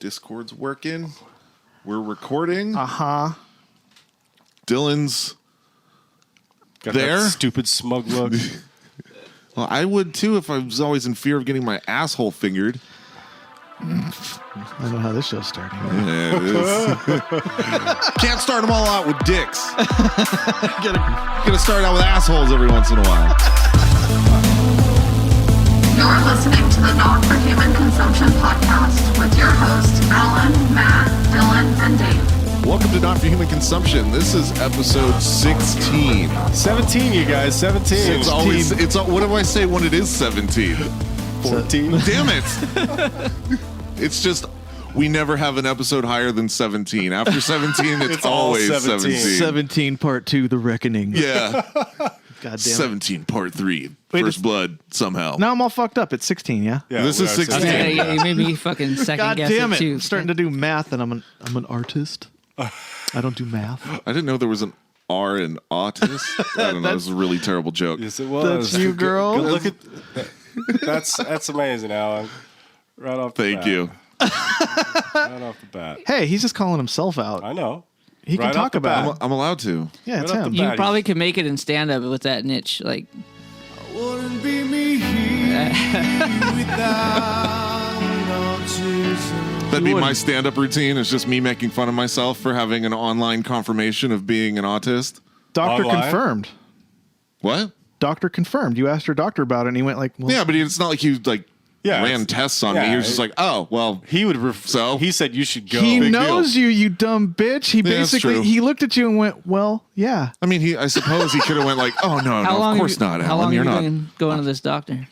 Discord's working. We're recording. Dylan's Got there. That stupid smug look. Well, I would too if I was always in fear of getting my asshole fingered. I don't know how this show's starting. Yeah, it is. Can't start them all out with dicks. Gotta start out with assholes every once in a while. You're listening to the Not for Human Consumption podcast with your hosts, Allan, Matt, Dylan, and Dave. Welcome to Not for Human Consumption. This is episode 16. 17, you guys. 17. It's always. What do I say when it is 17? 14. Damn it! It's just we never have an episode higher than 17. After 17, it's always 17. 17 part 2, The Reckoning. Yeah. God damn it. 17 part 3, Wait, First it's- Blood somehow. Now I'm all fucked up. It's 16, yeah? Yeah, This we is are 16. Okay, yeah, you made me fucking second God guess damn it it. too. I'm starting to do math and I'm an artist. I don't do math. I didn't know there was an R in autist. I don't know. It was a really terrible joke. Yes, it was. That's you, girl. Good look at that's amazing, Allan. Right off the bat. Thank you. Right off the bat. Hey, he's just calling himself out. I know. He can Right talk off the about bat. it. I'm allowed to. Yeah, it's Right off him. the You bat. probably could make it in stand up with that niche. Like, Wouldn't be me without autism. That'd be my stand-up routine. It's just me making fun of myself for having an online confirmation of being an autist. Doctor Online? confirmed. What? Doctor confirmed. You asked your doctor about it and he went like, well, Yeah, but it's not like he Yeah, ran it's- tests on me. yeah, He was just like, oh, well, He would So? he said you should go. he big knows deal. you dumb bitch. He Yeah, that's basically, true. he looked at you and went, well, yeah. I mean, I suppose he could have went like, oh, no, how long? of course not, How Alan. long You're have not. you been going to this doctor?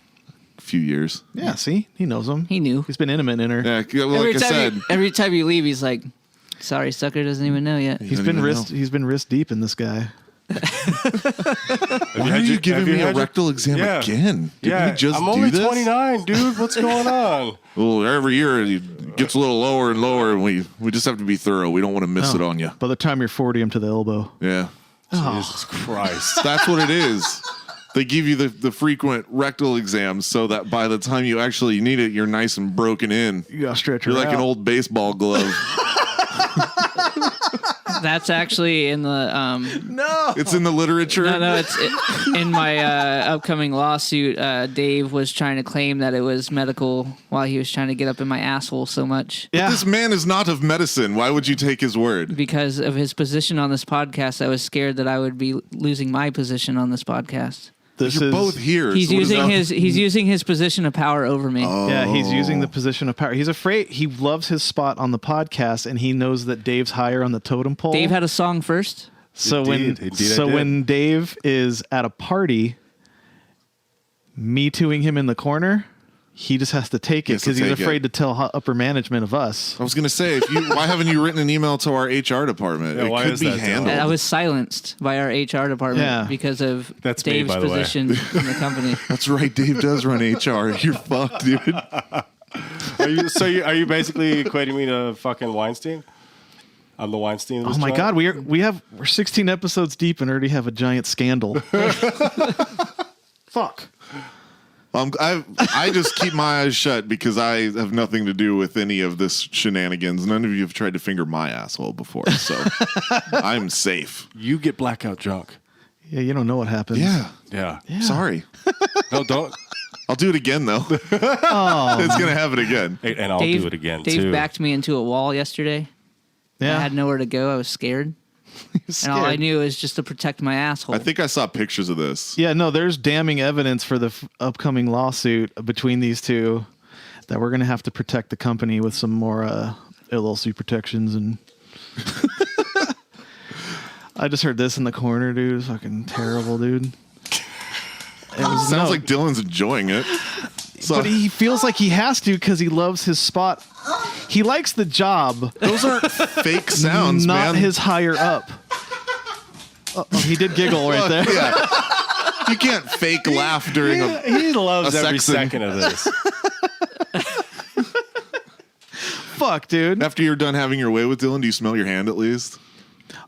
A few years. Yeah, see? He knows him. He knew. He's been intimate in her. Yeah, well, like I said. every time you leave, he's like, "Sorry, sucker doesn't even know yet." He's don't been even wrist deep in this guy. Why are you giving me a rectal exam Yeah. again? Didn't Yeah, we just I'm do only this? 29, dude. What's going on? Well, every year it gets a little lower and lower, and we just have to be thorough. We don't want to miss it on you. By the time you're 40, I'm to the elbow. Yeah. Jesus Christ. That's what it is. They give you the frequent rectal exams so that by the time you actually need it, you're nice and broken in. You gotta stretch her You're like out. an old baseball glove. That's actually in the No. It's in the literature. no, it's in my upcoming lawsuit. Dave was trying to claim that it was medical while he was trying to get up in my asshole so much. Yeah. This man is not of medicine. Why would you take his word? Because of his position on this podcast, I was scared that I would be losing my position on this podcast. This You're is, both here. He's so what is using that? his position of power over me. Yeah, he's using the position of power. He's afraid. He loves his spot on the podcast, and he knows that Dave's higher on the totem pole. Dave had a song first. so Indeed, I did. when Dave is at a party, me tooing him in the corner, he just has to take it Has to because he's take afraid it. to tell upper management of us. I was going to say, why haven't you written an email to our HR department? Yeah, it why could is be that, Dylan? handled. I was silenced by our HR department Yeah. because of That's me, Dave's by the way. position in the company. That's right. Dave does run HR. You're fucked, dude. Are you basically equating me to fucking Weinstein? I'm the Weinstein of this Oh my joint? God, we're 16 episodes deep and already have a giant scandal. Fuck. I just keep my eyes shut because I have nothing to do with any of this shenanigans. None of you have tried to finger my asshole before, so I'm safe. You get blackout drunk. Yeah, you don't know what happens. Yeah. Yeah. Sorry. No, don't. I'll do it again, though. It's going to happen again. And I'll Dave, do it again, Dave too. backed me into a wall yesterday. Yeah. I had nowhere to go. I was scared. And all I Scared. knew was just to protect my asshole. I think I saw pictures of this. Yeah, no, there's damning evidence for the upcoming lawsuit between these two that we're going to have to protect the company with some more LLC protections. And I just heard this in the corner, dude. It was fucking terrible, dude. Sounds like Dylan's enjoying it. So, But he feels like he has to because he loves his spot. He likes the job, those aren't fake sounds, not man. his higher up. Oh, he did giggle right there. Yeah. You can't fake laugh during a... He loves A every Saxon. second of this. Fuck, dude. After you're done having your way with Dylan, do you smell your hand at least?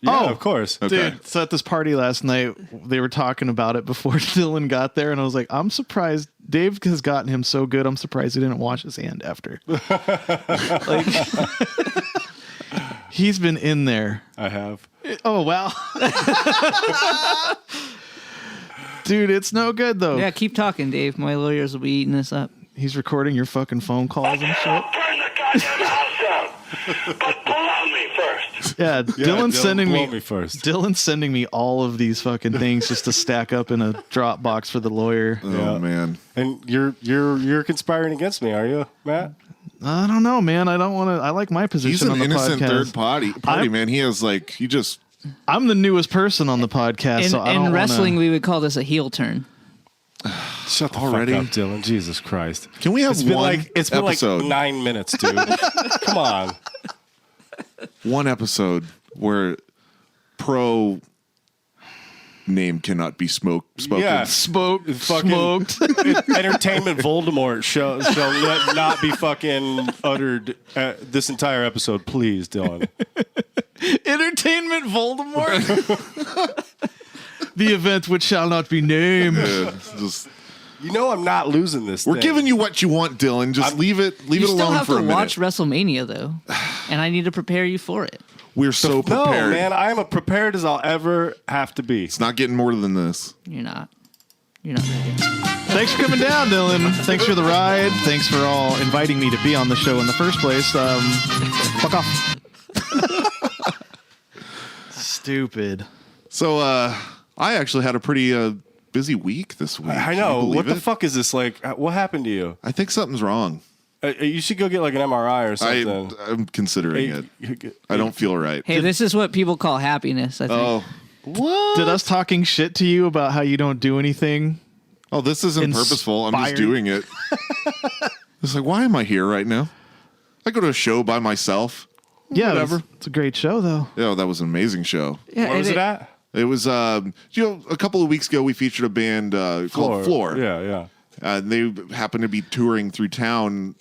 Yeah, Oh. of course. Okay. Dude, so at this party last night, they were talking about it before Dylan got there, and I was like, I'm surprised Dave has gotten him so good. I'm surprised he didn't wash his hand after. Like, he's been in there. I have. Oh, wow. Dude, it's no good, though. Yeah, keep talking, Dave. My lawyers will be eating this up. He's recording your fucking phone calls and shit. Turn the goddamn house down. But blow me first. Yeah, Dylan's sending blow me me first. Dylan's sending me all of these fucking things just to stack up in a Dropbox for the lawyer. Oh Yeah. man. And you're conspiring against me, are you, Matt? I don't know, man. I don't want to. I like my position He's an on the innocent podcast. third party, I'm- man. He has like he just I'm the newest person on the podcast, In, so I don't in wrestling, wanna... we would call this a heel turn. Shut the Already? fuck up, Dylan. Jesus Christ. Can we have It's been one like it's been episode? like 9 minutes, dude. Come on. One episode where pro name cannot be spoken. Yeah. Smoked, Fucking- smoked. Entertainment Voldemort shall not be fucking uttered this entire episode, please, Dylan. Entertainment Voldemort. The event which shall not be named. Just, You know I'm not losing this. we're thing. giving you what you want, Dylan. Just leave it You still alone have for to a minute. watch WrestleMania, though. And I need to prepare you for it. We're so No, prepared. man, I'm as prepared as I'll ever have to be. It's not getting more than this. You're not. You're not ready. Thanks for coming down, Dylan. Thanks for the ride. Thanks for all inviting me to be on the show in the first place. Fuck off. Stupid. So I actually had a pretty busy week this week. I Can know. you What believe the it? fuck is this like? What happened to you? I think something's wrong. You should go get like an MRI or something. I'm considering it. I don't feel right. Hey, this is what people call happiness, I think. Oh, what? Did us talking shit to you about how you don't do anything? Oh, this isn't purposeful. I'm just Inspired. doing it. It's like, why am I here right now? I go to a show by myself. Yeah, Whatever. It's a great show, though. Yeah, that was an amazing show. Yeah, Where was it at? It was, a couple of weeks ago we featured a band called Floor. Yeah, yeah. They happened to be touring through town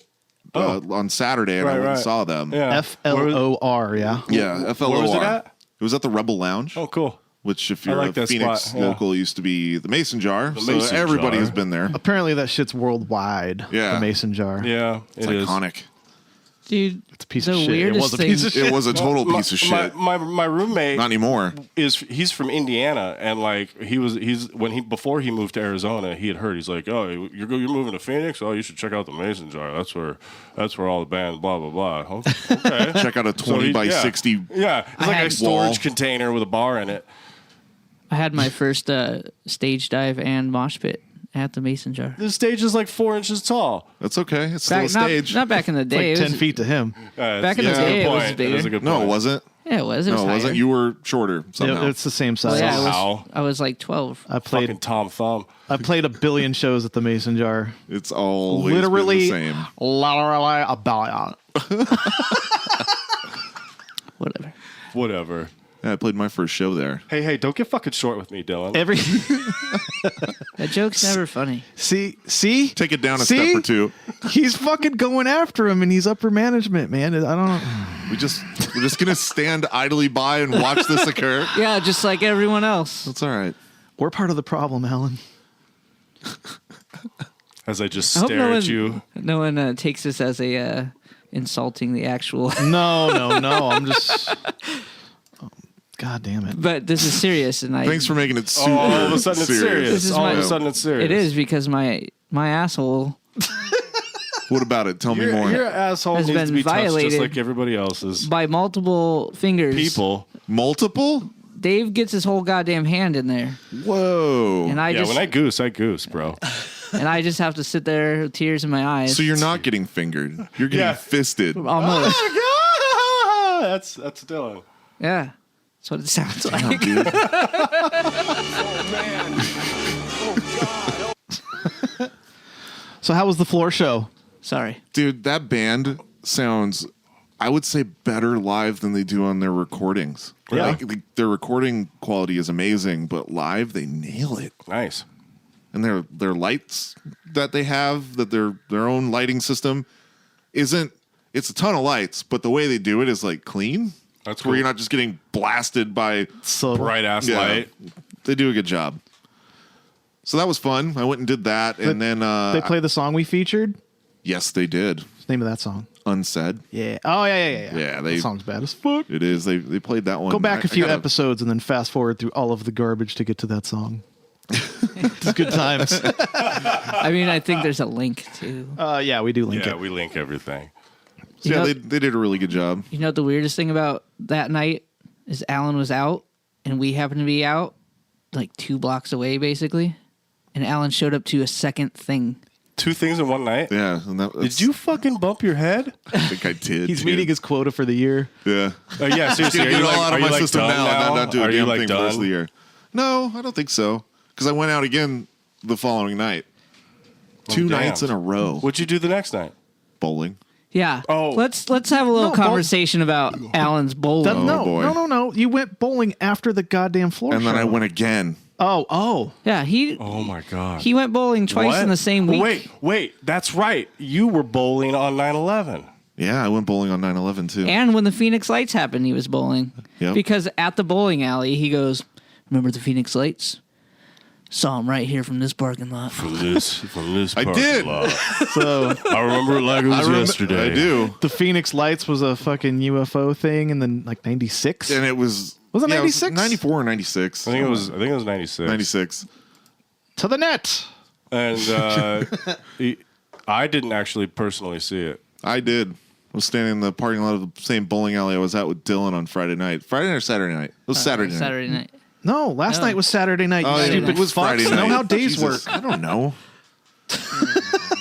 on Saturday, and I went and saw them. Yeah. FLOR, yeah. Yeah, FLOR. Where was it at? It was at the Rebel Lounge. Oh, cool. Which, if I you're like a that Phoenix spot, yeah. local, used to be the Mason Jar. So Mason everybody Jar. has been there. Apparently that shit's worldwide. Yeah. The Mason Jar. Yeah, It's it is. iconic. Dude, It's a piece the of shit. It weirdest was a thing. piece of shit. It was a total piece of shit. My roommate Not anymore. he's from Indiana, and like before he moved to Arizona, he had heard, he's like, oh, you're moving to Phoenix, oh, you should check out the Mason Jar. That's where all the bands blah blah blah. Okay. Check out a 20 by 60. Yeah, it's like had a storage wall. container with a bar in it. I had my first stage dive and mosh pit at the Mason Jar. The stage is like 4 inches tall. That's okay. It's still a Not, stage. not back in the It's day. like It 10 was- feet to him. Back in the Yeah, day, Good it was point. bigger. That is a good No, it point. wasn't. Yeah, it was. It was No, it wasn't. higher. You were shorter somehow. It's the same Well, size. yeah, Somehow. I was like 12. I Fucking played Tom Thumb. a billion shows at the Mason Jar. It's always Literally been the same. Whatever. Whatever. Yeah, I played my first show there. Hey, don't get fucking short with me, Dylan. Every That joke's never funny. see, Take it down a See? step or two. he's fucking going after him, and he's upper management, man. I don't know. We're just gonna stand idly by and watch this occur. Yeah, just like everyone else. That's all right. We're part of the problem, Allan. As I just I hope stare at you. no one takes this as a insulting the actual. No. I'm just. God damn it. But this is serious, and I. Thanks for making it super All of a sudden it's serious. This is All of my- a sudden it's serious. It is because my asshole. What about it? Tell me more. Your asshole Has needs been to be touched violated just like everybody else's. By multiple fingers. People. Multiple? Dave gets his whole goddamn hand in there, Whoa. and I Yeah, just when I goose, bro. and I just have to sit there with tears in my eyes. So you're not getting fingered. You're getting Yeah. fisted. Almost. That's Dylan. Yeah, that's what it sounds like. Dude. So how was the floor show? Sorry. Dude, that band sounds, I would say, better live than they do on their recordings. Yeah. Like, their recording quality is amazing, but live they nail it. Nice. And their lights that they have, that their own lighting system isn't. It's a ton of lights, but the way they do it is like clean. That's where cool. you're not just getting blasted by So Bright ass Yeah. light. They do a good job. So that was fun. I went and did that, and then they play the song we featured. yes, they did. What's the name of that song? Unsaid. Yeah. Oh yeah. Yeah, That song's bad as fuck. It is. They played that one. Go back a I few gotta- episodes and then fast forward through all of the garbage to get to that song. It's good times. I mean, I think there's a link to. Yeah, we do link Yeah, it. we link everything. You Yeah, know, they did a really good job. you know what the weirdest thing about that night is Allan was out and we happened to be out like 2 blocks away basically, and Allan showed up to a second thing. 2 things in one night. Yeah. And Did you fucking bump your head? I think I did. He's dude. meeting his quota for the year. Yeah. Yeah, seriously. Get Are it you all like, out are of you my like system done now, and not do a Are you damn like thing for the rest of the done? year. No, I don't think so. Because I went out again the following night. 2 damn. nights in a row. What'd you do the next night? Bowling. Yeah. Oh. Let's have a little No, conversation about Allan's bowling. boy. No. You went bowling after the goddamn floor And then show. I went again. Oh. Yeah, he Oh my god. he went bowling twice What? in the same week. Wait. That's right. You were bowling on 9/11. Yeah, I went bowling on 9/11 too. And when the Phoenix Lights happened, he was bowling. Yep. Because at the bowling alley, he goes, "Remember the Phoenix Lights? Saw him right here from this parking lot." From this I parking did. lot. So I remember it like it was yesterday. I do. the Phoenix Lights was a fucking UFO thing in the like 96. And it was Was it yeah, 96? 94 or 96. I think it was 96. 96. To the net. And I didn't actually personally see it. I did. I was standing in the parking lot of the same bowling alley I was at with Dylan on Friday night. Friday night or Saturday night? It was Saturday night. Saturday night. No, last night was Saturday night. Oh, You yeah, stupid it was fucks. Friday night. Know how days Jesus, work. I don't know.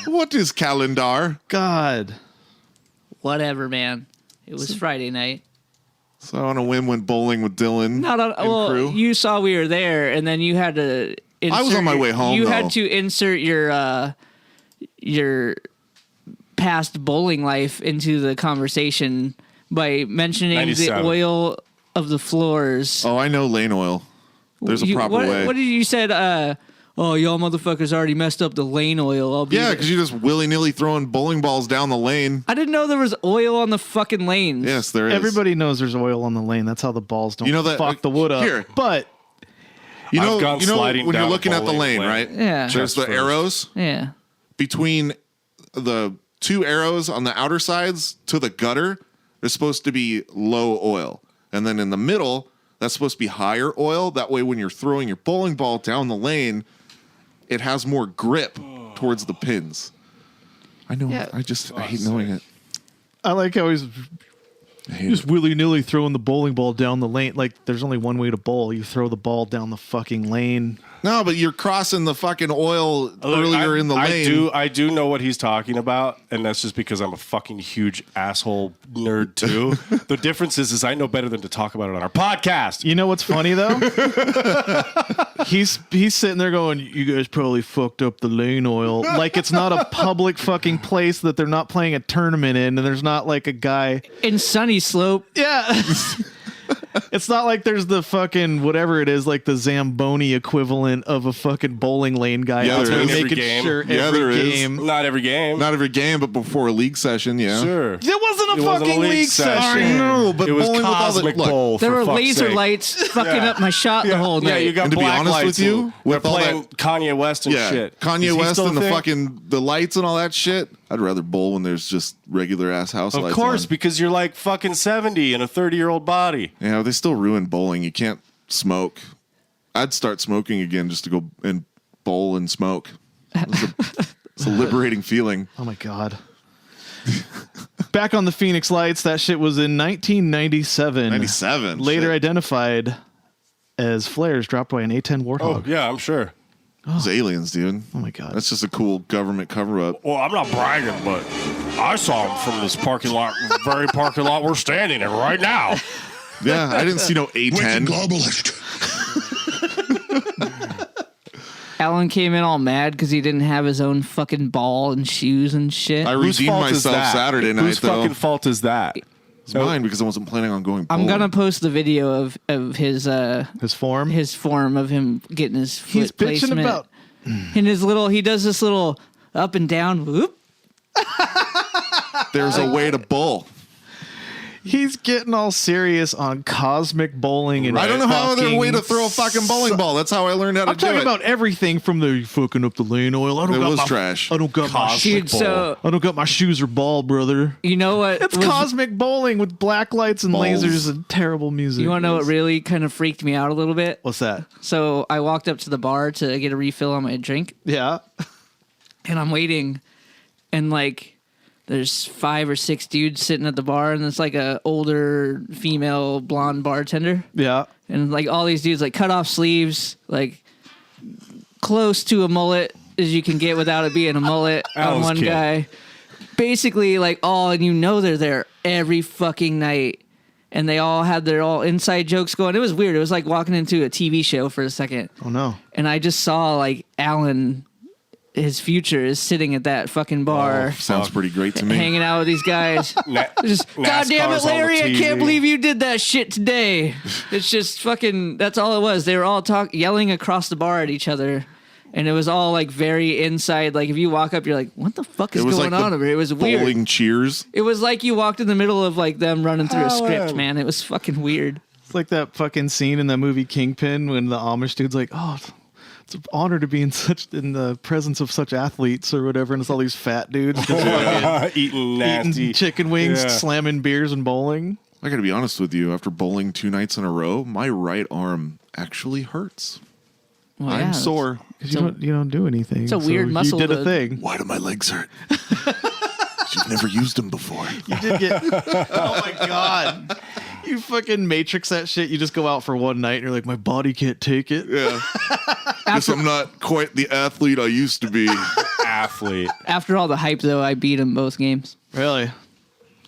What is calendar? God. Whatever, man. It was Friday night. So on a whim went bowling with Dylan Not on, and well, crew. you saw we were there, and then you had to. I was on my way home, You though. had to insert your past bowling life into the conversation by mentioning 97. the oil of the floors. Oh, I know lane oil. There's a proper what, way. What did you said? Oh, y'all motherfuckers already messed up the lane oil. I'll be Yeah, there." because you're just willy-nilly throwing bowling balls down the lane. I didn't know there was oil on the fucking lanes. Yes, there is. Everybody knows there's oil on the lane. That's how the balls don't You know that- fuck the wood up. here. But You know, I've gone sliding when you're down looking a at the bowling lane, lane. right? Yeah. There's the Chest first. arrows Yeah. between the 2 arrows on the outer sides to the gutter. There's supposed to be low oil, and then in the middle, that's supposed to be higher oil. That way, when you're throwing your bowling ball down the lane, it has more grip towards the pins. I know. Yeah. I hate knowing it. I like how he's I hate just it. willy-nilly throwing the bowling ball down the lane. Like, there's only one way to bowl. You throw the ball down the fucking lane. No, but you're crossing the fucking oil earlier in the lane. I do know what he's talking about, and that's just because I'm a fucking huge asshole nerd too. The difference is I know better than to talk about it on our podcast. You know what's funny, though? He's sitting there going, "You guys probably fucked up the lane oil." Like, it's not a public fucking place that they're not playing a tournament in, and there's not like a guy. In Sunny Slope. Yeah. It's not like there's the fucking whatever it is, like the Zamboni equivalent of a fucking bowling lane guy Yeah, out there there is. Every making game. sure Yeah, every there is. game. Not every game. Not every game, but before a league session, yeah. Sure. It wasn't a It wasn't fucking a league league session. session. I know, but It was bowling with all the Cosmic look, Bowl. There for were fuck's laser sake. lights fucking up my shot the whole night. Yeah, you got And to be black honest lights with you, and with they're all playing that- Kanye West and Yeah, shit. Is Kanye he West still and a the thing? fucking the lights and all that shit. I'd rather bowl when there's just regular ass house Of lights. course, on. because you're like fucking 70 in a 30-year-old body. Yeah, they still ruin bowling. You can't smoke. I'd start smoking again just to go and bowl and smoke. It's a liberating feeling. Oh my god. Back on the Phoenix Lights, that shit was in 1997. 97. Later shit. identified as flares dropped by an A-10 Oh, Warthog. yeah, I'm sure. It's aliens, dude. Oh my god. That's just a cool government cover up. Well, I'm not bragging, but I saw him from this parking lot, very parking lot we're standing in right now. Yeah, I didn't see no A10. globalist. Allan came in all mad because he didn't have his own fucking ball and shoes and shit. I Whose redeemed fault is myself that? Saturday night, Whose though. fucking fault is that? It's mine because I wasn't planning on going I'm bowling. gonna post the video of His form. his form of him getting his foot He's bitching placement. about. And his little, he does this little up and down whoop. There's a way to bowl. He's getting all serious on cosmic bowling and I don't know how other fucking way to throw a fucking bowling ball. That's how I learned how to I'm do talking it. about everything from the fucking up the lane oil. I don't It got was my, trash. I don't got my Dude, so I don't got my shoes or ball, brother. you know what? It's was- cosmic bowling with black lights and Balls. lasers and terrible music. You want to know what really kind of freaked me out a little bit? What's that? So I walked up to the bar to get a refill on my drink, Yeah. and I'm waiting, and like there's 5 or 6 dudes sitting at the bar, and it's like a older female blonde bartender, Yeah. and like all these dudes like cut off sleeves, like close to a mullet as you can get without it being a mullet on Al's one kid. guy. Basically, like and you know they're there every fucking night. And they all had their all inside jokes going. It was weird. It was like walking into a TV show for a second. Oh no. And I just saw like Allan, his future is sitting at that fucking bar, Sounds pretty great to me. hanging out with these guys. Just, God damn it, NASCAR's on the Larry, I can't TV. believe you did that shit today. It's just fucking, that's all it was. They were all yelling across the bar at each other. And it was all like very inside. Like if you walk up, you're like, what the fuck is It was going like the on over here? It was weird. Bowling cheers. It was like you walked in the middle of like them running through a script, Allan. man. It was fucking weird. It's like that fucking scene in that movie Kingpin when the Amish dude's like, oh, it's an honor to be in the presence of such athletes or whatever, and it's all these fat dudes just fucking Eating nasty eating chicken wings, Yeah. slamming beers and bowling. I got to be honest with you. After bowling 2 nights in a row, my right arm actually hurts. Well, yeah, I'm that's- sore. Because you don't do anything. It's a weird muscle You did to- a thing. Why do my legs hurt? You've never used them before. You did get. Oh my god! You fucking matrix that shit. You just go out for one night and you're like, my body can't take it. Yeah. Guess I'm not quite the athlete I used to be. athlete. After all the hype, though, I beat him both games. Really?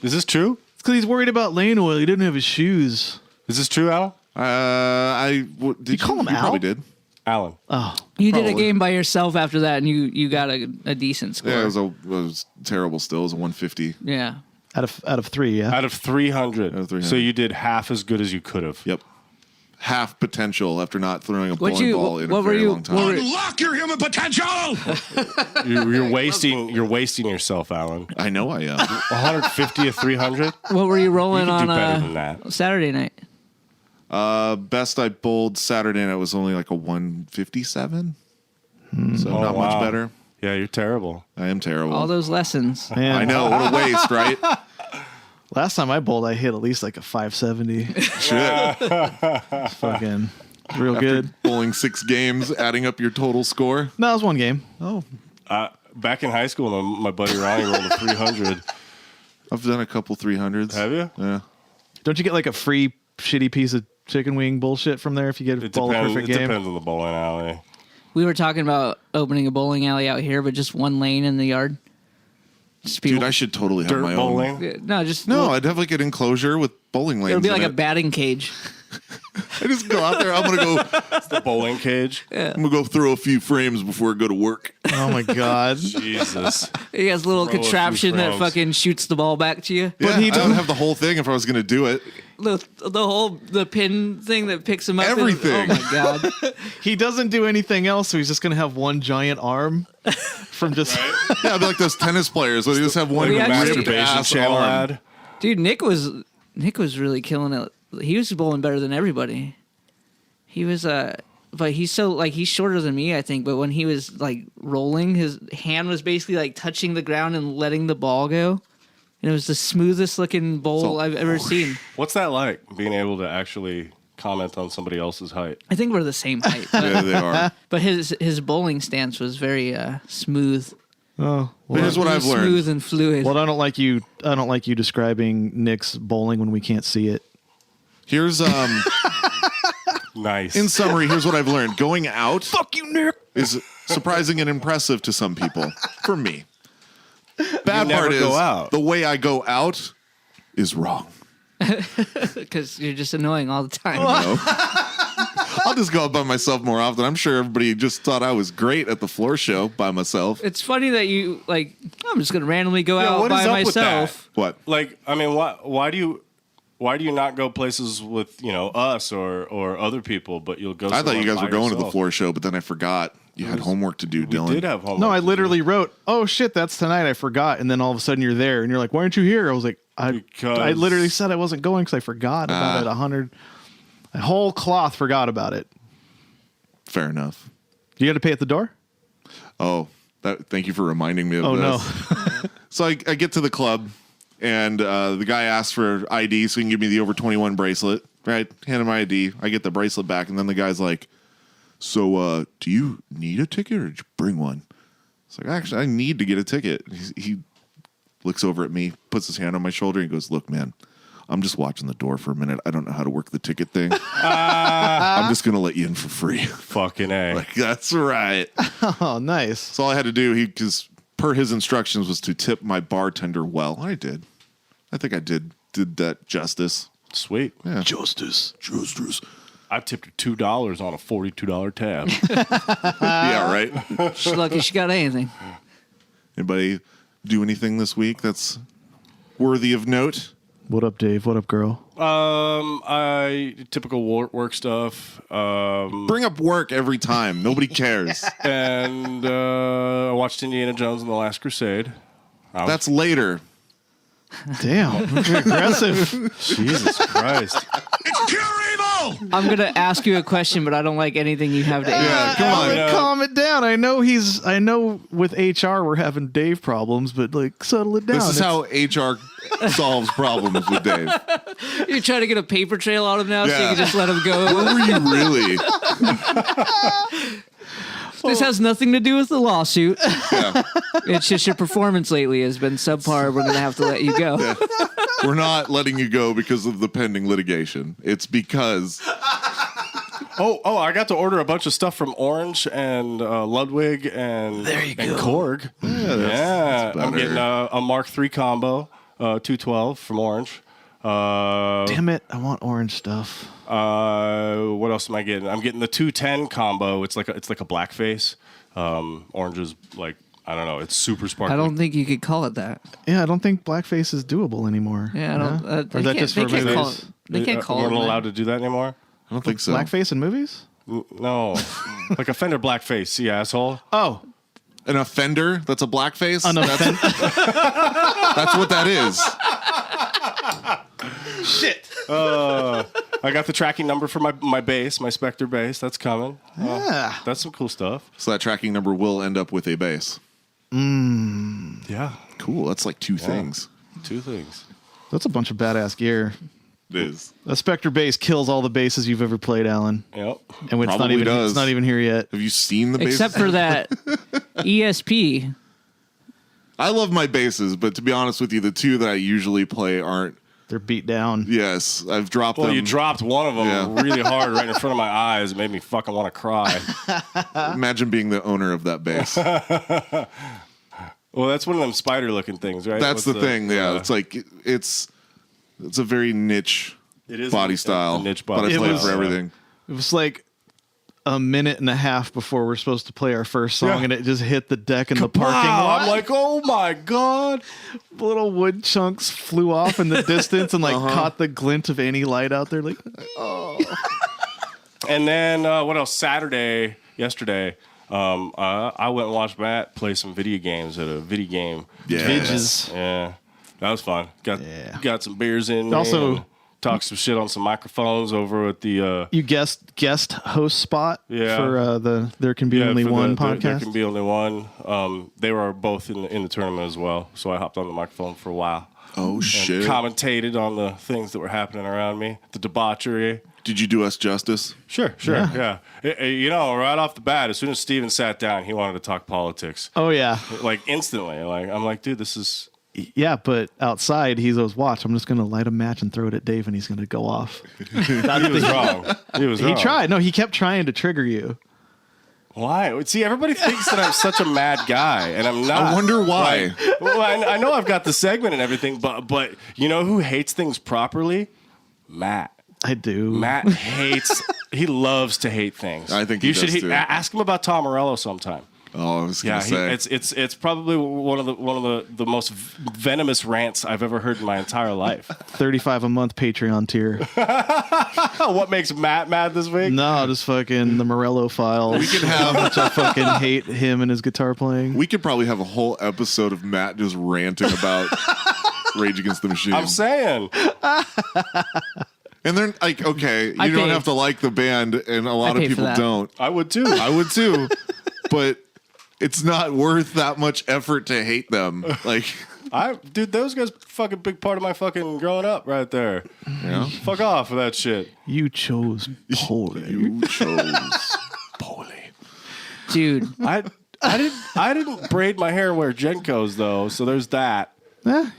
Is this true? It's because he's worried about lane oil. He didn't have his shoes. Is this true, Al? Did you call him You Al? probably did. Alan. Oh, You did a Probably. game by yourself after that, and you got a decent score. Yeah, it was terrible still. It was a 150. Yeah. out of 3, yeah. Out of 300. Out of 300. So you did half as good as you could have. Yep. Half potential after not throwing a What'd bowling you- ball in what a were very you- long time. what were- Unlock your human potential! You're wasting yourself, Alan. I know I am. 150 of 300? What were you You rolling can do better on than that. Saturday night? Best I bowled Saturday night was only like a 157. So not wow. much better. Yeah, you're terrible. I am terrible. All those lessons. Man, I know. What a waste, right? Last time I bowled, I hit at least like a 570. Shit. Fucking real good. Bowling 6 games, adding up your total score. No, it was one game. Oh, Back in high school, my buddy Ronnie rolled a 300. I've done a couple 300s. Have you? Yeah. Don't you get like a free shitty piece of chicken wing bullshit from there if you get a It ball a depends. perfect It game? depends on the bowling alley. We were talking about opening a bowling alley out here, but just one lane in the yard. Just Dude, I should totally have Dirt my own. bowling. No, just No, I'd have like an enclosure with bowling lanes. it'll be in like a it. batting cage. I just go out there. I'm gonna The bowling cage. go throw a few frames before I go to work. Oh my god. Jesus. He has a little Throw a few contraption that frames. fucking shoots the ball back to you. Yeah, he I doesn't- would have the whole thing if I was gonna do it. The pin thing that picks him up. Everything. Oh my god. He doesn't do anything else, so he's just gonna have one giant arm from just Yeah, I'd be like those tennis players where they just have one We actually- ripped Masturbation ass channel arm. ad. Dude, Nick was really killing it. He was bowling better than everybody. He was but he's so like he's shorter than me, I think. But when he was like rolling, his hand was basically like touching the ground and letting the ball go. And it was the smoothest looking bowl So- I've ever seen. What's that like, being able to actually comment on somebody else's height? I think we're the same height, but, Yeah, they are. but his bowling stance was very smooth. Oh, But here's what I've learned. Smooth and fluid. well, I don't like you describing Nick's bowling when we can't see it. Here's Nice. in summary, here's what I've learned. Going out Fuck you, Nick. is surprising and impressive to some people. For me. Bad never part is go out. the way I go out is wrong. Because you're just annoying all the time. No. I'll just go out by myself more often. I'm sure everybody just thought I was great at the floor show by myself. It's funny that you like. I'm just gonna randomly go out what is by up with that? myself. What? Like, I mean, why do you not go places with us or other people, but you'll go? I thought you somewhere guys by were going to the yourself? floor show, but then I forgot. You had homework to do, We Dylan. did have homework. No, I to do. literally wrote, "Oh shit, that's tonight. I forgot." And then all of a sudden you're there, and you're like, "Why aren't you here?" I was like, "I Because- literally said I wasn't going because I forgot about it. A whole cloth forgot about it." Fair enough. You got to pay at the door. Oh, thank you for reminding me of Oh this. no. So I get to the club, and the guy asks for ID so he can give me the over 21 bracelet. Right, hand him my ID. I get the bracelet back, and then the guy's like, "So, do you need a ticket or did you bring one?" It's like, "Actually, I need to get a ticket." He looks over at me, puts his hand on my shoulder, and goes, "Look, man, I'm just watching the door for a minute. I don't know how to work the ticket thing. I'm just gonna let you in for free." Fucking A. Like, that's right. Oh, nice. So all I had to do, because per his instructions, was to tip my bartender well. I did. I think I did that justice. Sweet. Yeah. Justice. I tipped her $2 on a $42 tab. Yeah, right. She's lucky she got anything. Anybody do anything this week that's worthy of note? What up, Dave? What up, girl? Typical work stuff. Bring up work every time. Nobody cares. And I watched Indiana Jones and the Last Crusade. That's later. Damn, aggressive. Jesus Christ. It's pure evil. I'm gonna ask you a question, but I don't like anything you have to answer. Yeah, come on. Allan, calm it down. I know with HR we're having Dave problems, but like settle it down. This is how HR solves problems with Dave. You're trying to get a paper trail out of him now, so you Yeah. can just let him go. Where were you really? This has nothing to do with the lawsuit. Yeah. It's just your performance lately has been subpar. We're gonna have to let you go. We're not letting you go because of the pending litigation. It's because Oh, I got to order a bunch of stuff from Orange and Ludwig and Korg. Yeah, I'm better. getting a Mark III combo, 212 from Orange. Damn it! I want orange stuff. What else am I getting? I'm getting the 210 combo. It's like a blackface. Orange is like, I don't know. It's super sparkly. I don't think you could call it that. Yeah, I don't think blackface is doable anymore. Yeah, I don't. Or They is that can't, just they for can't call movies? it. They can't call We're it. not that. allowed to do that anymore. I don't think so. Blackface in movies? No, like a Fender blackface. You asshole. Oh, An offender that's a blackface? an offense. That's what that is. Shit. I got the tracking number for my bass, my Spectre bass. That's coming. Yeah. That's some cool stuff. So that tracking number will end up with a bass. Yeah, Cool. That's like two things. two things. That's a bunch of badass gear. It is. A Spectre bass kills all the basses you've ever played, Allan. Yep. And it's not Probably even does. it's not even here yet. Have you seen the bass? Except for that ESP. I love my basses, but to be honest with you, the two that I usually play aren't. They're beat down. Yes, I've dropped Well, them. you dropped one of them Yeah. really hard right in front of my eyes. It made me fucking want to cry. Imagine being the owner of that bass. Well, that's one of them spider-looking things, right? That's What's the thing. Yeah, it's like it's a very niche It is body a style. niche but body I play it style, for everything. It was like a minute and a half before we're supposed to play our first song, Yeah. and it just hit the deck in the parking Wow, lot. I'm like, oh my god! Little wood chunks flew off in the distance and like caught the glint of any light out there. Like, And then what else? Yesterday, I went and watched Matt play some video games at a video game. Yeah. Vidges. Yeah, that was fun. Got some beers in. Also- me and talked some shit on some microphones over at the. You guest host spot Yeah. for the There Can Be Only for One There podcast. Can Be Only One. They were both in the tournament as well, so I hopped on the microphone for a while. Oh And shit! commentated on the things that were happening around me, the debauchery. Did you do us justice? Sure. Yeah. You know, right off the bat, as soon as Steven sat down, he wanted to talk politics. Oh yeah, Like instantly. Like I'm like, dude, this is yeah. But outside, he goes, "Watch, I'm just gonna light a match and throw it at Dave, and he's gonna go off." he was wrong. He was He wrong. tried. No, he kept trying to trigger you. Why? See, everybody thinks that I'm such a mad guy, and I'm not. I wonder why. Like, well, I know I've got the segment and everything, but you know who hates things properly? Matt. I do. Matt hates. He loves to hate things. I think he you should does, too. ask him about Tom Morello sometime. Oh, I was gonna say. it's probably one of the most venomous rants I've ever heard in my entire life. $35 a month Patreon tier. What makes Matt mad this week? No, just fucking the Morello files. We could have- how much I fucking hate him and his guitar playing. We could probably have a whole episode of Matt just ranting about Rage Against the Machine. I'm saying. And they're like, okay, you I don't pay. have to like the band, and a lot of pay for people that. don't. I would too. I would too, but it's not worth that much effort to hate them. Like, Dude, those guys fucking big part of my fucking growing up right there. yeah, Fuck off with that shit. You chose poorly. you chose poorly. Dude, I didn't braid my hair and wear Jenkos though, so there's that. I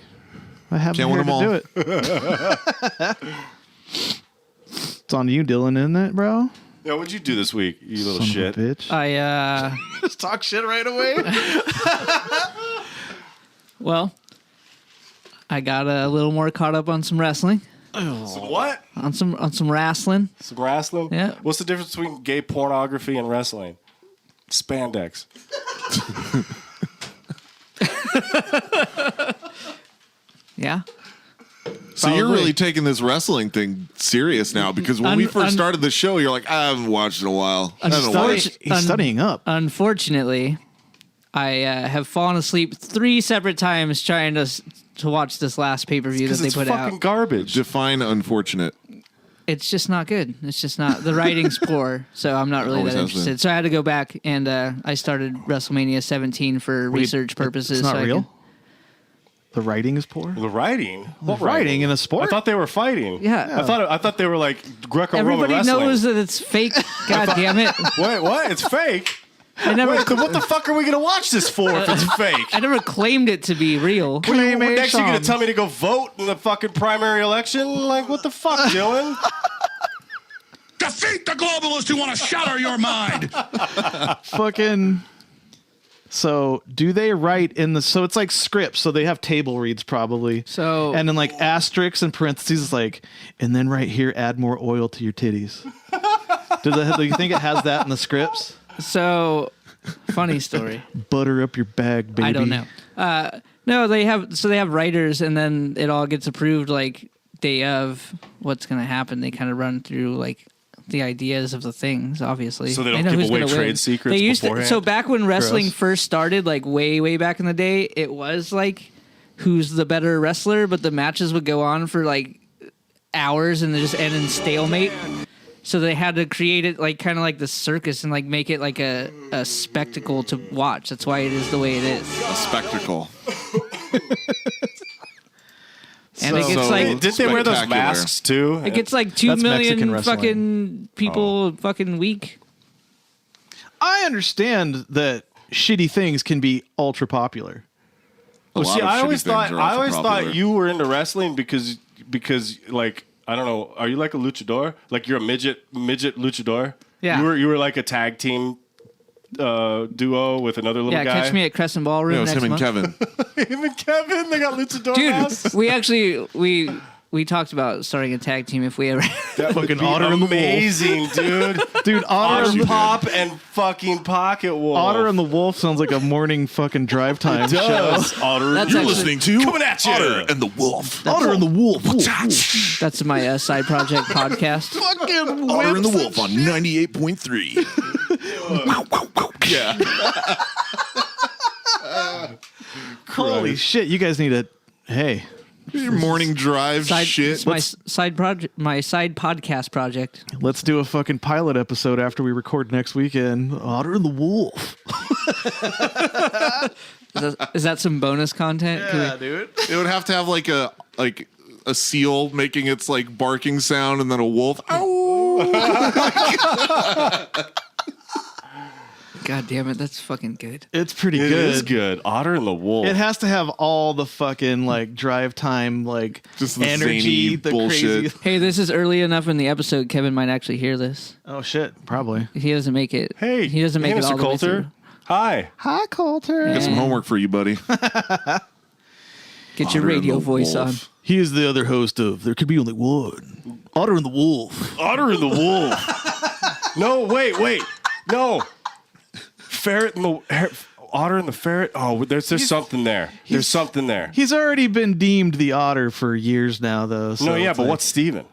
haven't Can't win here to them do it. It's on you, Dylan, isn't it, bro? Yeah, what'd you do this week, you little Son shit? of a bitch. I Just talk shit right away. well, I got a little more caught up on some wrestling, Some what? on some wrestling. Some wrestling? Yeah. What's the difference between gay pornography and wrestling? Spandex. Yeah. So you're Probably. really taking this wrestling thing serious now, because when we first started the show, you're like, I haven't watched in a while. I haven't watched. He's studying up. Unfortunately, I have fallen asleep 3 separate times trying to watch this last pay-per-view that Because they it's put fucking out. garbage. Define unfortunate. It's just not good. It's just not. The writing's poor, so I'm not really Always that has been. interested. So I had to go back and I started WrestleMania 17 for research purposes. It's not so I real? can- The writing is poor? The writing? What Writing in a I sport? thought they were fighting. Yeah. I thought they were like Greco-Roman Everybody wrestling. knows that it's fake. God damn it! Wait, what? It's fake? I never. Wait, then what the fuck are we going to watch this for if it's fake? I never claimed it to be real. Next you're going to tell me to go vote in the fucking primary election? Like, what the fuck, Dylan? Defeat the globalists who want to shatter your mind. Fucking. So do they write in the? So it's like scripts. So they have table reads probably. So- and then like asterisks and parentheses, it's like, and then right here, add more oil to your titties. Do you think it has that in the scripts? So, funny story. Butter up your bag, baby. I don't know. No, they have. So they have writers, and then it all gets approved like day of what's going to happen. They kind of run through like the ideas of the things, obviously. So they don't know give who's away gonna trade win. secrets They used beforehand? so back when wrestling Gross. first started, like way back in the day, it was like who's the better wrestler, but the matches would go on for like hours and they just end in stalemate. So they had to create it like kind of like the circus and like make it like a spectacle to watch. That's why it is the way it is. A spectacle. And it gets So- like Did they wear those Spectacular. masks too? it gets like 2 That's Mexican million wrestling. fucking people fucking week. I understand that shitty things can be ultra popular. A Well, lot see, of I shitty always things thought are also popular. you were into wrestling because like I don't know, are you like a luchador? Like you're a midget luchador? Yeah. You were like a tag team duo with another little Yeah, guy. catch me at Crescent Ballroom Yeah, it was next him and month. Kevin. Him and Kevin, they got luchador masks. Dude, we actually we talked about starting a tag team if we ever. That would Fucking be Otter and the Wolf. amazing, dude. Dude, Otter Otter Pop and fucking Pocket Wolf. Otter and the Wolf sounds like a morning fucking drive time show. does. Otter. That's You're actually- listening to Coming at you. Otter and the Wolf. Otter and the Wolf. That's my side project podcast. Fucking Otter and the whips. Wolf on 98.3. Yeah. Holy shit! You guys need a hey. Your morning drive Side, shit. it's my side project, my side podcast project. Let's do a fucking pilot episode after we record next weekend. Otter and the Wolf. Is that some bonus content? Can we- dude. It would have to have like a seal making its like barking sound, and then a wolf. God damn it, that's fucking good. It's pretty It good. is good. Otter and the Wolf. It has to have all the fucking like drive time, like Just the energy, zany the bullshit. crazy. Hey, this is early enough in the episode. Kevin might actually hear this. Oh shit! Probably. He doesn't make it. Hey, he doesn't make hey, it all Mr. the way Coulter. through. Hi. Hi, Coulter. Got some homework for you, buddy. Get your Otter and radio the voice on. Wolf. He is the other host of There Could Be Only One. Otter and the Wolf. Otter and the Wolf. No, wait. No. ferret and the otter and the ferret. Oh, there's something there. There's something there. He's already been deemed the otter for years now, though. So No, yeah, it's but like- what's Steven?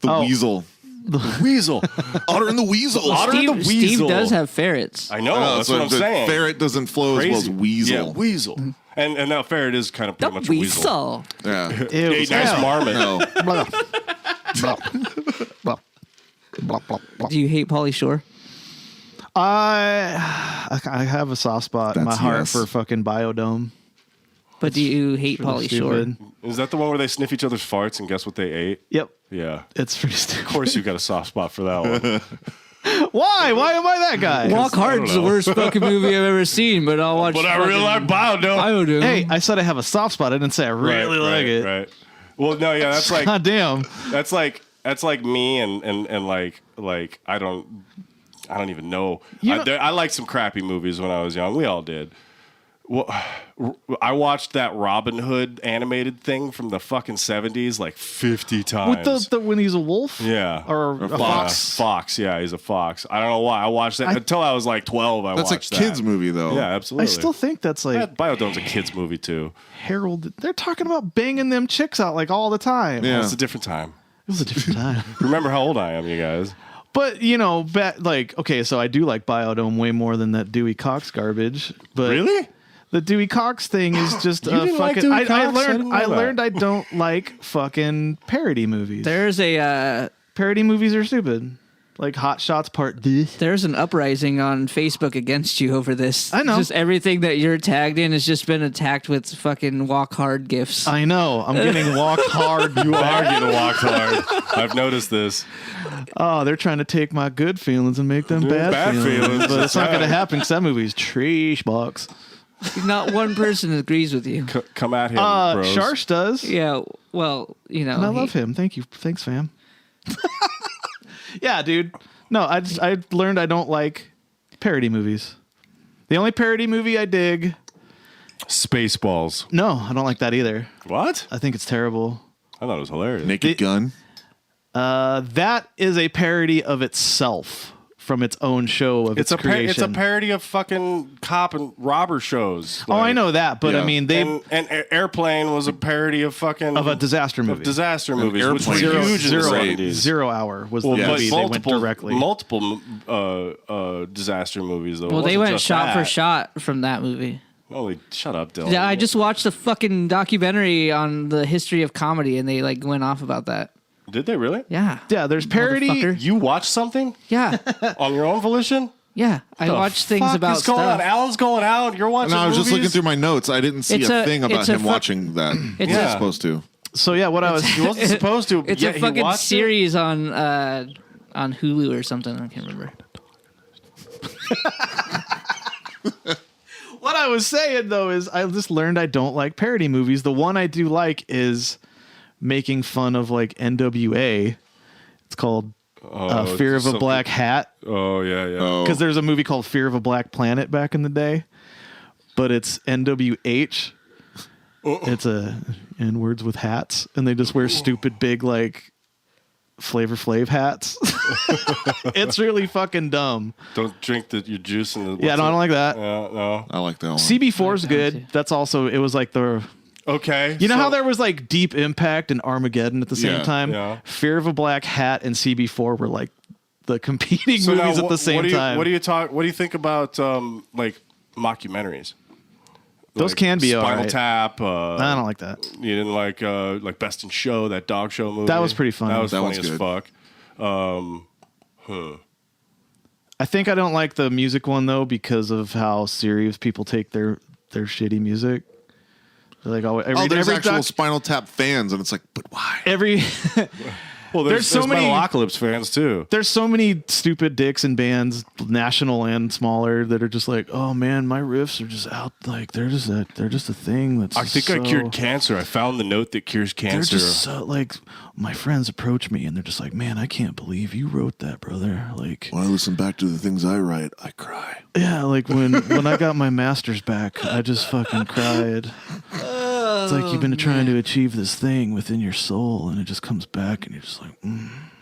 The weasel. The weasel. Otter and the weasel. Otter and the Steve weasel. does have ferrets. I know. That's what I'm the saying. Ferret doesn't flow as well as Crazy. weasel. Yeah, weasel. And now ferret is kind of The pretty much a weasel. weasel. Yeah. Ew, Hey, nice marmot. No. Blah, blah, blah, blah, blah, blah. Do you hate Pauly Shore? I have a soft spot in my That's heart yes. for fucking Biodome. But do you hate Pauly Shore? Stupid. Is that the one where they sniff each other's farts and guess what they ate? Yep. Yeah. It's pretty stupid. Of course you got a soft spot for that one. Why? Why am I that guy? Walk Hard's the worst fucking movie I've ever seen, but I'll watch. But I really like Biodome. Biodome. Hey, I said I have a soft spot. I didn't say I really like it. Right. Well, no, yeah, that's like God damn. that's like me and like I don't even know. I liked some crappy movies when I was young. We all did. Well, I watched that Robin Hood animated thing from the fucking 70s like 50 times. With the when he's a wolf? Yeah. Or a fox? Fox, yeah, he's a fox. I don't know why. I watched that until I was like 12. That's a watched kid's that. movie, though. Yeah, absolutely. I still think that's like Biodome's a kid's movie too. Harold. They're talking about banging them chicks out like all the time. Yeah. It's a different time. It was a different time. Remember how old I am, you guys. But, you know, okay, so I do like Biodome way more than that Dewey Cox garbage. But Really? The Dewey Cox thing is just You a didn't like fucking. Dewey I Cox? I didn't know I that. learned I don't like fucking parody movies. There's a Parody movies are stupid. Like Hot Shots Part D. there's an uprising on Facebook against you over this. I know. Just everything that you're tagged in has just been attacked with fucking Walk Hard gifs. I know. I'm getting walked hard. You are getting walked hard. I've noticed this. Oh, they're trying to take my good feelings and make them bad, bad feelings. But it's not going to Right. happen because that movie's trash box. Not one person agrees with you. Come at him, bros. Sharsh does. Yeah, well, you know. And I love him. Thank you. Thanks, fam. Yeah, dude. No, I learned I don't like parody movies. The only parody movie I dig. Spaceballs. No, I don't like that either. What? I think it's terrible. I thought it was hilarious. Naked Gun. That is a parody of itself from its own show of its creation. It's a parody of fucking cop and robber shows. Oh, I know that, but I Yeah. mean, they and Airplane was a parody of fucking of a disaster movie. of disaster movies, which were Airplane. huge in the Zero, 70s. 0 Hour was Well, the but movie they went directly. multiple disaster movies though. Well, It they wasn't went just shot for that. shot from that movie. Holy, shut up, Dylan. Yeah, I just watched a fucking documentary on the history of comedy, and they like went off about that. Did they really? Yeah. Yeah, there's parody. Motherfucker. You watched something Yeah. on your own volition? Yeah. I watched things about What's going stuff. on? Alan's going out. You're watching. No, I was just looking movies? through my notes. I didn't see It's a a- thing about it's a him fuck- watching that. It's Yeah. He's supposed to. So yeah, what I was He wasn't supposed to. It's yet a he fucking watched it? series on Hulu or something. I can't remember. what I was saying though is I just learned I don't like parody movies. The one I do like is making fun of like NWA. It's called Fear of a something- Black Hat. Oh yeah, yeah. Oh, Because there's a movie called Fear of a Black Planet back in the day, but it's NWH. It's a N-words with hats, and they just wear stupid big like Flavor Flav hats. It's really fucking dumb. Don't drink your juice in the. Yeah, no, I don't like that. No. I like that one. CB4 is I like that good. too. That's also it was like the Okay. you know so- how there was like Deep Impact and Armageddon at the same Yeah, time. yeah. Fear of a Black Hat and CB4 were like the competing So now movies at the same what do you, time. What do you talk? What do you think about like mockumentaries? Those Like can be Spinal alright. Tap. I don't like that. You didn't like Best in Show, that dog show movie. That was pretty funny. That was That funny was as good. fuck. I think I don't like the music one though because of how serious people take their shitty music. They're like always, there's actual doc- Spinal Tap fans, and it's like, but why? every Well, There's so many- Metalocalypse fans too. there's so many stupid dicks in bands, national and smaller, that are just like, oh man, my riffs are just out, like they're just a thing. That's I think so, I cured cancer. I found the note that cures They're cancer. just so like, my friends approach me and they're just like, man, I can't believe you wrote that, brother. Like, When I listen back to the things I write, I cry. yeah, like when I got my master's back, I just fucking cried. It's like you've been trying to achieve this thing within your soul, and it just comes back, and you're just like,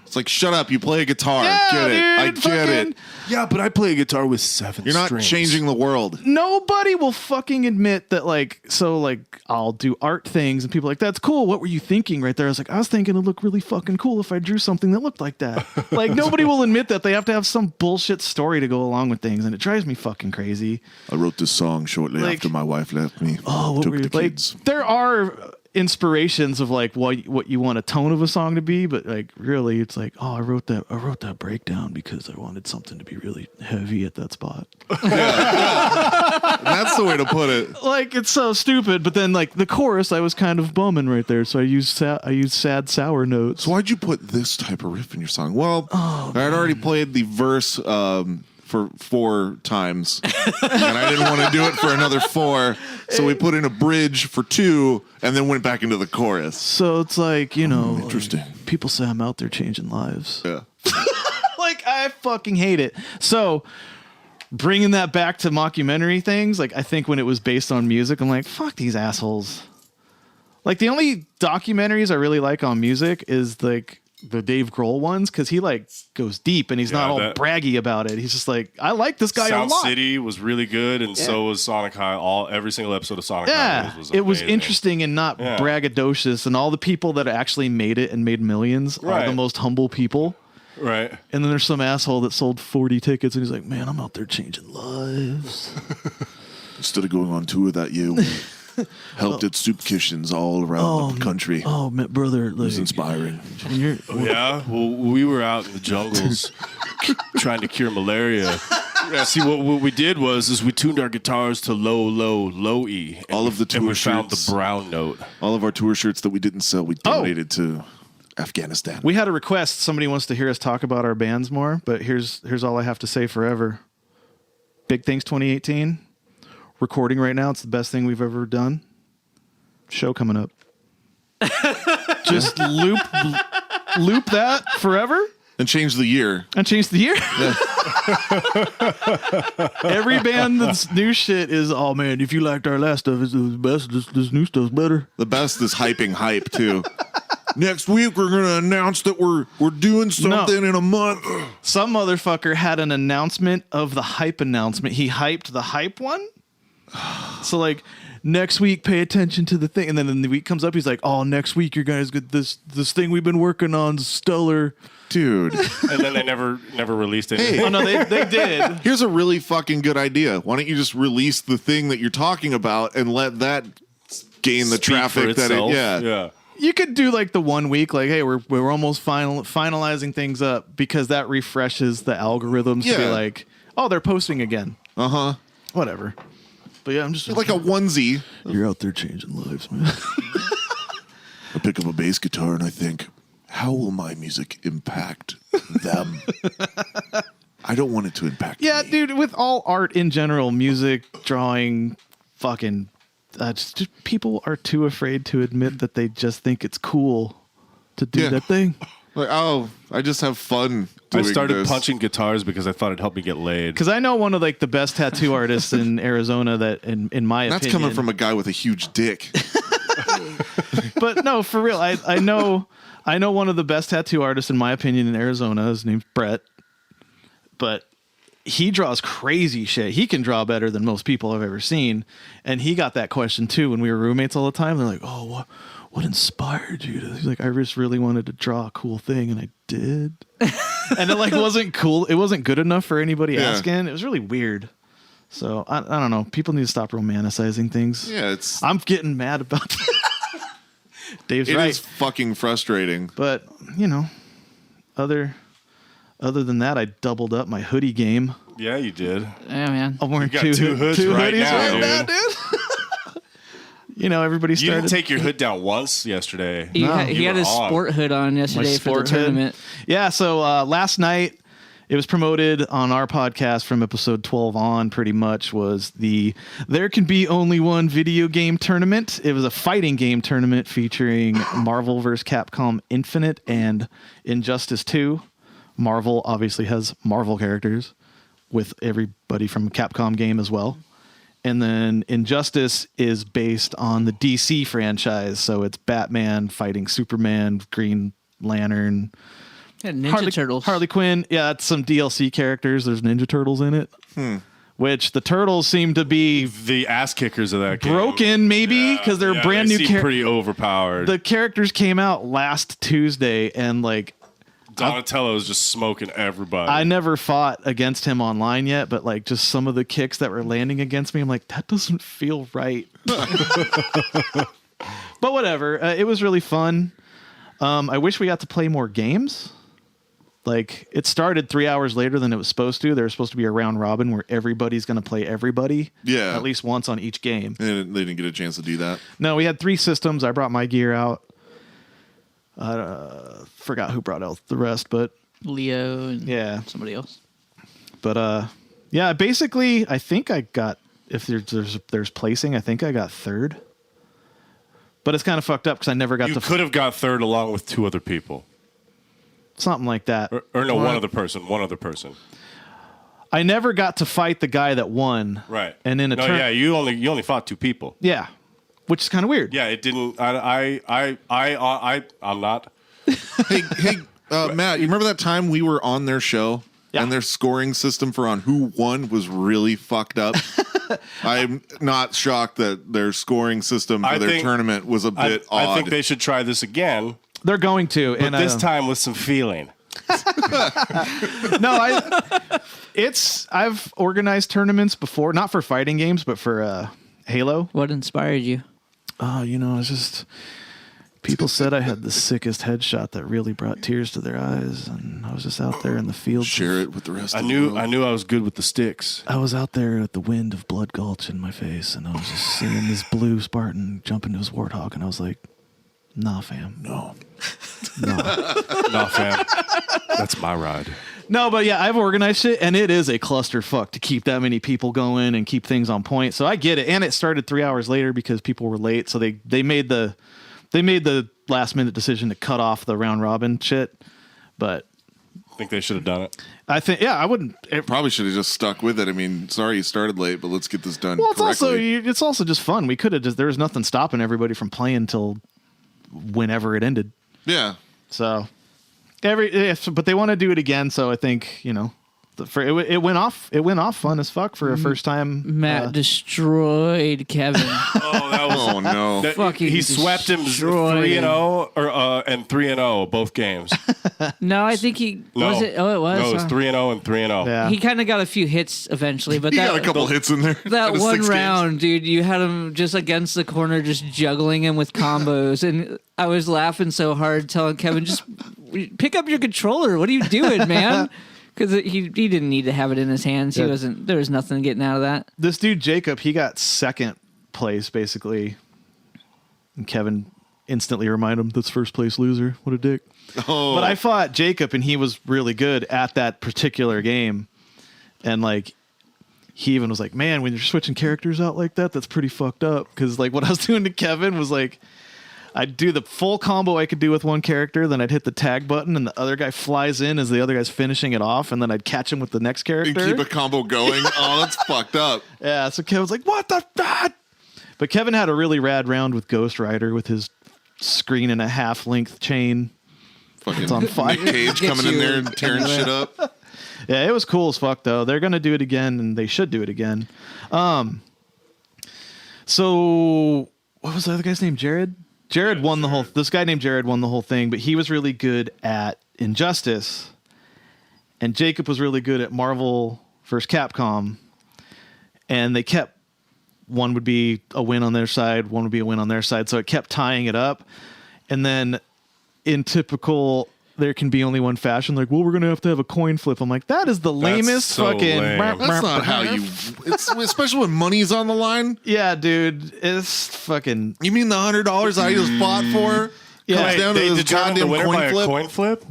It's like, shut up, you play a guitar. Yeah, Get it. dude, I get it. Yeah, but I play a guitar with 7 You're not strings. changing the world. Nobody will fucking admit that, like, so, like, I'll do art things and people are like, that's cool. What were you thinking right there? I was like, I was thinking it'd look really fucking cool if I drew something that looked like that. Like, nobody will admit that. They have to have some bullshit story to go along with things, and it drives me fucking crazy. I wrote this song shortly Like- after my wife left me. Oh, what Took were you, the like, kids. there are inspirations of like what you want a tone of a song to be, but like really it's like, oh, I wrote that breakdown because I wanted something to be really heavy at that spot. That's the way to put it. Like, it's so stupid, but then like the chorus I was kind of bumming right there, so I used sad sour notes. So why'd you put this type of riff in your song? Well, I had already played the verse for 4 times, and I didn't want to do it for another 4, so we put in a bridge for 2, and then went back into the chorus. So it's like, you know, Interesting. people say I'm out there changing lives. Yeah. Like, I fucking hate it. So bringing that back to mockumentary things, like, I think when it was based on music, I'm like, fuck these assholes. Like, the only documentaries I really like on music is like the Dave Grohl ones, because he like goes deep and he's not all braggy about it. He's just like, I like this guy Sound a lot. City was really good, and so was Sonic High. Every single episode of Sonic High was it was amazing. interesting and not braggadocious, and all the people that actually made it and made millions are the most humble people. Right. And then there's some asshole that sold 40 tickets and he's like, man, I'm out there changing lives. Instead of going on tour that year, we helped at soup kitchens all around the country. Oh, man, brother. It was inspiring. Yeah, well, we were out in the jungles trying to cure malaria. See, what we did was we tuned our guitars to low E. All of the tour and we found shirts. the brown note. All of our tour shirts that we didn't sell, we donated to Afghanistan. We had a request. Somebody wants to hear us talk about our bands more, but here's all I have to say forever. Big Things 2018. Recording right now. It's the best thing we've ever done. Show coming up. Just loop that forever. And change the year. And change the year. Every band that's new shit is, oh man, if you liked our last stuff, it's the best. This new stuff's better. The best is hyping hype too. Next week we're gonna announce that we're doing something in a month. Some motherfucker had an announcement of the hype announcement. He hyped the hype one. So like, next week pay attention to the thing, and then the week comes up, he's like, oh, next week you guys get this thing we've been working on, stellar. Dude. And then they never released it. Hey. Oh no, they did. Here's a really fucking good idea. Why don't you just release the thing that you're talking about and let that gain the Speak traffic for that itself. yeah. You could do like the 1 week, like, hey, we're almost finalizing things up, because that refreshes the algorithms to be Yeah. like, oh, they're posting again. Whatever. But yeah, I'm just Like a onesie. You're out there changing lives, man. I pick up a bass guitar and I think, how will my music impact them? I don't want it to impact Yeah, me. dude, with all art in general, music, drawing, fucking, just people are too afraid to admit that they just think it's cool to do that thing. Like, oh, I just have fun I doing started this. punching guitars because I thought it'd help me get laid. Because I know one of like the best tattoo artists in Arizona that, in my That's opinion, coming from a guy with a huge dick. But no, for real, I know one of the best tattoo artists in my opinion in Arizona. His name's Brett, but he draws crazy shit. He can draw better than most people I've ever seen, and he got that question too when we were roommates all the time. They're like, "Oh, what inspired you to?" He's like, "I just really wanted to draw a cool thing, and I did." And it like wasn't cool. It wasn't good enough for anybody asking. It was really weird. So I don't know. People need to stop romanticizing things. Yeah, I'm getting mad about that. Dave's it right. is fucking frustrating. But, you know, other than that, I doubled up my hoodie game. Yeah, you did. Yeah, man. I'm wearing You got two hoods two right hoodies now, right dude. now, dude. You know, everybody You started. didn't take your hood down once yesterday. He had You his were on. sport hood on yesterday for the sport hood. tournament. Yeah, so last night it was promoted on our podcast from episode 12 on, pretty much, was the There Can Be Only One video game tournament. It was a fighting game tournament featuring Marvel vs. Capcom Infinite and Injustice 2. Marvel obviously has Marvel characters with everybody from a Capcom game as well. And then Injustice is based on the DC franchise. So it's Batman fighting Superman, Green Lantern, Yeah, Ninja Turtles. Harley Quinn. Yeah, that's some DLC characters. There's Ninja Turtles in it. Which the Turtles seem to be The ass kickers of that game. broken, maybe, because they're brand new characters. Pretty overpowered. The characters came out last Tuesday, and like Donatello's just smoking everybody. I never fought against him online yet, but like just some of the kicks that were landing against me, I'm like, that doesn't feel right. But whatever. It was really fun. I wish we got to play more games. Like, it started 3 hours later than it was supposed to. There was supposed to be a round robin where everybody's going to play everybody. Yeah. At least once on each game. And they didn't get a chance to do that. No, we had 3 systems. I brought my gear out. Forgot who brought out the rest, but Leo and yeah, somebody else. But yeah, basically, I think I got, if there's placing, I think I got 3rd. But it's kind of fucked up because I never got You to. could have got 3rd along with 2 other people. Something like that. Or no, one other person. I never got to fight the guy that won. Right. And in a turn. yeah, you only fought 2 people. Yeah. Which is kind of weird. Yeah, it didn't. I'm not. Hey, Matt, you remember that time we were on their show? Yeah. And their scoring system for on who won was really fucked up. I'm not shocked that their scoring system for their tournament was a bit odd. I think they should try this again. They're going to, But this time with some feeling. No, I've organized tournaments before, not for fighting games, but for Halo. What inspired you? Oh, it's just people said I had the sickest headshot that really brought tears to their eyes, and I was just out there in the field. Share it with the rest of the world. I knew I was good with the sticks. I was out there at the wind of Blood Gulch in my face, and I was just seeing this blue Spartan jump into his warthog, and I was like, nah, fam. No. Nah, fam. That's my ride. No, but yeah, I've organized it, and it is a clusterfuck to keep that many people going and keep things on point. So I get it, and it started 3 hours later because people were late. So they made the last minute decision to cut off the round robin shit. But I think they should have done it. I think, yeah, I wouldn't. Probably should have just stuck with it. I mean, sorry you started late, but let's get this done. Well, it's correctly. also just fun. We could have just, there was nothing stopping everybody from playing till whenever it ended. Yeah. So but they want to do it again. So I think, it went off fun as fuck for a first time. Matt destroyed Kevin. Oh no. Fucking He swept him destroyed 3-0 and 3-0 both games. No, I think he No. was it. Oh, it was. No, it was 3-0 and 3-0. Yeah. He kind of got a few hits eventually, but He got a couple hits in there. that out of one 6 round, dude, you had him just against the corner, just juggling him with combos, and I was laughing so hard, telling Kevin, just pick up your controller. What are you doing, man? Because he didn't need to have it in his hands. Yeah. There was nothing getting out of that. This dude Jacob, he got 2nd place basically, and Kevin instantly reminded him, that's first place loser. What a dick. Oh. But I fought Jacob, and he was really good at that particular game, and like he even was like, man, when you're switching characters out like that, that's pretty fucked up. Because like what I was doing to Kevin was like, I'd do the full combo I could do with one character, then I'd hit the tag button, and the other guy flies in as the other guy's finishing it off, and then I'd catch him with the next character. And keep a combo going. Oh, that's fucked up. Yeah, so Kevin's like, what the fuck? But Kevin had a really rad round with Ghost Rider with his screen and a half length chain. Fucking It's on fire. Nick Cage coming in there and tearing shit up. Yeah, it was cool as fuck though. They're gonna do it again, and they should do it again. So what was the other guy's name? Jared won the whole. This guy named Jared won the whole thing, but he was really good at Injustice, and Jacob was really good at Marvel vs. Capcom, and they kept, one would be a win on their side, one would be a win on their side, so it kept tying it up, and then in typical there can be only one fashion, like, well, we're gonna have to have a coin flip. I'm like, that is the lamest so fucking. lame. That's not how you. It's especially when money's on the line. Yeah, dude, it's fucking. You mean the $100 I just bought for? Yeah. Comes down to They this determined the goddamn winner by coin a flip. coin flip?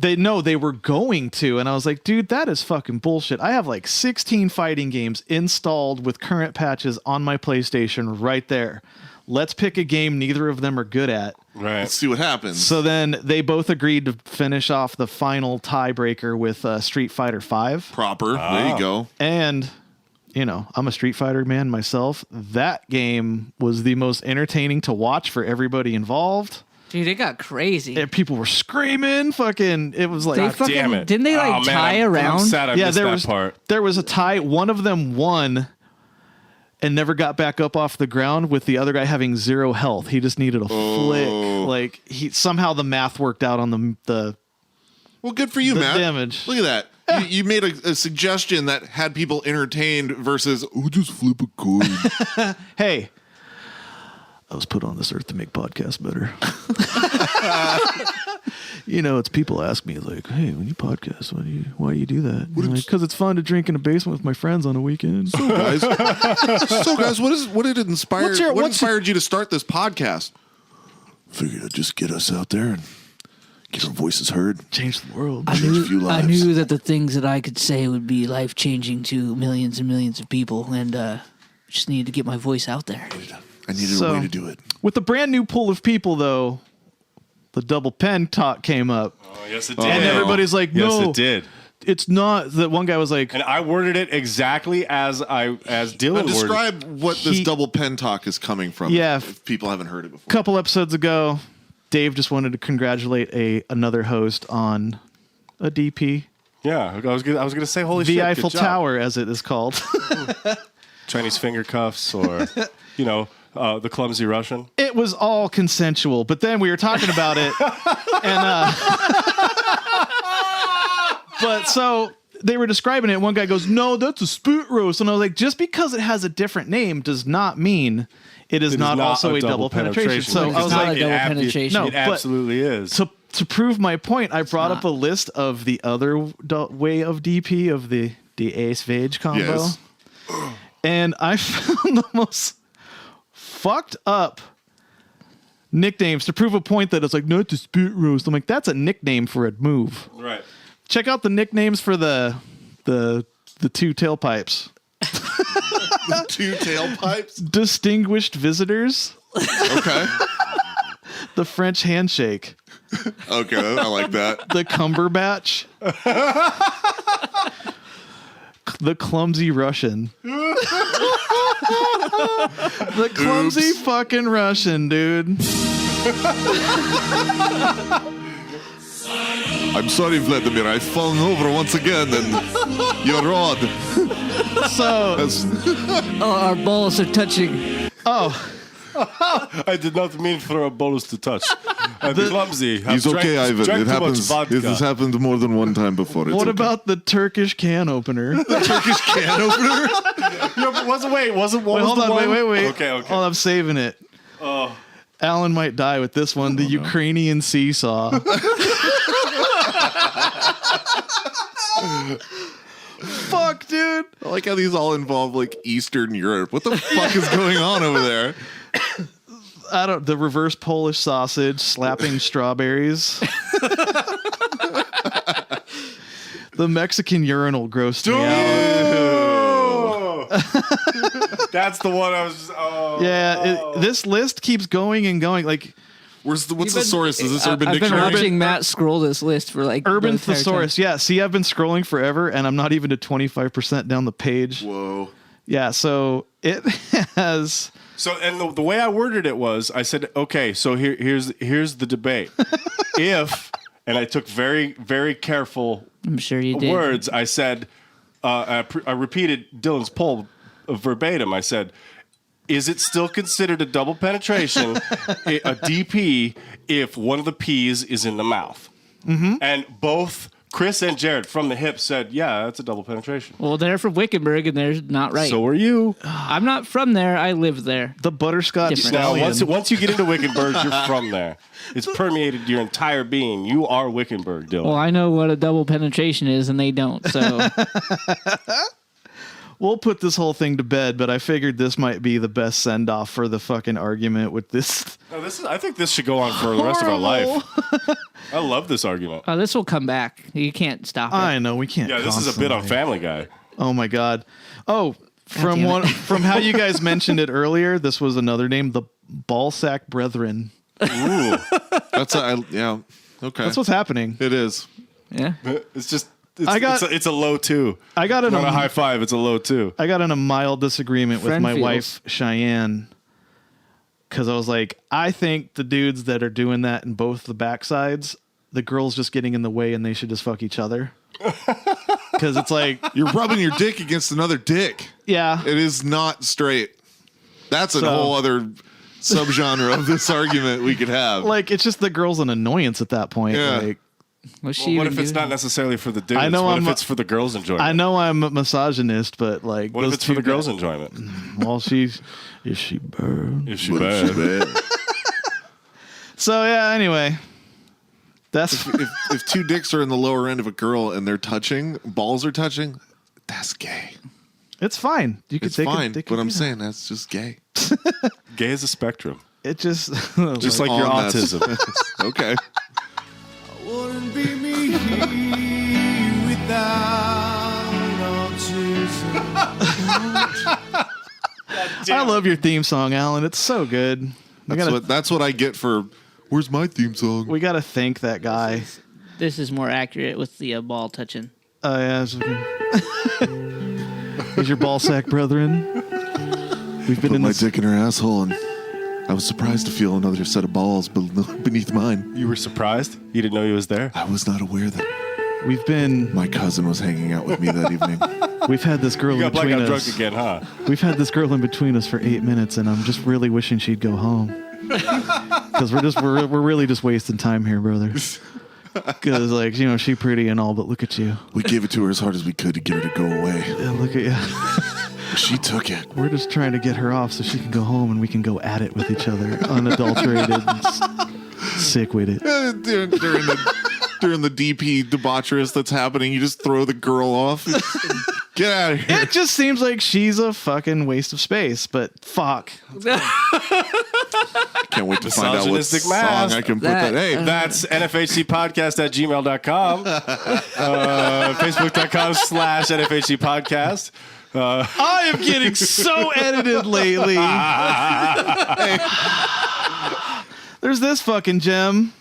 They were going to, and I was like, dude, that is fucking bullshit. I have like 16 fighting games installed with current patches on my PlayStation right there. Let's pick a game neither of them are good at. Right. Let's see what happens. So then they both agreed to finish off the final tiebreaker with Street Fighter V. Proper. There you go. And, I'm a Street Fighter man myself. That game was the most entertaining to watch for everybody involved. Dude, it got crazy. And people were screaming. Fucking, it was like, They God fucking damn it. didn't they like Oh, man, tie I'm around? sad I missed there that was part. there was a tie. One of them won and never got back up off the ground, with the other guy having 0 health. He just needed a flick. Like somehow the math worked out on the Well, good for you, The Matt. damage. Look at that. You made a suggestion that had people entertained versus, oh, just flip a coin. Hey, I was put on this earth to make podcasts better. You know, it's people ask me like, hey, when you podcast, why do you do that? Because it's fun to drink in a basement with my friends on a weekend. So guys, what inspired you to start this podcast? Figured I'd just get us out there and get our voices heard. Change the world. I Change a few knew, I lives. knew that the things that I could say would be life-changing to millions and millions of people, and just needed to get my voice out there. I needed a way to do it. With the brand new pool of people, though, the double pen talk came up. Oh, yes, it did. And everybody's like, no. Yes, it did. It's not. That one guy was like, And I worded it exactly as Dylan worded. Describe what this double pen talk is coming from. Yeah. If people haven't heard it before. a couple episodes ago, Dave just wanted to congratulate another host on a DP. Yeah, I was gonna say holy The shit. Eiffel good job. Tower, as it is called. Chinese finger cuffs, or the clumsy Russian. It was all consensual, but then we were talking about it, and but so they were describing it. One guy goes, "No, that's a spoot roast," and I was like, "Just because it has a different name does not mean it is not also a double penetration." So It's I was not like, a double penetration. No, it but- absolutely is. to prove my point, I brought up a list of the other way of DP of the ace vage combo, Yes. and I found the most fucked up nicknames to prove a point that it's like, not the spoot roast. I'm like, that's a nickname for a move. Right. Check out the nicknames for the two tailpipes. Two tailpipes. Distinguished visitors. Okay. The French handshake. Okay, I like that. The Cumberbatch. The clumsy Russian. The clumsy fucking Russian, dude. I'm sorry, Vladimir. I've fallen over once again, and your rod. So, Oh, our balls are touching. I did not mean for a bolus to touch. I'm clumsy. I've He's okay, drank- Ivan. drank It too much happens. vodka. It has happened more than one time before. It's what okay. about the Turkish can opener? Turkish can opener? No, but wasn't one? Wait, hold on, wait. Okay. Oh, I'm saving it. Allan might die with this one. The Ukrainian seesaw. Fuck, dude. I like how these all involve like Eastern Europe. What the fuck is going on over there? The reverse Polish sausage slapping strawberries. The Mexican urinal grossed me out. That's the one I was just. Oh. Yeah, this list keeps going and going. Like What's the thesaurus? Is this Urban I've been Dictionary? watching Matt scroll this list for like Urban the entire thesaurus. time. Yeah, see, I've been scrolling forever, and I'm not even to 25% down the page. Whoa. Yeah, so it has. So, and the way I worded it was, I said, okay, so here's the debate. If, and I took very, very careful I'm sure you did. words, I said, I repeated Dylan's poll verbatim. I said, is it still considered a double penetration, a DP, if one of the P's is in the mouth? Mm-hmm. And both Chris and Jared from the hip said, yeah, that's a double penetration. Well, they're from Wickenburg, and they're not right. So are you. I'm not from there. I live there. The butterscotch Different. Now, stallion. once you get into Wickenburg, you're from there. It's permeated your entire being. You are Wickenburg, Dylan. Well, I know what a double penetration is, and they don't. So We'll put this whole thing to bed, but I figured this might be the best send off for the fucking argument with this. No, I think this should go on for the rest of our life. I love this argument. this will come back. You can't stop it. I know we can't. Yeah, this is a bit on constantly- Family Guy. Oh my god. Oh, from damn it. from how you guys mentioned it earlier, this was another name, the Ballsack Brethren. Ooh, Yeah. Okay. That's what's happening. it is. Yeah. it's just. It's a low 2. I got Not a high 5. It's a low 2. I got in a mild disagreement with Friend my feels. wife Cheyenne because I was like, I think the dudes that are doing that in both the backsides, the girl's just getting in the way and they should just fuck each other. Because it's like, You're rubbing your dick against another dick. yeah. It is not straight. That's a whole other subgenre of this argument we could have. Like, it's just the girl's an annoyance at that point. Yeah. Like, Was she Well, what even if it's doing not necessarily for the dudes? I know what I'm if a- it's for the girls' enjoyment? I know I'm a misogynist, but like, What if those it's for two the girls' guys- enjoyment? Well, is she burned? Is she bad? So yeah. Anyway, that's If two dicks are in the lower end of a girl and they're touching, balls are touching, that's gay. it's fine. You could It's take fine, it. but I'm saying that's just gay. Gay is a spectrum, It just just like your On that- autism. Okay. Wouldn't be me without autism. I love your theme song, Alan. It's so good. That's what I get for where's my theme song? We gotta thank that guy. This is more accurate with the ball touching. Oh yeah. He's your ball sack brethren. We've been Put in my this. dick in her asshole and I was surprised to feel another set of balls beneath mine. You were surprised? You didn't know he was there? I was not aware that We've been. my cousin was hanging out with me that evening. We've had this girl You in got between blackout us. drunk again, huh? We've had this girl in between us for 8 minutes, and I'm just really wishing she'd go home. Because we're really just wasting time here, brother. Because like she's pretty and all, but look at you. We gave it to her as hard as we could to get her to go away. Yeah, look at you. She took it. We're just trying to get her off so she can go home and we can go at it with each other, unadulterated, and sick with it. During the DP debaucherous that's happening, you just throw the girl off. Get out of here. It just seems like she's a fucking waste of space, but fuck. Can't wait to find out what Misogynistic song mask. I can put that. Hey, That's NFHCPodcast@gmail.com. Facebook.com/NFHCPodcast. I am getting so edited lately. There's this fucking gem.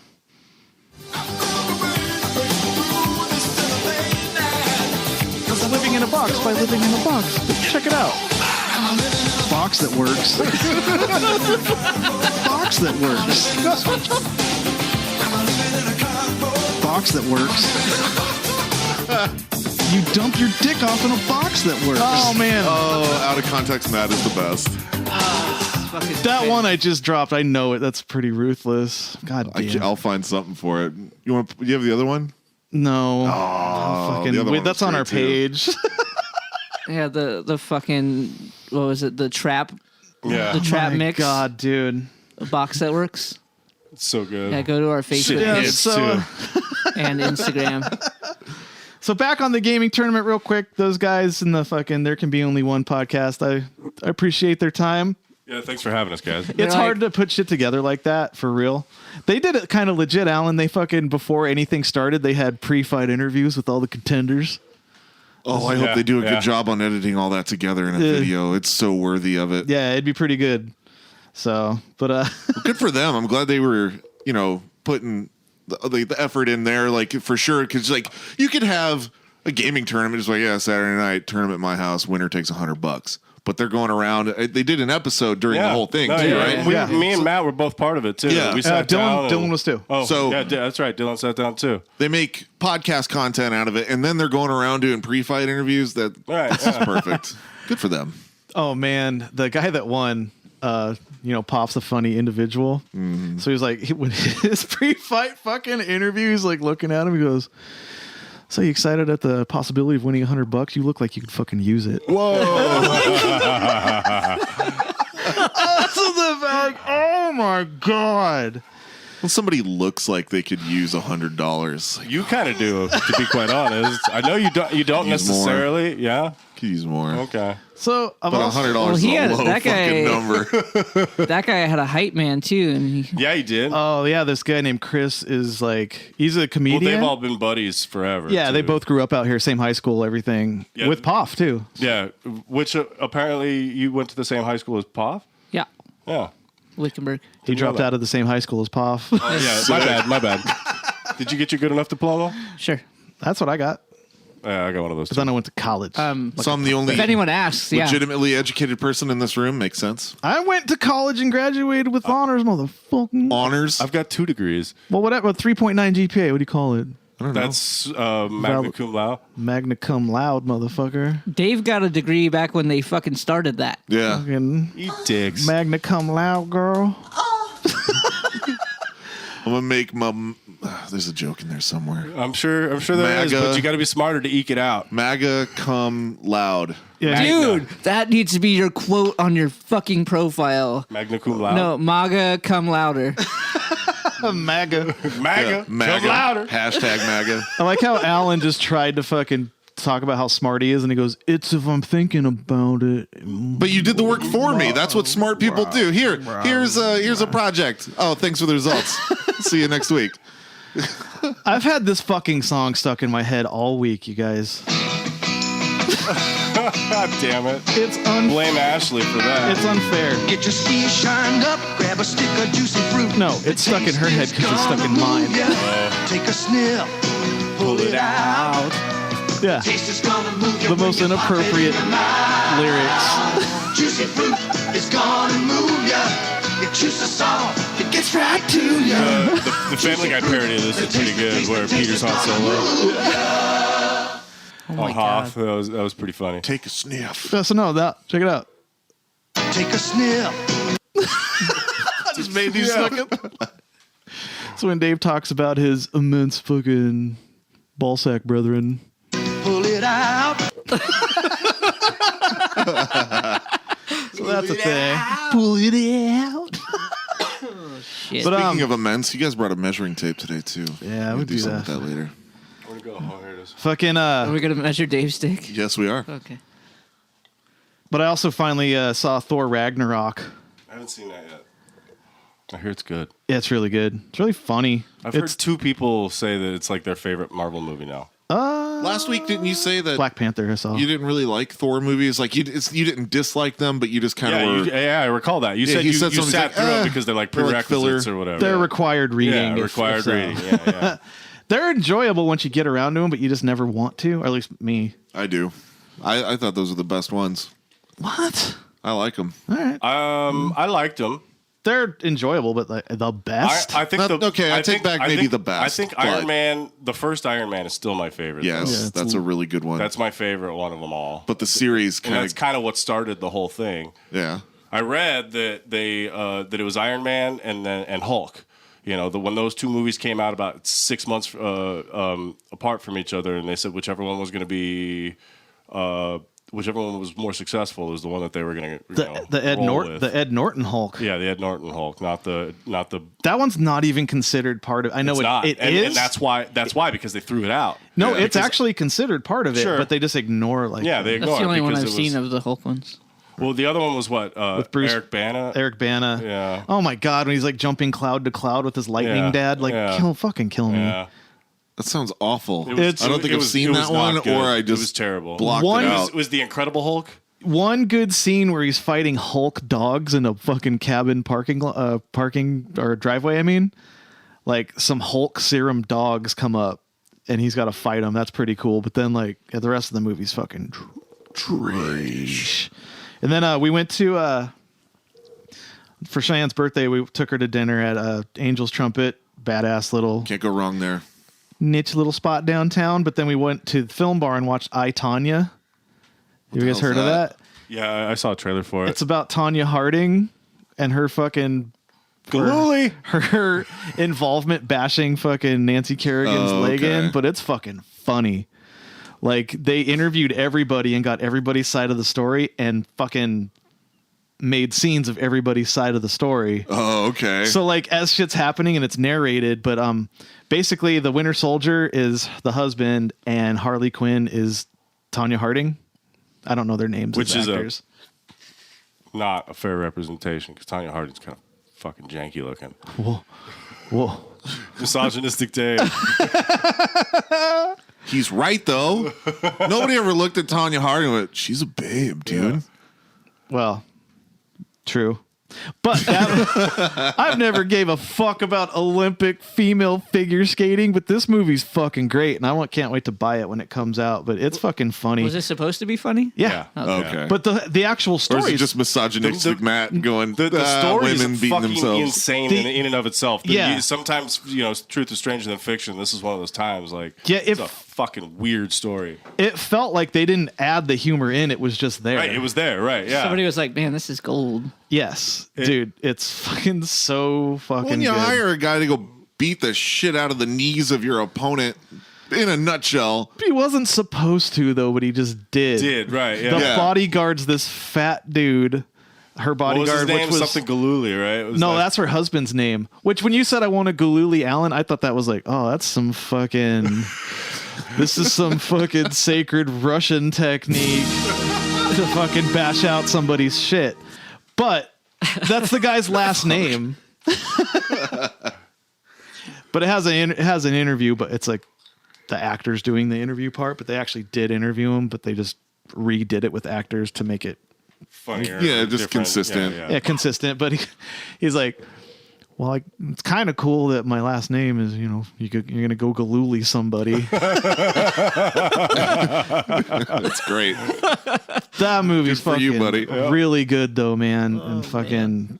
Living in a box by living in a box. Check it out. Box that works. Box that works. Box that works. You dump your dick off in a box that works. Oh man. oh, out of context, Matt is the best. That one I just dropped. I know it. That's pretty ruthless. God damn. I'll find something for it. You have the other one? No. the other one That's was on our great, page. Yeah, the fucking what was it? The trap, Yeah. the trap My mix. God, dude. A box that works. It's so good. Yeah, go to our Facebook Yeah, page so, and Instagram. so back on the gaming tournament real quick. Those guys in the fucking There Can Be Only One podcast, I appreciate their time. Yeah, thanks for having us, guys. It's hard to put shit together like that, for real. They did it kind of legit, Alan. They fucking, before anything started, they had pre-fight interviews with all the contenders. Oh, I hope they do a Yeah. good job on editing all that together in a video. It's so worthy of it. Yeah, it'd be pretty good. So, but Good for them. I'm glad they were, putting the effort in there, like for sure. Because like you could have a gaming tournament, just like Saturday night tournament at my house, winner takes $100. But they're going around. They did an episode during the whole thing, No, too, yeah. right? We, Me and Matt were both part of it too. Yeah. We sat down. Dylan was too. Oh, So- yeah, that's right. Dylan sat down too. They make podcast content out of it, and then they're going around doing pre-fight interviews. This is perfect. Good for them. Oh man, the guy that won, Pop's a funny individual. Mm-hmm. So he was like, when his pre-fight fucking interview, he's like looking at him. He goes, "So you excited at the possibility of winning $100? You look like you could fucking use it." Oh my god. Well, somebody looks like they could use $100. You kind of do, to be quite honest. I know you don't. You don't Use more. necessarily. Yeah. Could use more. Okay. So I've But also, $100 Well, is he a had- low that guy- fucking number. That guy had a hype man too, and he, Yeah, you did. oh yeah, this guy named Chris is like, he's a well, comedian. they've all been buddies forever. yeah, they too. both grew up out here, same high school, everything. Yeah. With Poff too. Yeah, which apparently you went to the same high school as Pov. yeah, Yeah. Wickenburg. He dropped out of the same high school as Poff. Yeah. My bad. Did you get your good enough diploma? Sure. That's what I got. Yeah, I got one of those. But then I went to college. So I'm the only If anyone asks, yeah. legitimately educated person in this room. Makes sense. I went to college and graduated with honors, motherfucking. Honors. I've got 2 degrees. Well, whatever. 3.9 GPA. What do you call it? I don't know. That's magna cum laude. Magna cum laude, motherfucker. Dave got a degree back when they fucking started that. Yeah. Fucking Eat dicks. magna cum laude, girl. I'm gonna make my. There's a joke in there somewhere. I'm sure there is, MAGA. but you got to be smarter to eke it out. MAGA cum loud. Yeah, Dude, that needs to be your quote on your fucking profile. Magna cum laude. No, MAGA Cum Louder. MAGA. MAGA. MAGA. Cum louder. Hashtag MAGA. I like how Allan just tried to fucking talk about how smart he is, and he goes, "It's if I'm thinking about it." But you did the work for me. That's what smart people do. Here's a project. Oh, thanks for the results. See you next week. I've had this fucking song stuck in my head all week, you guys. God damn it. It's Blame Ashley for that. It's unfair. Get your steez shined up, grab a stick of juicy fruit. No, it's stuck in her head because it's stuck in mine. Take a sniff, pull it out. Yeah, Taste is gonna move you the when most you pop it in inappropriate your mouth. lyrics. Juicy fruit is gonna move ya. Your juice is soft, it gets right to ya. The Family Guy parody of this is pretty good, where Peter's on solo. Oh my Hoff. God. That was pretty funny. Take a sniff. So no, that check it out. Take a sniff. I just made these second. So when Dave talks about his immense fucking ballsack brethren. Pull it out. So that's a thing. Pull it out. Shit. But Speaking of immense, you guys brought a measuring tape today too. Yeah, We'll we do something that. with that later. Where'd it go? Oh, here it is. Fucking Are we going to measure Dave's dick? Yes, we are. Okay. But I also finally saw Thor Ragnarok. I haven't seen that yet. I hear it's good. Yeah, it's really good. It's really funny. I've heard It's 2 people say that it's like their favorite Marvel movie now. Last week, didn't you say that Black Panther. I saw. you didn't really like Thor movies? Like you didn't dislike them, but you just kind of were. Yeah, I recall that. You Yeah, said he you said something sat like, through it because they're like they're like prerequisites filler. or whatever. They're required reading. Yeah, if required so. reading. Yeah. They're enjoyable once you get around to them, but you just never want to. Or at least me. I do. I thought those were the best ones. What? I like them. All right. I liked them. They're enjoyable, but like, the best. I think I take back maybe the best, I think but- Iron Man, the first Iron Man, is still my favorite. Yes, Yeah, it's that's a really good one. That's my favorite one of them all. but the series And kind that's of kind of what started the whole thing. yeah. I read that that it was Iron Man and Hulk. You know, when those 2 movies came out about 6 months apart from each other, and they said whichever one was going to be, whichever one was more successful is the one that they were going to the Ed roll Norton, with. the Ed Norton Hulk. Yeah, the Ed Norton Hulk, not the. That one's not even considered part of. I know It's it, not, it and, is. and that's why because they threw it out. No, Yeah, it's because- actually considered part of it, Sure. but they just ignore like. Yeah, they That's ignore the only it one because I've it was- seen of the Hulk ones. Well, the other one was what? With Bruce- Eric Bana. Eric Bana. Yeah. Oh my God, when he's like jumping cloud to cloud with his lightning Yeah, dad, like yeah. fucking kill me. Yeah. That sounds awful. It I don't think it I've was- seen it that was not one, good. or I It just was terrible. blocked One- it It out. was the Incredible Hulk. One good scene where he's fighting Hulk dogs in a fucking cabin parking or driveway. I mean, like some Hulk serum dogs come up and he's got to fight them. That's pretty cool. But then like the rest of the movie's fucking trash. And then we went to for Cheyenne's birthday. We took her to dinner at Angel's Trumpet. Badass little Can't go wrong there. niche little spot downtown. But then we went to the film bar and watched I, Tonya. You the guys heard hell's of that? that? Yeah, I saw a trailer for it. It's about Tanya Harding and her fucking her involvement bashing fucking Nancy Kerrigan's Oh, leg in, okay. but it's fucking funny. Like they interviewed everybody and got everybody's side of the story and fucking made scenes of everybody's side of the story. Oh, okay. So like as shit's happening and it's narrated, but basically the Winter Soldier is the husband and Harley Quinn is Tanya Harding. I don't know their names. Which as is actors. not a fair representation because Tanya Harding's kind of fucking janky looking. Whoa. Misogynistic Dave. He's right though. Nobody ever looked at Tanya Harding and went, "She's a babe, dude." Well, true. But I've never gave a fuck about Olympic female figure skating, but this movie's fucking great, and I can't wait to buy it when it comes out. But it's fucking funny. Was it supposed to be funny? Yeah. Okay. But the actual Or story is it is just misogynistic Matt going, The story women is beating fucking themselves? insane in and of itself. Yeah. Sometimes, truth is stranger than fiction. This is one of those times. Like, Yeah, it's a fucking weird story. it felt like they didn't add the humor in; it was just there. Right, it was there. Right, yeah. Somebody was like, "Man, this is gold." Yes, dude, it's fucking so fucking When you good. hire a guy to go beat the shit out of the knees of your opponent, in a nutshell, He wasn't supposed to though, but he just did. Right, yeah. The Yeah. bodyguard's this fat dude. Her What was his bodyguard, name? which was Something Galooly, right? It was no, like- that's her husband's name. Which when you said I want a Galooly Allan, I thought that was like, oh, that's some fucking. This is some fucking sacred Russian technique to fucking bash out somebody's shit. But that's the guy's last name. But it has an interview, but it's like the actors doing the interview part. But they actually did interview him, but they just redid it with actors to make it funnier. Yeah, just different. consistent. yeah consistent. But he's like, well, it's kind of cool that my last name is, you're gonna go Galooly somebody. that's great. That movie's Good for you, fucking buddy. really good though, man. And fucking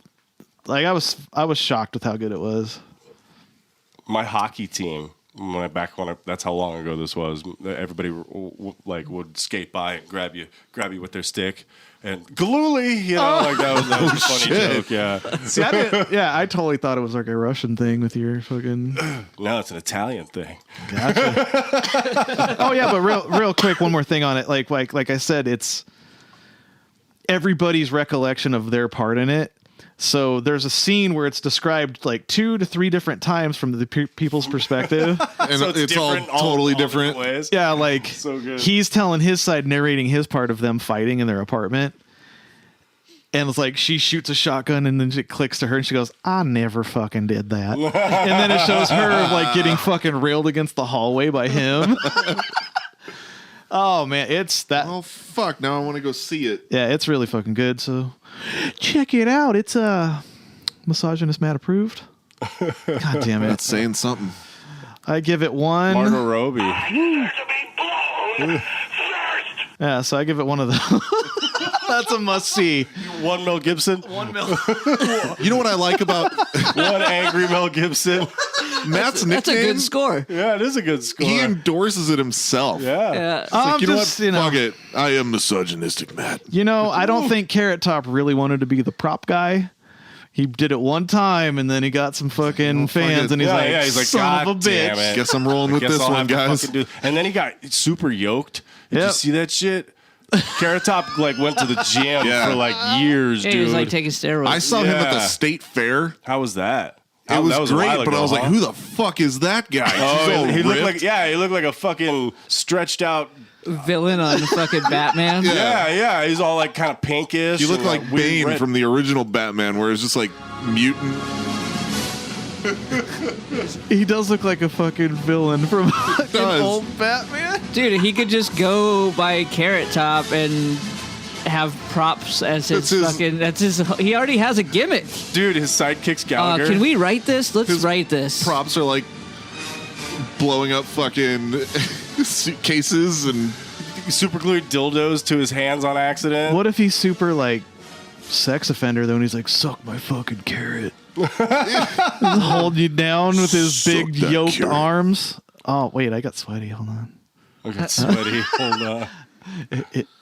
like I was shocked with how good it was. My hockey team, that's how long ago this was. Everybody would skate by and grab you with their stick and Galooly, that was a funny joke. Yeah. See, I totally thought it was like a Russian thing with your fucking. No, it's an Italian thing. Gotcha. Oh yeah, but real quick, one more thing on it. Like I said, it's everybody's recollection of their part in it. So there's a scene where it's described like 2 to 3 different times from the people's perspective. And So it's all totally different. ways. Yeah, like So good. he's telling his side, narrating his part of them fighting in their apartment. And it's like she shoots a shotgun and then it clicks to her and she goes, I never fucking did that. And then it shows her like getting fucking railed against the hallway by him. Oh man, it's that. Oh fuck! Now I want to go see it. Yeah, it's really fucking good. So check it out. It's misogynist Matt approved. God damn it! That's saying something. I give it 1. Margot Robbie. To be blown first. Yeah, so I give it 1 of those. That's a must see. 1 Mel Gibson. 1 mil. You know what I like about 1 angry Mel Gibson. Matt's nickname? That's a good score. Yeah, it is a good score. He endorses it himself. yeah. Yeah. I'm You know what? just, you know, Fuck it. I am misogynistic, Matt. I don't think Carrot Top really wanted to be the prop guy. He did it one time, and then he got some fucking fans, and he's like, son God of a damn bitch. it. Guess I'm rolling with Guess this I'll one, have to guys. fucking do- And then he got super yoked. Did you Yep. see that shit? Carrot Top went to the gym Yeah. for years, Yeah, dude. he was like taking steroids. I saw him at the Yeah. state fair. How was that? It was, that was a great, while but ago, I was like, huh? who the fuck is that guy? Oh, He's all he looked ripped. he looked like a fucking stretched out. villain on fucking Batman. Yeah, he's all like kind of pinkish. You look and, like weird Bane red. from the original Batman, where it's just like mutant. He does look like a fucking villain from fucking does. old Batman. Dude, he could just go by Carrot Top and have props as his That's his- he already has a gimmick. Dude, his sidekick's Gallagher. Can we write this? Let's His write this. Props are like blowing up fucking suitcases and super glued dildos to his hands on accident? What if he's super like sex offender though, and he's like, suck my fucking carrot. Holding you down with his Suck big that yoked carrot. arms. Oh wait, I got sweaty. Hold on. I get sweaty. Hold on.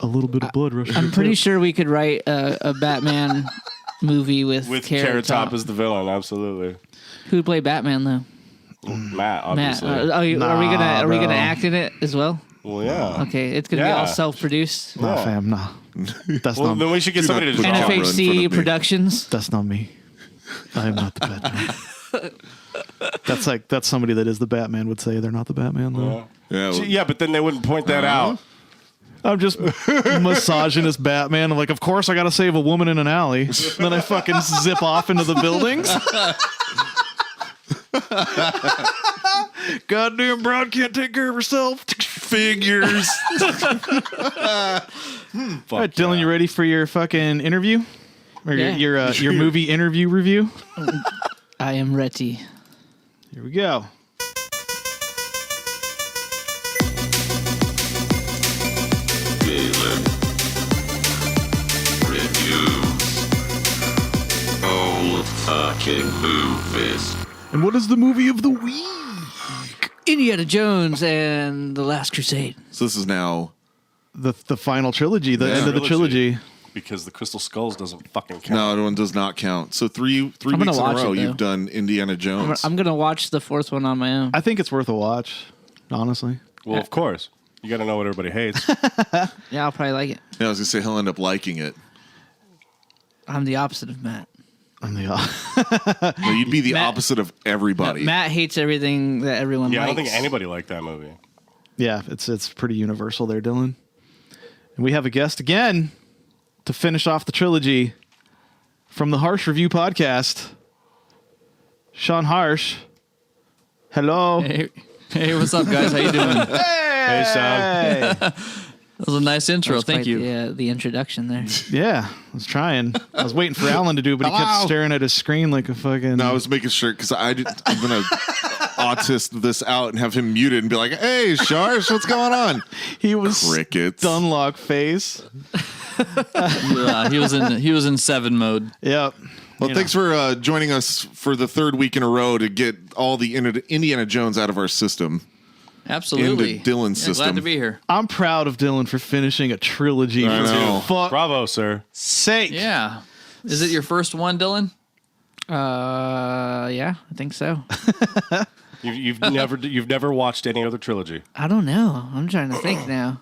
A little bit of blood rushing. I'm pretty sure we could write a Batman movie with Carrot Top as the villain, absolutely. Who'd play Batman though? Matt, Matt. obviously. Are we Nah, gonna bro. act in it as well? Well, yeah. Okay, it's gonna be Yeah. all self-produced. Nah, Yeah. fam, nah. That's Well, not. then we should get Do somebody not to put draw. camera in front of NFHC me. Productions. That's not me. I am not the Batman. That's somebody that is the Batman would say they're not the Batman though. yeah, well, Yeah, but then they wouldn't point that out. I'm just misogynist Batman. I'm like, of course I got to save a woman in an alley. Then I fucking zip off into the buildings. Goddamn broad can't take care of herself. Figures. All right, Dylan, you ready for your fucking interview? Or Yeah. your movie interview review? I am ready. Here we go. Fucking movies. And what is the movie of the week? Indiana Jones and the Last Crusade. So this is now The final trilogy, the end of the trilogy. Because the Crystal Skulls doesn't fucking count. no, that one does not count. So three weeks in gonna a watch row it, though. you've done Indiana Jones. I'm gonna watch the fourth one on my own. I think it's worth a watch, honestly. Well, of course. You got to know what everybody hates. Yeah, I'll probably like it. Yeah, I was gonna say he'll end up liking it. I'm the opposite of Matt. I'm the No, you'd be the Matt- opposite of everybody. Matt hates everything that everyone Yeah, I likes. don't think anybody liked that movie. Yeah, it's pretty universal there, Dylan. And we have a guest again to finish off the trilogy from the Harsch Review podcast. Sean Harsch. Hello. Hey, what's up, guys? How you doing? That Hey, Sean. was a nice intro. That's Thank quite you. The introduction there. Yeah, I was trying. I was waiting for Allan to do it, but he kept Hello. staring at his screen like a fucking... No, I was making sure because I'm gonna autist this out and have him muted and be like, "Hey, Sharsh, what's going on?" He was Crickets. Dunlock face. Yeah, he was in 7 mode. Yep. Well, You thanks for joining us for the third week in a row to get all the Indiana Jones out of our system. Absolutely. Into Dylan's Yeah, system. Glad to be here. I'm proud of Dylan for finishing a trilogy. I For know. fuck's Bravo, sir. sake. Yeah. Is it your first one, Dylan? Yeah, I think so. You've never watched any other trilogy. I don't know. I'm trying to think now.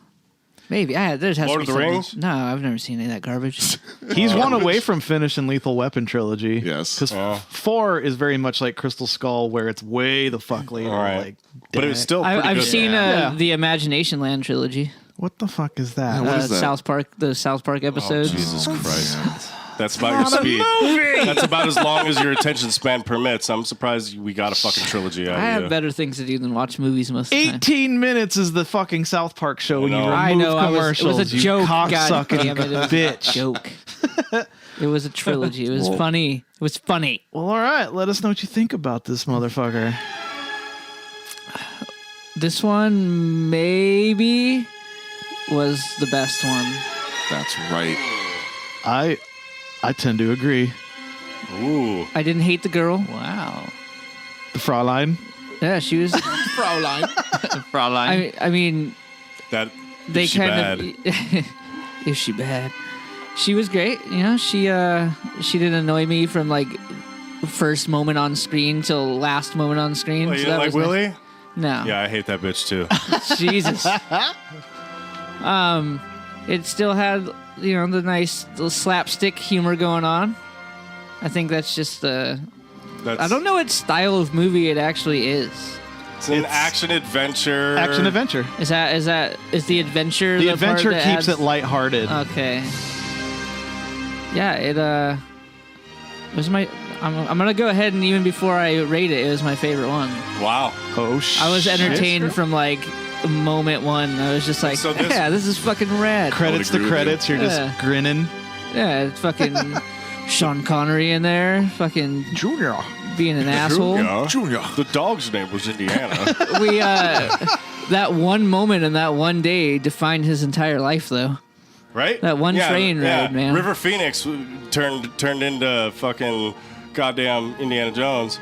Maybe. There has Lord to of be the something. Rings? No, I've never seen any of that garbage. He's one away from finishing Lethal Weapon trilogy. Yes. Because 4 is very much like Crystal Skull, where it's way the fuck later. All right. Like, But it was still pretty I've good. seen Yeah. the Imagination Land trilogy. what the fuck is that? What is that? The South Park episodes. Jesus Christ. That's about your speed. That's about as long as your attention span permits. I'm surprised we got a fucking trilogy out I of have you. better things to do than watch movies most of the time. 18 minutes is the fucking South Park show. And you remove I know. commercials. It was a you joke. cocksucking God damn it! It was bitch. a joke. It was a trilogy. It was funny. It was funny. Well, all right. Let us know what you think about this motherfucker. This one maybe was the best one. That's right. I tend to agree. Ooh. I didn't hate the girl. Wow. The Fraulein. Yeah, she was. Fraulein. I mean, That they is she kind of. Is she bad? She was great. You know, she didn't annoy me from like first moment on screen till last moment on screen. Well, you so didn't that like was Willie? nice. No. Yeah, I hate that bitch too. Jesus. It still had, you know, the nice little slapstick humor going on. I think that's just I don't know what style of movie it actually is. It's an action adventure. Action adventure. Is the adventure The part adventure that keeps adds- it lighthearted. Okay. Yeah, it was my. I'm gonna go ahead and even before I rate it, it was my favorite one. Wow. Oh shit! I was entertained from like moment one. I was just like, So this- yeah, this is fucking rad. Credits I would to agree with credits. You're Yeah. just grinning. Yeah, it's fucking Sean Connery in there, fucking Junior. being an asshole. Junior. The dog's name was Indiana. We that one moment and that one day defined his entire life, though. Right? That one train ride, man. River Phoenix turned into fucking goddamn Indiana Jones.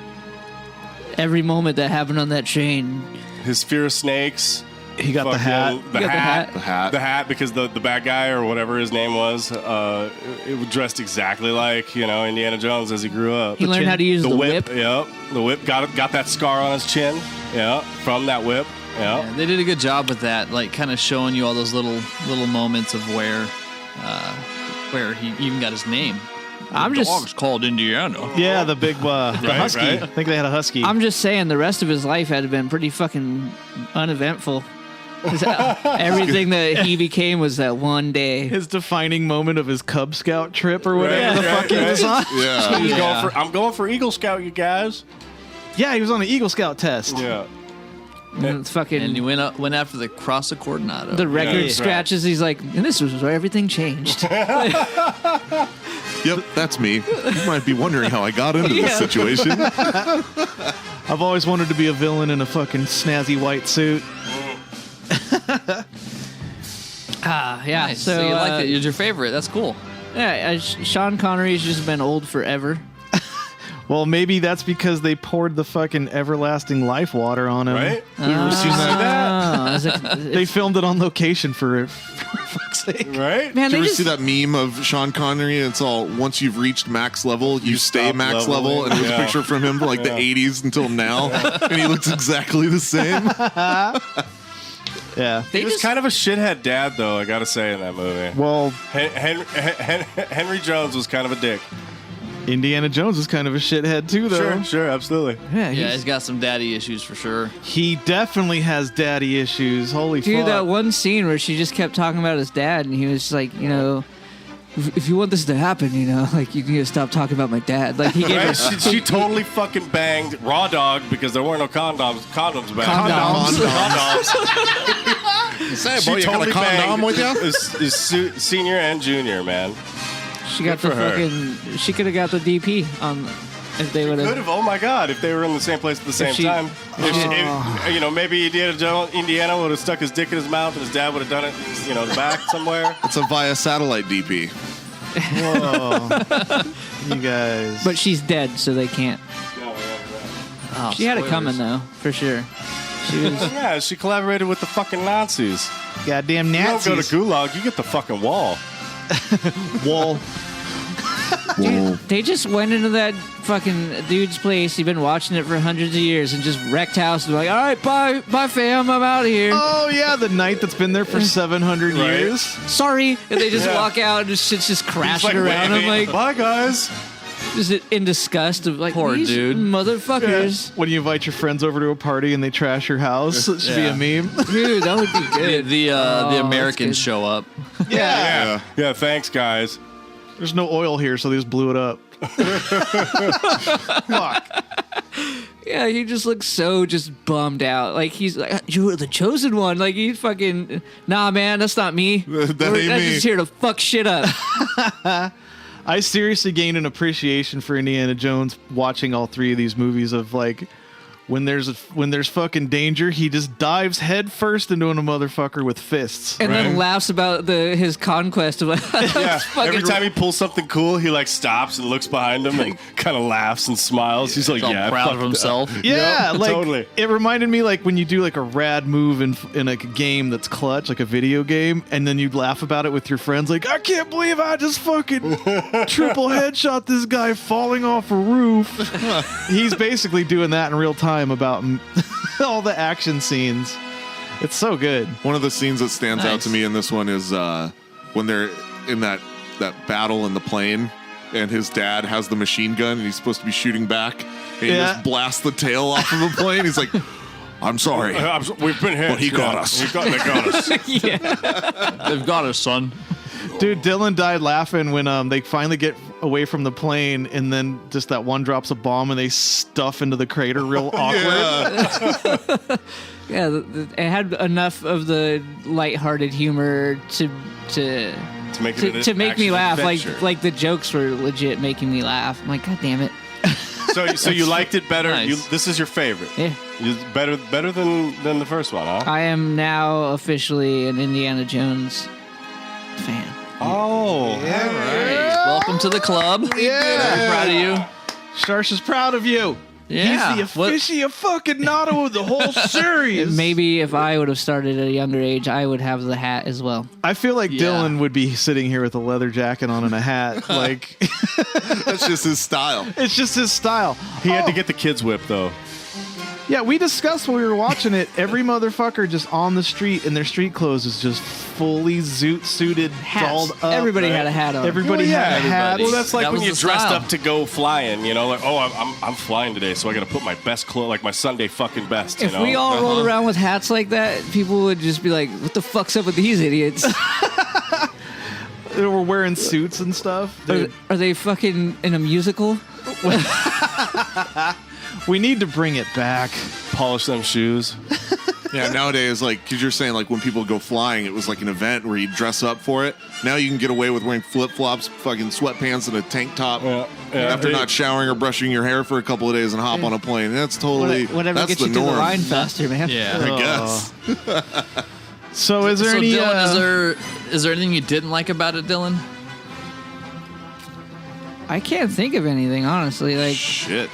Every moment that happened on that train. His fear of snakes. He got the hat. The He got the hat. hat. The hat. because the bad guy or whatever his name was, it was dressed exactly like, you know, Indiana Jones as he grew up. He learned how to use the whip. Yep. The whip got that scar on his chin. Yeah. From that whip. Yeah. Yeah, they did a good job with that, like kind of showing you all those little moments of where he even got his name. I'm The just dog's called Indiana. Yeah, the big the husky. right. I think they had a husky. I'm just saying the rest of his life had been pretty fucking uneventful. 'Cause, everything that he became was that one day. his defining moment of his Cub Scout trip or whatever the fuck he was on. Yeah. I'm going for Eagle Scout, you guys. Yeah, he was on an Eagle Scout test. Yeah. And it's fucking And he went after the Cross of Coronado. the record Yeah. scratches. He's like, and this was where everything changed. Yep, that's me. You might be wondering how I got into this situation. I've always wanted to be a villain in a fucking snazzy white suit. Yeah. Nice. So you like it? It's your favorite. That's cool. Yeah, Sean Connery's just been old forever. Well, maybe that's because they poured the fucking everlasting life water on him. Right? You ever seen that? They They filmed it on location for fuck's sake. Right? Man, Did you they ever see that meme of Sean Connery? And it's all, once you've reached max level, you stay stop max leveling. level. And it was Yeah. a picture from him from like the 80s until now. And he looks exactly the same. Yeah. He was kind of a shithead dad, though, I gotta say, in that movie. Well, Henry Jones was kind of a dick. Indiana Jones is kind of a shithead too, though. Sure, absolutely. Yeah, Yeah, he's got some daddy issues for sure. he definitely has daddy issues. Holy Dude, fuck. that one scene where she just kept talking about his dad, and he was like, you know, if you want this to happen, you know, like you need to stop talking about my dad. Like he gave Right? her She totally fucking banged Raw Dog because there weren't no condoms back. Condoms. Say, She boy, you got a totally condom banged with you? his senior and junior, man. She got Good the for her. fucking. She could have got the DP on if they would Could have. have. Oh my God! If they were in the same place at the same she- time, if, you know, maybe Indiana would have stuck his dick in his mouth, and his dad would have done it, you know, back somewhere. It's a via satellite DP. Whoa. You guys. But she's dead, so they can't. Oh, She had it spoilers. coming though, for sure. She was. Yeah, she collaborated with the fucking Nazis. Goddamn You Nazis. don't go to Gulag, you get the fucking wall. Wall. Whoa. They just went into that fucking dude's place. He'd been watching it for hundreds of years and just wrecked house. And like, all right, bye, fam. I'm out of here. Oh, yeah, the knight that's been there for 700 Right. years. Sorry. And they just Yeah. walk out and shit's just He's crashing around. I'm waving, like, bye guys. just in disgust of like, Poor these dude. motherfuckers. When you invite your friends over to a party and they trash your house, it should Yeah. be a meme. Dude, that would be The good. the that's Americans good. show up. Yeah. Yeah, thanks, guys. There's no oil here, so they just blew it up. Fuck. Yeah, he just looks so just bummed out. Like he's like, you're the chosen one. Like he fucking, nah, man, that's not me. That ain't I'm me. just here to fuck shit up. I seriously gained an appreciation for Indiana Jones watching all three of these movies of like when there's fucking danger, he just dives head first into a motherfucker with fists. And then laughs about his conquest of like, Yeah. fucking Every time he pulls something cool, he like stops and looks behind him and kind of laughs and smiles. He's like, He's all yeah, proud fuck of himself. Yeah, Yep, like totally. it reminded me like when you do like a rad move in like a game that's clutch, like a video game, and then you laugh about it with your friends, like I can't believe I just fucking triple headshot this guy falling off a roof. He's basically doing that in real time about all the action scenes. It's so good. One of the scenes that stands out Nice. to me in this one is when they're in that battle in the plane, and his dad has the machine gun, and he's supposed to be shooting back, and he Yeah. just blasts the tail off of the plane. He's like, "I'm sorry." We've been hit. But he got us. They got us. They've got us, son. Dude, Dylan died laughing when they finally get away from the plane, and then just that one drops a bomb and they stuff into the crater real awkward. Yeah, it had enough of the lighthearted humor to make it to make me action laugh. adventure. Like the jokes were legit making me laugh. I'm like, God damn it. So you liked it better. Nice. This is your favorite. Yeah. Better than the first one, huh? I am now officially an Indiana Jones fan. Oh, Welcome to the club. Yeah. Very proud of you. Sharsh is proud of you. Yeah. He's the What- aficionado of the whole series. Maybe if I would have started at a younger age, I would have the hat as well. I feel like Yeah. Dylan would be sitting here with a leather jacket on and a hat. Like, That's just his style. it's just his style. He had to get the kids whipped though. Yeah, we discussed when we were watching it. Every motherfucker just on the street in their street clothes is just fully suited, Hats. dolled up. Everybody had a hat on. Everybody had a hat. everybody. Well, that's like That when was you the dressed style. up to go flying. You know, like I'm flying today, so I got to put my best clothes, like my Sunday fucking best. If we all rolled around with hats like that, people would just be like, what the fuck's up with these idiots? They were wearing suits and stuff. Are they fucking in a musical? We need to bring it back. polish them shoes. Yeah, nowadays, like, because you're saying, like, when people go flying, it was like an event where you dress up for it. Now you can get away with wearing flip-flops, fucking sweatpants, and a tank top after not showering or brushing your hair for a a couple of days and hop on a plane. That's totally whatever that's gets the you norm. to the line faster, man. Yeah. I guess. So is there any? Dylan, is there anything you didn't like about it, Dylan? I can't think of anything, honestly. Like, shit.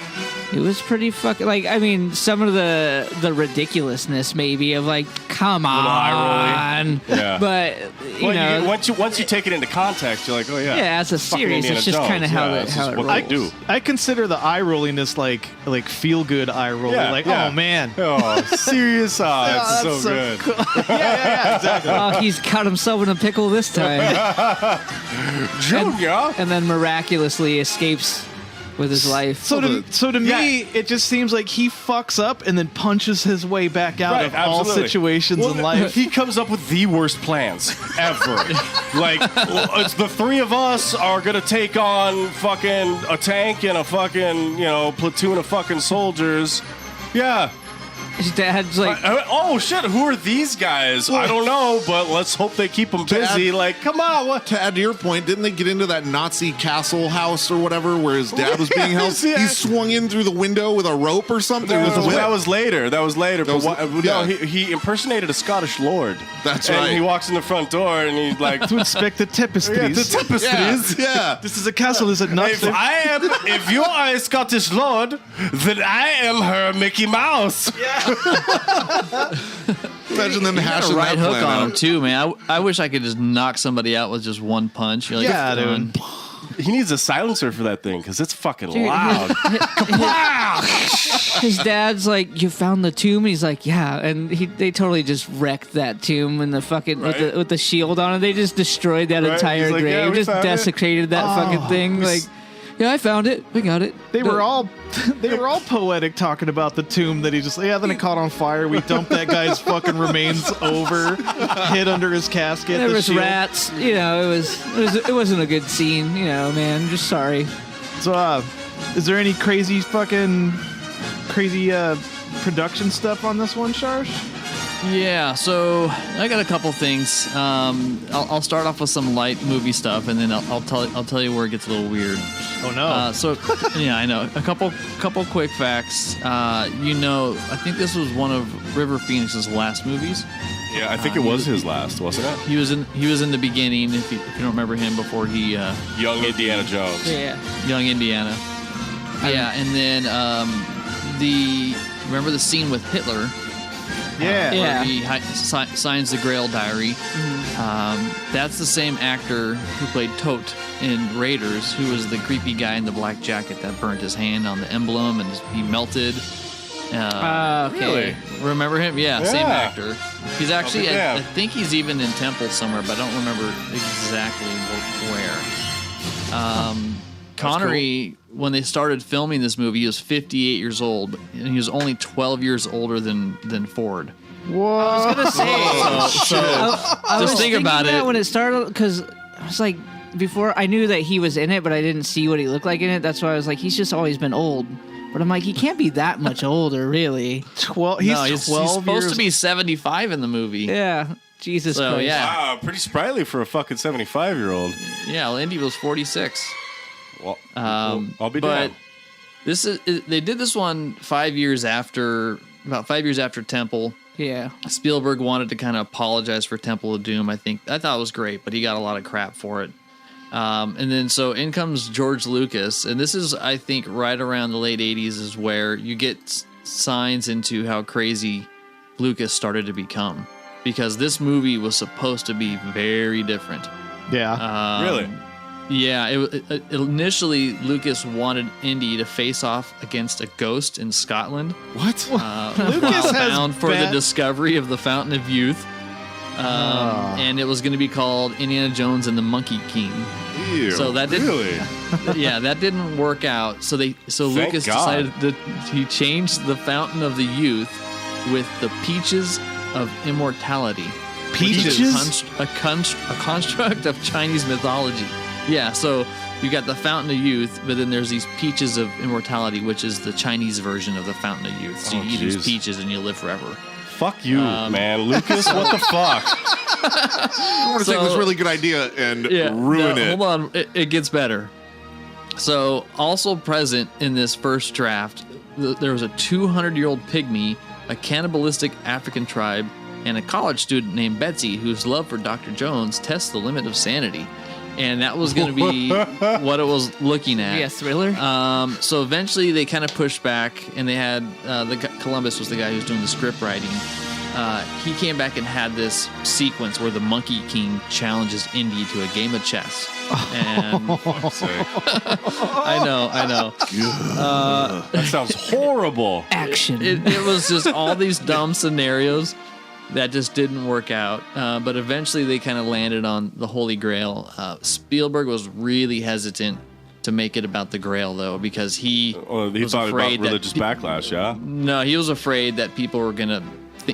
It was pretty fucking, like, I mean, some of the ridiculousness maybe of, like, come on. Yeah. But, you know. Once you take it into context, you're like, oh, yeah. Yeah, as a Fucking series, Indiana it's just Jones. kind of how Yeah, it this is what rolls. they do. I consider the eye rolliness like feel good eye rolling. Yeah, like, yeah. oh man. Oh, serious. That's so good. Cool. yeah, exactly. Oh, he's caught himself in a pickle this time. Junior. And then miraculously escapes with his life. So to me, it just seems like he fucks up and then punches his way back out of all situations in life. He comes up with the worst plans ever. Like, it's the three of us are gonna take on fucking a tank and a fucking, platoon of fucking soldiers. Yeah. His dad's like, oh shit, who are these guys? I don't know, but let's hope they keep them busy. Like, come on. What? To add to your point, didn't they get into that Nazi castle house or whatever where his dad was being held? Yeah. He swung in through the window with a rope or something. That was later. Yeah. He impersonated a Scottish lord. That's and right. he walks in the front door and he's like, to inspect the tapestries. Yeah, the tapestries. Yeah. This is a castle, is it not? If you are a Scottish lord, then I am her Mickey Mouse. Yeah. Imagine them hashing Right that hook plan on him out. too, man. I wish I could just knock somebody out with just one punch. You're like, Yeah, done. dude. He needs a silencer for that thing because it's fucking Dude, loud. his dad's like, you found the tomb? And he's like, yeah. And they totally just wrecked that tomb and the fucking with the shield on it. They just destroyed that entire He's like, grave. yeah, we just found it. desecrated that fucking thing. Like, yeah, I found it. We got it. They were all poetic talking about the tomb that he just then it caught on fire. We dumped that guy's fucking remains over, hid under his casket. There the was shield. rats. It wasn't a good scene. Man. Just sorry. So, is there any crazy production stuff on this one, Sharsh? Yeah, so I got a couple things. I'll start off with some light movie stuff, and then I'll tell you where it gets a little weird. Oh no! Yeah, I know. A couple quick facts. I think this was one of River Phoenix's last movies. Yeah, I think it was his last, wasn't it? He was in the beginning. If you don't remember him before he Young Indiana Jones. Yeah. Young Indiana. Yeah, and then remember the scene with Hitler. Yeah. Where he signs the Grail Diary. Mm-hmm. That's the same actor who played Tote in Raiders, who was the creepy guy in the black jacket that burnt his hand on the emblem and he melted. Okay. Really? Remember him? Yeah, same Yeah. actor. He's actually, damned. I think he's even in Temple somewhere, but I don't remember exactly where. Connery, when they started filming this movie, he was 58 years old, and he was only 12 years older than Ford. Whoa! I was gonna say. I Just was think about thinking that it. when it started, because I was like, before I knew that he was in it, but I didn't see what he looked like in it. That's why I was like, he's just always been old. But I'm like, he can't be that much older, really. 12. He's 12 he's supposed years. to be 75 in the movie. Yeah. Jesus So, Christ. yeah. Wow, pretty sprightly for a fucking 75-year-old. Yeah, well, Indy was 46. Well, I'll be But down. they did this one about 5 years after Temple. Yeah. Spielberg wanted to kind of apologize for Temple of Doom. I thought it was great, but he got a lot of crap for it. And then so in comes George Lucas, and this is, I think, right around the late 80s is where you get signs into how crazy Lucas started to become, because this movie was supposed to be very different. Yeah. Really? Yeah, it initially Lucas wanted Indy to face off against a ghost in Scotland. What? Lucas has bound for the bad- discovery of the Fountain of Youth. And it was going to be called Indiana Jones and the Monkey King. Ew. So that didn't, Really? yeah, that didn't work out. So Thank Lucas God. decided that he changed the Fountain of the Youth with the Peaches of Immortality. Peaches? Which is a construct of Chinese mythology. Yeah, so you got the Fountain of Youth, but then there's these Peaches of Immortality, which is the Chinese version of the Fountain of Youth. So Oh, you eat these jeez. peaches and you live forever. Fuck you, man. Lucas, what the fuck? I want to take this really good idea and ruin it. Hold on. It gets better. So, also present in this first draft, there was a 200-year-old pygmy, a cannibalistic African tribe, and a college student named Betsy whose love for Dr. Jones tests the limit of sanity. And that was going to be what it was looking at. Be a thriller? So eventually they kind of pushed back, and they had Columbus was the guy who was doing the script writing. He came back and had this sequence where the Monkey King challenges Indy to a game of chess. And I know. That sounds horrible. Action. It was just all these dumb scenarios that just didn't work out. But eventually they kind of landed on the Holy Grail. Spielberg was really hesitant to make it about the Grail, though, because he was thought afraid about religious backlash, yeah? No, he was afraid that people were going to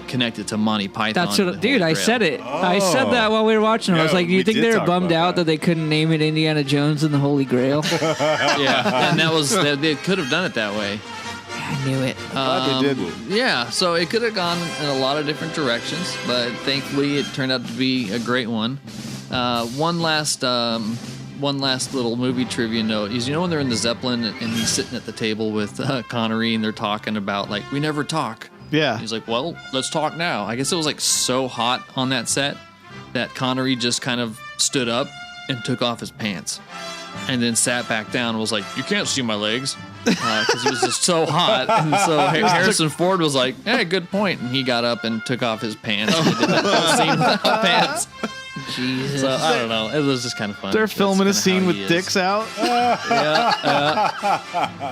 connect it to Monty Python. That's what, dude. I said it. I said that while we were watching. I was like, "Do you think they were bummed out that they couldn't name it Indiana Jones and the Holy Grail?" Yeah, and that was they could have done it that way. I knew it. They didn't. Yeah, so it could have gone in a lot of different directions, but thankfully it turned out to be a great one. One last little movie trivia note is, when they're in the Zeppelin and he's sitting at the table with Connery and they're talking about, like, we never talk. Yeah. He's like, well, let's talk now. I guess it was like so hot on that set that Connery just kind of stood up and took off his pants and then sat back down and was like, you can't see my legs, because it was just so hot. And so Harrison Ford was like, hey, good point. And he got up and took off his pants. And he did that whole scene without pants. Jesus. So I don't know. It was just kind of fun. They're That's filming a kinda scene how with he is. dicks out.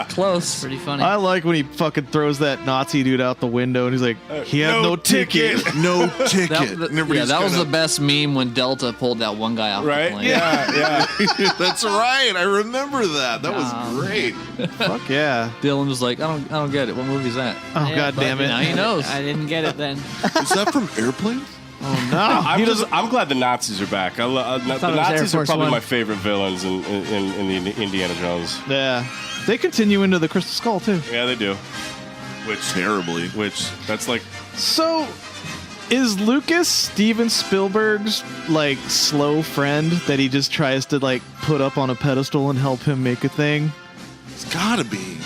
Close. Pretty funny. I like when he fucking throws that Nazi dude out the window and he's like, he had no ticket. No ticket. That was the best meme when Delta pulled that one guy off the Right? plane. Yeah. That's right. I remember that. That was great. Fuck yeah. Dylan was like, I don't get it. What movie is that? Oh, Yeah, god damn it. Now he knows. I didn't get it then. Is that from Airplane? Oh, no. I'm glad the Nazis are back. The it was Air Nazis are Force probably One. my favorite villains in the Indiana Jones. Yeah. They continue into the Crystal Skull, too. Yeah, they do. Terribly. That's like, So, is Lucas Steven Spielberg's, like, slow friend that he just tries to, like, put up on a pedestal and help him make a thing? It's gotta be.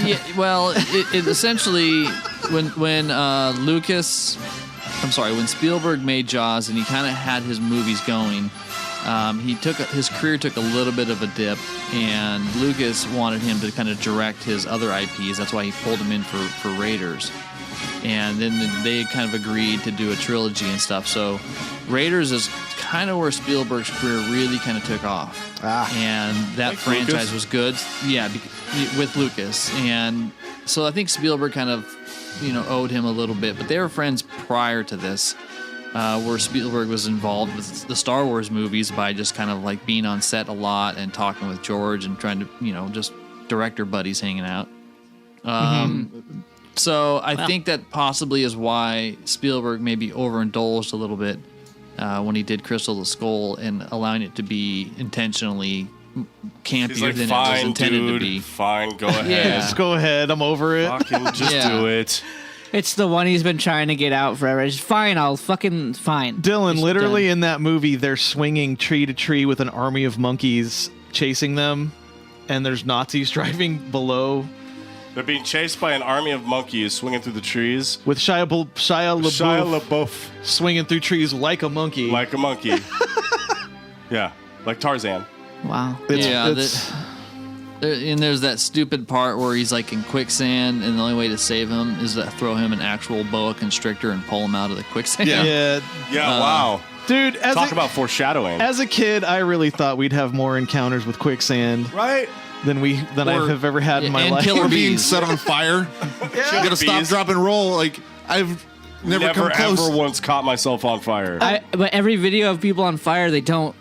Yeah, well, it essentially when Spielberg made Jaws and he kind of had his movies going, his career took a little bit of a dip, and Lucas wanted him to kind of direct his other IPs. That's why he pulled him in for Raiders, and then they kind of agreed to do a trilogy and stuff. So Raiders is kind of where Spielberg's career really kind of took off. And that Like franchise Lucas? was good. Yeah, with Lucas. And so I think Spielberg kind of, owed him a little bit. But they were friends prior to this, where Spielberg was involved with the Star Wars movies by just kind of like being on set a lot and talking with George and trying to, just director buddies hanging out. So I think that possibly is why Spielberg maybe overindulged a little bit when he did Crystal the Skull and allowing it to be intentionally campier he's like, than it was fine, intended dude. to be. Fine, go ahead. Yeah. Just go ahead. I'm over it. Fucking just Yeah. do it. It's the one he's been trying to get out forever. It's fine. I'll fucking fine. Dylan, Just literally done. in that movie, they're swinging tree to tree with an army of monkeys chasing them, and there's Nazis driving below They're being chased by an army of monkeys swinging through the trees. with Shia LaBeouf LaBeouf, swinging through trees like a monkey. like a monkey. Yeah, like Tarzan. Wow. And there's that stupid part where he's like in quicksand, and the only way to save him is to throw him an actual boa constrictor and pull him out of the quicksand. Yeah, Yeah, wow. dude. Talk about foreshadowing. As a kid, I really thought we'd have more encounters with quicksand Right? than I have ever had in my and life. killer Or being bees. set on fire. You gotta stop, bees. drop, and roll. Like, I've never come close. ever once caught myself on fire. But every video of people on fire, they don't.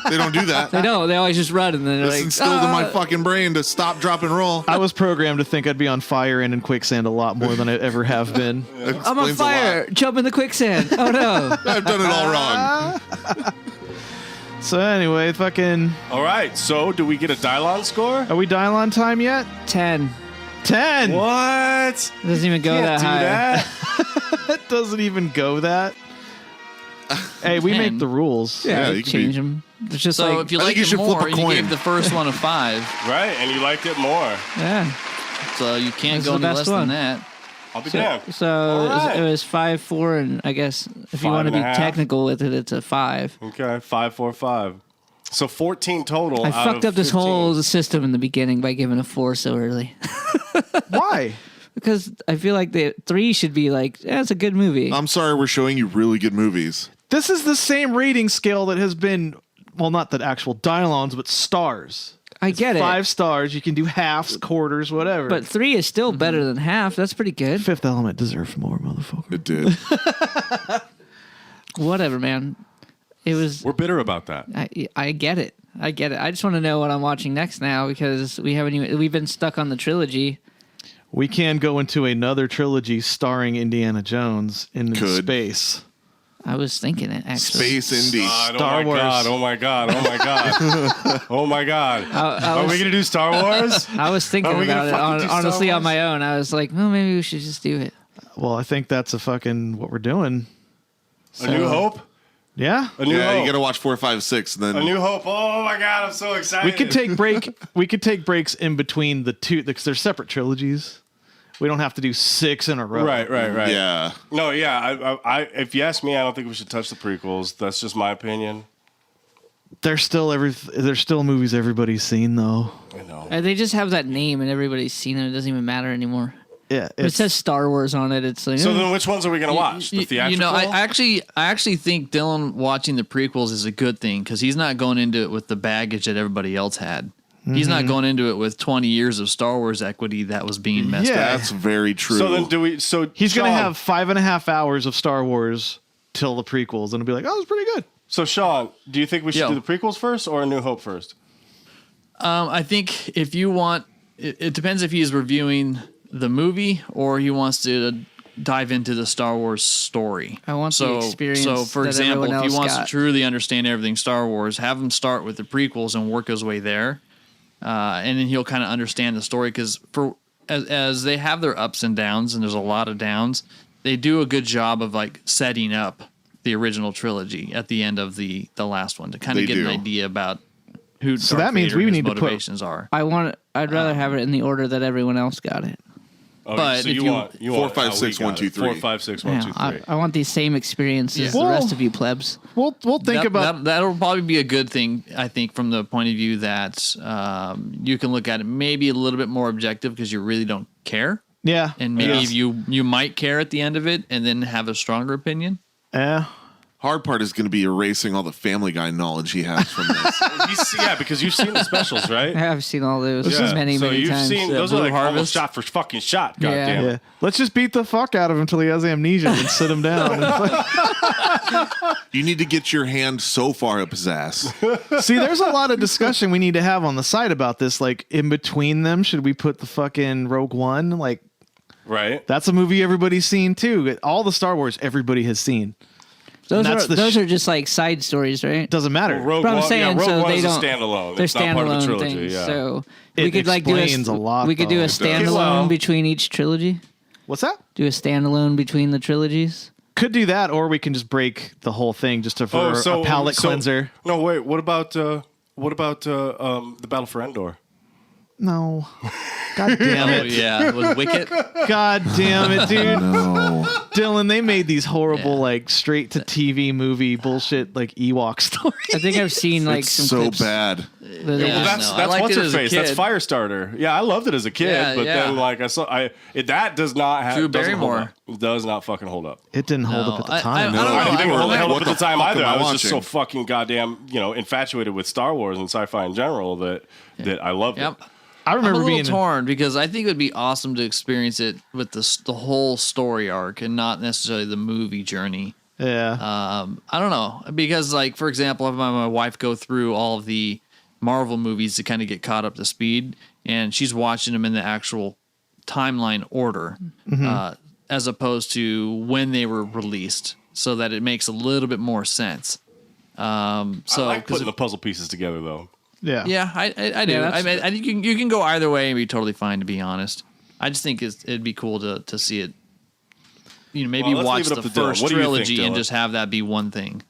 They don't do that. They don't. They always just run, and then they're It's like, instilled in my fucking brain to stop, drop, and roll. I was programmed to think I'd be on fire and in quicksand a lot more than I ever have been. I'm on Explains a fire. lot. Jump in the quicksand. Oh no. I've done it all wrong. So anyway, fucking, All right, so do we get a Dylon score? are we dial on time yet? 10. 10. What? It doesn't even go Can't that do high. that. It doesn't even go that. Hey, we 10. make the rules. Yeah, you you can change be- them. It's just So like, if you I like think you it should flip more, a you coin. gave the first one a 5. Right, and you liked it more. yeah. So you can't This go is the any best less one. than that. I'll be damned. So All right. it was 5-4, and I guess if you want to be 5.5. technical with it, it's a 5. Okay, 5, 4, 5. So 14 total. I out fucked of up this 15. whole system in the beginning by giving a 4 so early. Why? Because I feel like the 3 should be like, it's a good movie. I'm sorry, we're showing you really good movies. This is the same rating scale that has been, well, not the actual dialogues, but stars. I get it. 5 stars. You can do halves, quarters, whatever. But 3 is still better than half. That's pretty good. Fifth Element deserved more, motherfucker. It did. Whatever, man. It was. We're bitter about that. I get it. I get it. I just want to know what I'm watching next now because we've been stuck on the trilogy. We can go into another trilogy starring Indiana Jones in Could. space. I was thinking it actually. Space Indy. Star Wars. Oh my god! Oh my god! Oh my god! Are we gonna do Star Wars? I was thinking Are we about gonna fucking it do Star honestly on Wars? my own. I was like, well, maybe we should just do it. Well, I think that's a fucking what we're doing. A New Hope. Yeah. A New Yeah, Hope. you got to watch 4, 5, 6, and then A New Hope. Oh my god! I'm so excited. We could take break. We could take breaks in between the two because they're separate trilogies. We don't have to do 6 in a row. Right. yeah. No, yeah. I if you ask me, I don't think we should touch the prequels. That's just my opinion. There's still movies everybody's seen though. You know. They just have that name and everybody's seen it. It doesn't even matter anymore. Yeah. It says Star Wars on it. It's like, So then, which ones are we gonna watch? The theatrical. You know, I actually think Dylan watching the prequels is a good thing because he's not going into it with the baggage that everybody else had. He's not going into it with 20 years of Star Wars equity that was being messed up. Yeah. That's very true. So then, do we? So He's going to Sean- have 5.5 hours of Star Wars till the prequels, and it'll be like, oh, it's pretty good. So Sean, do you think we should Yo. do the prequels first or A New Hope first? I think if you want, it depends if he's reviewing the movie or he wants to dive into the Star Wars story. I want the experience So, for that example, everyone if he else wants got. to truly understand everything Star Wars, have him start with the prequels and work his way there, and then he'll kind of understand the story. Because as they have their ups and downs, and there's a lot of downs, they do a good job of like setting up the original trilogy at the end of the last one to kind They of get do. an idea about who. So Darth that means Vader we and his need to put- motivations are. I'd rather have it in the order that everyone else got it. Okay, But so if you you- want 4, 5, how we 6, got 1, it. 2, 3. 4, 5, 6, 1, 2, 3. I want these same experiences Yeah. the Well- rest of you plebs. We'll think about that'll probably be a good thing, I think, from the point of view that you can look at it maybe a little bit more objective because you really don't care, yeah, and maybe yes. you might care at the end of it and then have a stronger opinion. Yeah. Hard part is going to be erasing all the Family Guy knowledge he has from this. Yeah, because you've seen the specials, right? I've seen all those Yeah. many so you've times. seen those Blue are like almost Harvest. shot for fucking shot. Yeah. Goddamn. Yeah. Let's just beat the fuck out of him until he has amnesia and sit him down. You need to get your hand so far up his ass. See, there's a lot of discussion we need to have on the site about this. Like, in between them, should we put the fucking Rogue One? Like, Right. that's a movie everybody's seen too. All the Star Wars everybody has seen. Those That's the are just like side stories, right? Doesn't matter. Well, Rogue But I'm One, saying, Rogue so One they is a don't. standalone. They're It's not part of the standalone trilogy. things. Yeah. So It we could like explains a lot, We could do though. a It does. standalone Well- between each trilogy. What's that? Do a standalone between the trilogies. Could do that, or we can just break the whole thing just for a palate cleanser. No, wait. What about the Battle for Endor? No. God damn Oh it. yeah, with Wicket. God damn it, dude. No. Dylan, they made these horrible, Yeah. like, straight to TV movie bullshit, like Ewok stories. I think I've seen like It's some so clips. bad. that Yeah, are- Well, no, that's I liked what's it her as a face. That's kid. Firestarter. Yeah, I loved it as a kid, Yeah, but yeah. then like that does not have Drew doesn't hold Barrymore. up. It does not fucking hold up. It didn't hold No, up at the I time. don't know. I didn't think it I held up what at the the time fuck either. am I I was just so watching? fucking goddamn infatuated with Star Wars and sci-fi in general that I loved Yep. it. I I'm a remember little being torn because I think it would be awesome to experience it with the whole story arc and not necessarily the movie journey. Yeah. I don't know because, like, for example, I've had my wife go through all of the Marvel movies to kind of get caught up to speed, and she's watching them in the actual timeline order, as opposed to when they were released, so that it makes a little bit more sense. So, I like 'cause putting the puzzle pieces together though. yeah. yeah, I do. Yeah, I mean, I think you can go either way and be totally fine. To be honest, I just think it'd be cool to see it. You know, maybe Well, let's watch leave it the up to Dylan. first What do you think, trilogy and Dylan? just have that be one thing.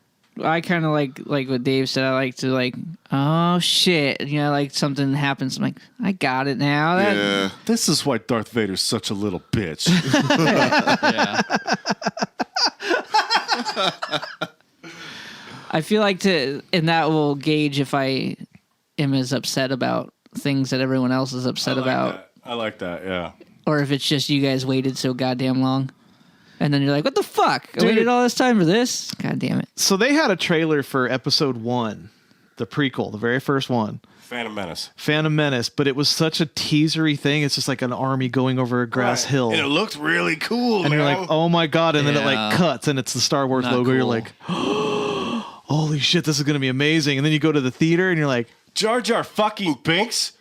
I kind of like what Dave said. I like to like, oh shit, you know, like something happens. I'm like, I got it now. Yeah. This is why Darth Vader's such a little bitch. Yeah. I feel like and that will gauge if I am as upset about things that everyone else is upset about, I like that. Yeah. or if it's just you guys waited so goddamn long. And then you're like, what the fuck? I Dude. waited all this time for this? God damn it. So they had a trailer for episode 1, the prequel, the very first one, Phantom Menace. Phantom Menace, but it was such a teasery thing. It's just like an army going over a grass hill. And it looked really cool, And man. you're like, oh my God. And then it Yeah. like cuts and it's the Star Wars Not logo. You're cool. like, holy shit, this is going to be amazing. And then you go to the theater and you're like, Jar Jar fucking Binks?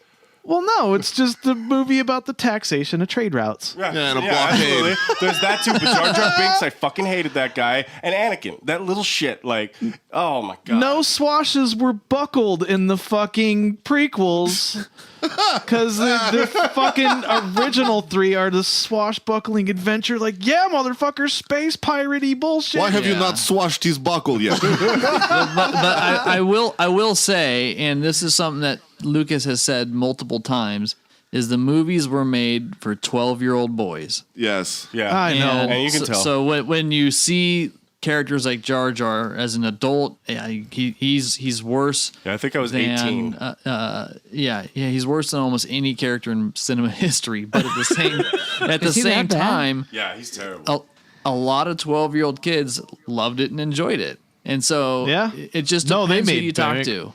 well, no, it's just the movie about the taxation of trade routes. Yeah, and a blockade. absolutely. There's that too. But Jar Jar Binks, I fucking hated that guy. And Anakin, that little shit. Like, oh my God. No swashes were buckled in the fucking prequels because the fucking original 3 are the swashbuckling adventure. Like, yeah, motherfucker, space piratey bullshit. Why have you Yeah. not swashed his buckle yet? but I will say, and this is something that Lucas has said multiple times, is the movies were made for 12-year-old boys. Yes. Yeah. I know. And you can tell. So when you see characters like Jar Jar as an adult, he's worse. Yeah, I think I was than, 18. He's worse than almost any character in cinema history. But at the Is he same that bad? time, Yeah, he's terrible. a lot of 12-year-old kids loved it and enjoyed it. And so Yeah. it just No, they depends who made you talk bank. to.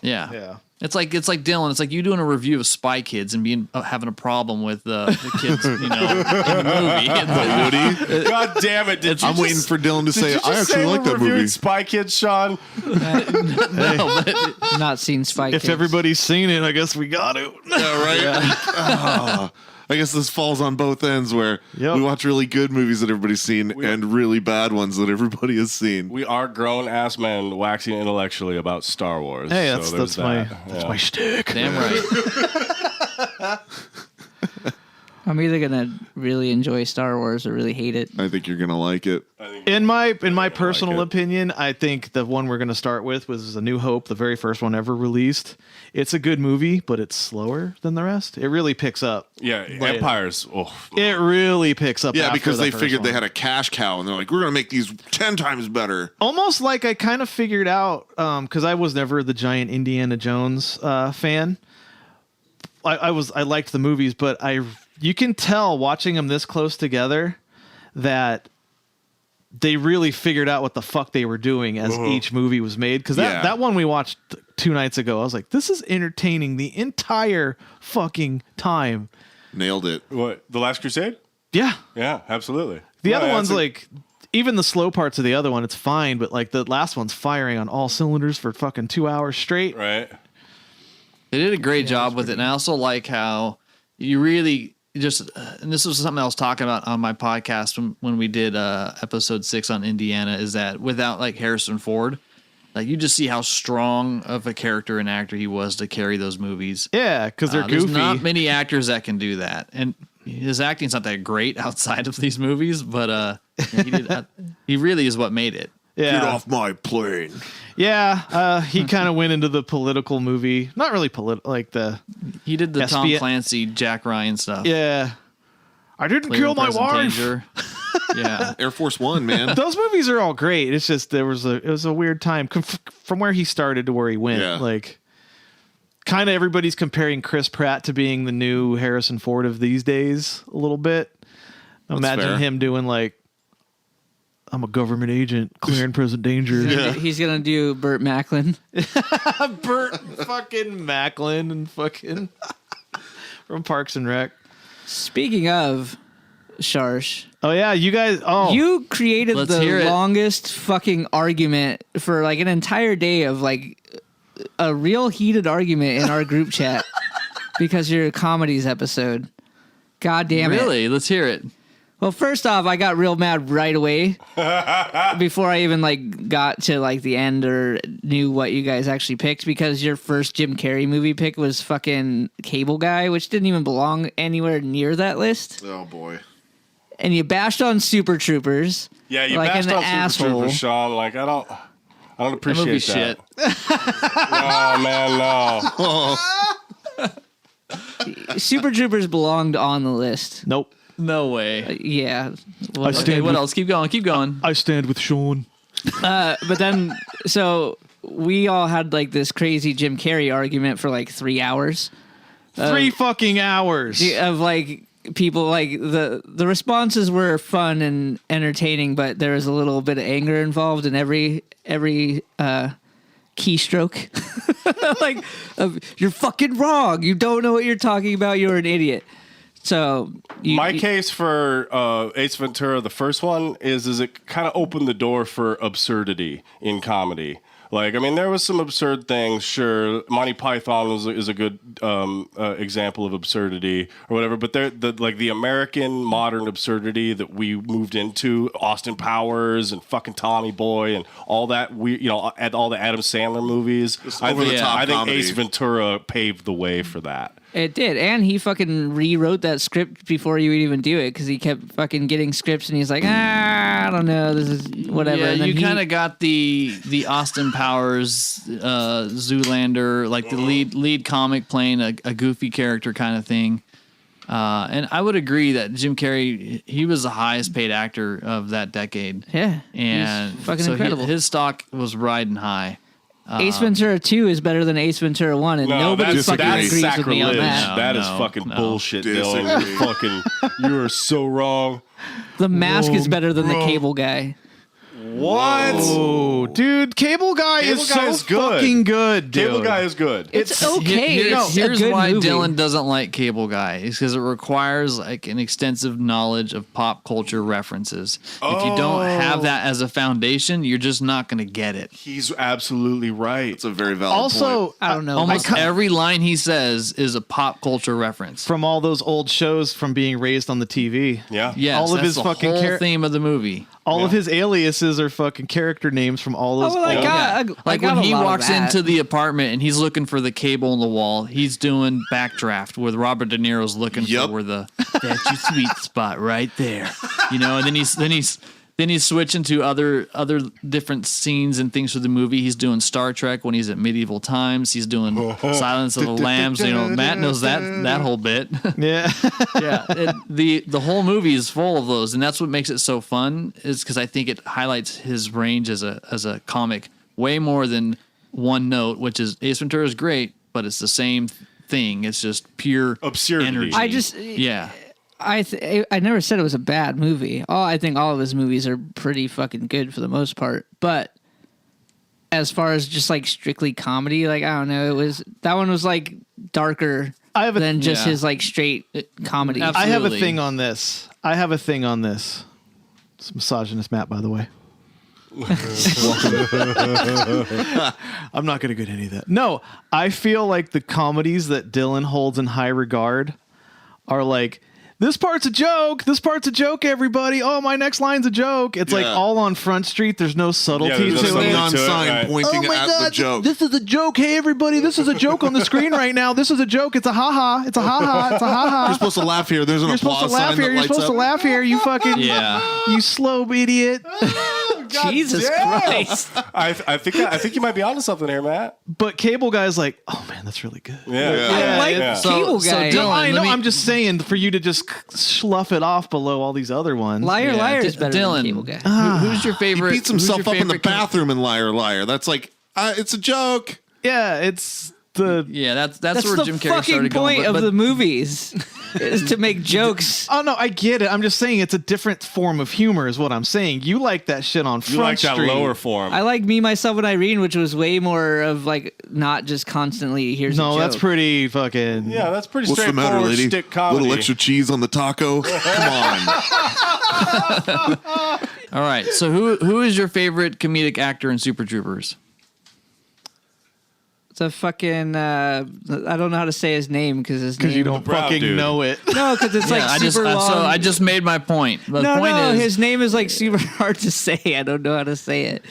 Yeah. Yeah. It's like Dylan. It's like you doing a review of Spy Kids and having a problem with the kids, you know, in the movie. Woody, God damn it. Did you I'm waiting for Dylan to say, I actually like that movie. Spy Kids, Sean. Not seen Spy If Kids. everybody's seen it, I guess we got to. I guess this falls on both ends where Yep. we watch really good movies that everybody's seen and really bad ones that everybody has seen. We are grown ass men waxing intellectually about Star Wars. Hey, so that's there's my that. that's Yeah. my shtick. Damn right. I'm either gonna really enjoy Star Wars or really hate it. I think you're gonna like it. In my personal it. opinion, I think the one we're going to start with was A New Hope, the very first one ever released. It's a good movie, but it's slower than the rest. It really picks up. Yeah, Empire's. Oh, It really picks up. Yeah, after because the they first figured one. they had a cash cow and they're like, we're gonna make these 10 times better. Almost like I kind of figured out because I was never the giant Indiana Jones fan. I liked the movies, but you can tell watching them this close together that they really figured out what the fuck they were doing as each movie was made. Because that one we watched 2 nights ago, I was like, this is entertaining the entire fucking time. Nailed it. what? The Last Crusade? Yeah. Yeah, absolutely. The Yeah, other one's that's a- like, even the slow parts of the other one, it's fine, but like the last one's firing on all cylinders for fucking 2 hours straight. Right. They did a great job with it, and I also like how you really just. And this was something I was talking about on my podcast when we did episode 6 on Indiana. Is that without like Harrison Ford, like you just see how strong of a character and actor he was to carry those movies. Yeah, because they're There's goofy. not many actors that can do that, and his acting's not that great outside of these movies. But he really is what made it. Yeah. Get off my plane. Yeah, he kind of went into the political movie. Not really political, like the He did the Tom SBA Clancy, Jack Ryan stuff. yeah. I didn't Clear kill and my Present wife. Danger. Yeah. Air Force One, man. Those movies are all great. It's just it was a weird time from where he started to where he went. Yeah. Like, kind of everybody's comparing Chris Pratt to being the new Harrison Ford of these days a little bit. Imagine fair. him doing like, I'm a government agent, clear and present danger. He's gonna do Burt Macklin. Burt fucking Macklin and fucking from Parks and Rec. Speaking of Harsch, Oh yeah, you guys. Oh, you created Let's hear the it. longest fucking argument for like an entire day of like a real heated argument in our group chat because your comedies episode. God damn it. Really? Let's hear it. Well, first off, I got real mad right away before I even like got to like the end or knew what you guys actually picked, because your first Jim Carrey movie pick was fucking Cable Guy, which didn't even belong anywhere near that list. Oh boy. And you bashed on Super Troopers. Yeah, you like bashed an on asshole. Super Troopers, Sean. Like I don't appreciate that. Shit. Oh man, no. Super Troopers belonged on the list. Nope. No way. Yeah. Well, I Okay, stand what with, else? Keep going. I stand with Sean. but then, so we all had like this crazy Jim Carrey argument for like 3 hours. 3 fucking hours. Of like people, like the responses were fun and entertaining, but there was a little bit of anger involved in every keystroke. Like, you're fucking wrong. You don't know what you're talking about. You're an idiot. So My case for Ace Ventura, the first one, is it kind of opened the door for absurdity in comedy. Like, I mean, there was some absurd things, sure. Monty Python is a good example of absurdity or whatever. But the American modern absurdity that we moved into, Austin Powers and fucking Tommy Boy and all that, all the Adam Sandler movies. I think comedy. Ace Ventura paved the way for that. It did, and he fucking rewrote that script before you would even do it, because he kept fucking getting scripts, and he's like, I don't know, this is whatever. Yeah, and then you kind of got the Austin Powers Zoolander, like the lead comic playing a goofy character kind of thing. And I would agree that Jim Carrey, he was the highest paid actor of that decade. Yeah, And he's fucking so incredible. his stock was riding high. Ace Ventura 2 is better than Ace Ventura 1, and nobody fucking agrees with me on that. That is fucking bullshit, Dylan. You are so wrong. The Mask is better than the Cable Guy. What? Oh, dude, Cable Guy is so fucking good, dude. Cable Guy is good. It's okay. It's a Here's good why movie. Dylan doesn't like Cable Guy. It's because it requires like an extensive knowledge of pop culture references. If you don't have that as a foundation, you're just not going to get it. He's absolutely right. It's a very valid Also, point. I don't know. Almost every line he says is a pop culture reference. from all those old shows from being raised on the TV. Yeah. Yes, all of that's his the fucking whole theme of the movie. All of his aliases are fucking character names from all those. Oh, well, I old- got- I Like got when a he lot of walks that. into the apartment and he's looking for the cable in the wall, he's doing Backdraft with Robert De Niro's looking Yep. for where that's your sweet spot right there. And then he's switching to other different scenes and things for the movie. He's doing Star Trek when he's at medieval times. He's doing Silence of the Lambs. Matt knows that whole bit. Yeah. Yeah, the whole movie is full of those, and that's what makes it so fun. Is because I think it highlights his range as a comic way more than one note, which is Ace Ventura is great, but it's the same thing. It's just pure Absurdity. energy. I never said it was a bad movie. I think all of his movies are pretty fucking good for the most part. But as far as just like strictly comedy, like I don't know, that one was like darker than just his like straight comedy. I have a thing on this. It's misogynist Matt, by the way. I'm not going to get any of that. No, I feel like the comedies that Dylan holds in high regard are like, this part's a joke. This part's a joke, everybody. Oh, my next line's a joke. It's like all on Front Street. There's no subtlety there's no to subtlety it. Neon to it, sign right. pointing Oh my at God, the joke. this is a joke. Hey, everybody, this is a joke on the screen right now. This is a joke. It's a ha-ha. It's a ha-ha. It's a ha-ha. You're supposed to laugh here. There's an You're applause supposed to laugh sign here. that You're lights supposed to up. laugh here. You fucking, you slow idiot. Jesus Christ! I think you might be onto something here, Matt. But Cable Guy's like, oh man, that's really good. Yeah. I like yeah. Cable So Guy. Dylan, I know. let me- I'm just saying for you to just slough it off below all these other ones. Liar is better Dylan, than Cable Guy. who's your He favorite? beats himself who's your up in the favorite com- bathroom in Liar Liar. That's like, it's a joke. Yeah, it's the. Yeah, that's That's where the Jim Carrey fucking started point going. of But the movies is to make jokes. Oh no, I get it. I'm just saying it's a different form of humor, is what I'm saying. You like that shit on You Front like that Street. lower form. I like Me, Myself, and Irene, which was way more of like not just constantly here's a No, joke. that's pretty fucking. yeah, that's pretty What's the straightforward matter, lady? stick comedy. Little extra cheese on the taco? Come on. all right, so who is your favorite comedic actor in Super Troopers? The fucking I don't know how to say his name because you don't brown fucking dude. know it. No, because it's like super long. So I just made my point. The point is, his name is like super hard to say. I don't know how to say it.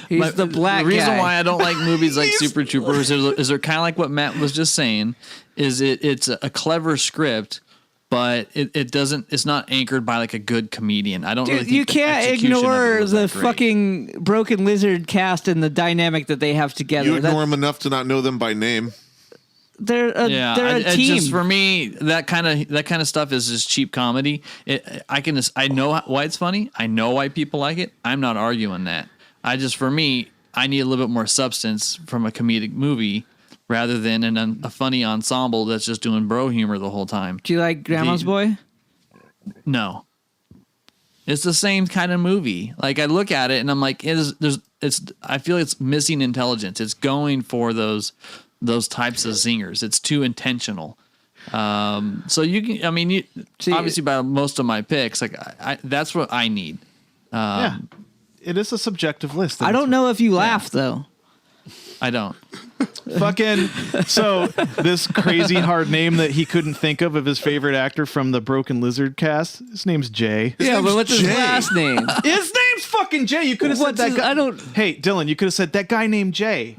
He's the black The reason guy. why I don't like movies like Super Troopers is they're kind of like what Matt was just saying. It's a clever script, but it's not anchored by like a good comedian. I don't really Dude, think you the can't execution of it ignore was the that great. fucking Broken Lizard cast and the dynamic that they have together. You ignore them enough to not know them by name. They're a It's team. just for me that kind of stuff is just cheap comedy. I know why it's funny. I know why people like it. I'm not arguing that. For me, I need a little bit more substance from a comedic movie rather than a funny ensemble that's just doing bro humor the whole time. Do you like Grandma's Boy? No, it's the same kind of movie. Like I look at it and I'm like, I feel it's missing intelligence. It's going for those types of zingers. It's too intentional. So you can, obviously by most of my picks, like that's what I need. Yeah. It is a subjective list. I don't know if you laugh though. I don't. Fucking so this crazy hard name that he couldn't think of his favorite actor from the Broken Lizard cast. His name's Jay. But what's his last name? His name's fucking Jay. You could have said What's that his- guy. I don't- Hey, Dylan, you could have said that guy named Jay.